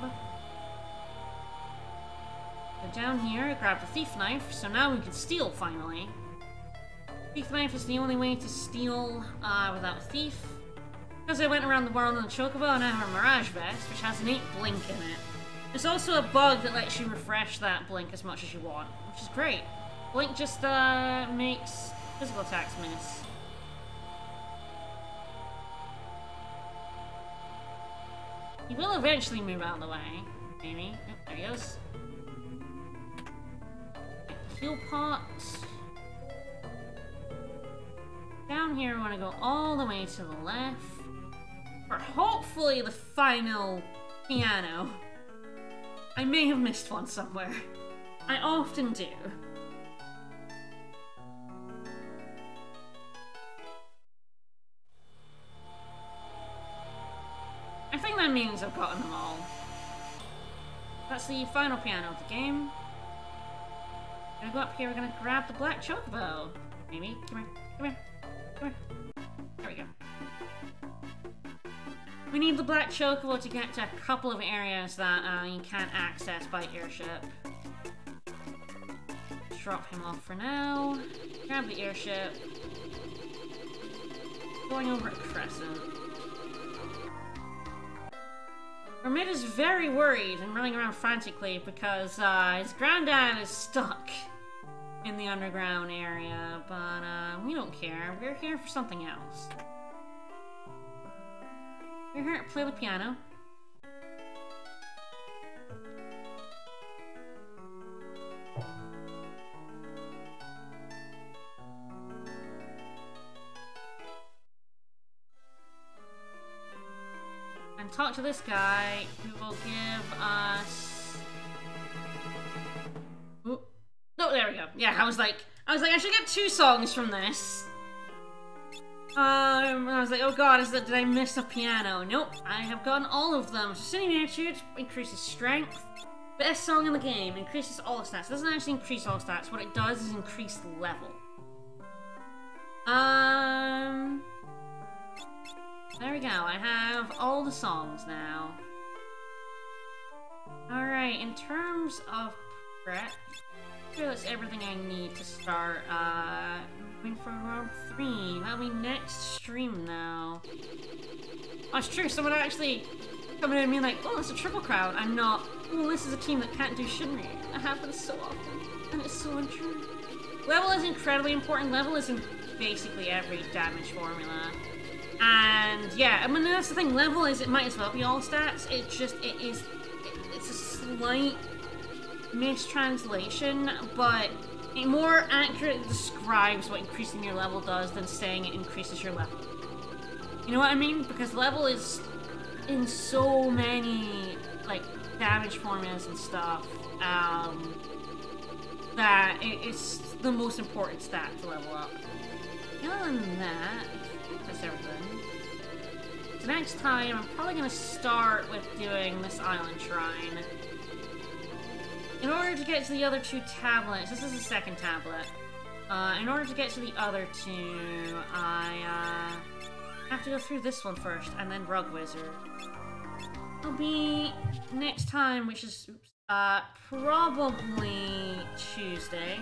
Go down here, I grabbed the thief knife, so now we can steal, finally. Thief knife is the only way to steal without a thief. Because I went around the world on the chocobo, and I have a mirage vest, which has an 8 blink in it. There's also a bug that lets you refresh that blink as much as you want, which is great. Blink just makes physical attacks miss. He will eventually move out of the way, maybe. Oh, there he goes. Heal pot. Down here, we want to go all the way to the left. For hopefully the final piano. I may have missed one somewhere. I often do. I think that means I've gotten them all. That's the final piano of the game. We're gonna go up here, we're gonna grab the black chocobo. Maybe. Come here. Come here. Come here. There we go. We need the black chocobo to get to a couple of areas that you can't access by airship. Let's drop him off for now. Grab the airship. Going over at Crescent. Hermit is very worried and running around frantically because his granddad is stuck in the underground area, but we don't care. We're here for something else. We're here to play the piano. And talk to this guy who will give us... Ooh. Oh, there we go. Yeah, I was like, I should get 2 songs from this. I was like, oh god, did I miss a piano? Nope, I have gotten all of them. So Singing Attitude increases strength. Best song in the game, increases all the stats. It doesn't actually increase all the stats. What it does is increase the level. There we go. I have all the songs now. Alright, in terms of prep, sure that's everything I need to start moving for round 3. That'll be next stream now. Oh, it's true, someone actually coming in and being like, oh, it's a triple crown. I'm not well, this is a team that can't do shit. It happens so often, and it's so untrue. Level is incredibly important. Level is in basically every damage formula. And yeah, I mean, that's the thing. Level is, it might as well be all stats. It's just, it's a slight mistranslation, but it more accurately describes what increasing your level does than saying it increases your level. You know what I mean? Because level is in so many, like, damage formulas and stuff, that it's the most important stat to level up. Other than that, I think that's everything. So next time, I'm probably going to start with doing this island shrine. In order to get to the other two tablets, this is the second tablet. In order to get to the other two, I have to go through this one first, and then Rug Wizard. It'll be next time, which is probably Tuesday.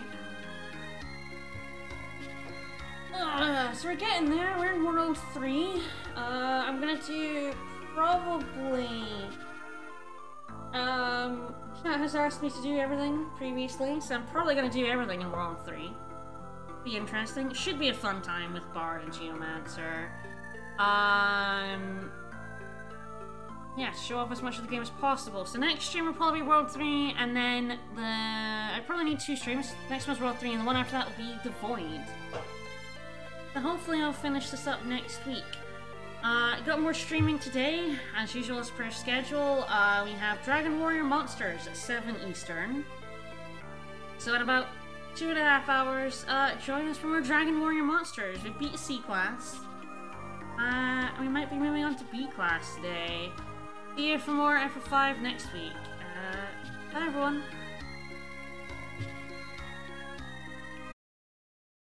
So we're getting there. We're in World 3. I'm gonna do probably. Chat has asked me to do everything previously, so I'm probably gonna do everything in World 3. Be interesting. It should be a fun time with Bard and Geomancer. Yeah, show off as much of the game as possible. So next stream will probably be World 3, and then I probably need 2 streams. Next one's World 3, and the one after that will be The Void. So hopefully I'll finish this up next week. Got more streaming today, as usual as per schedule. We have Dragon Warrior Monsters at 7 Eastern. So in about 2.5 hours, join us for more Dragon Warrior Monsters. We beat C class. We might be moving on to B class today. See you for more FF5 next week. Bye everyone.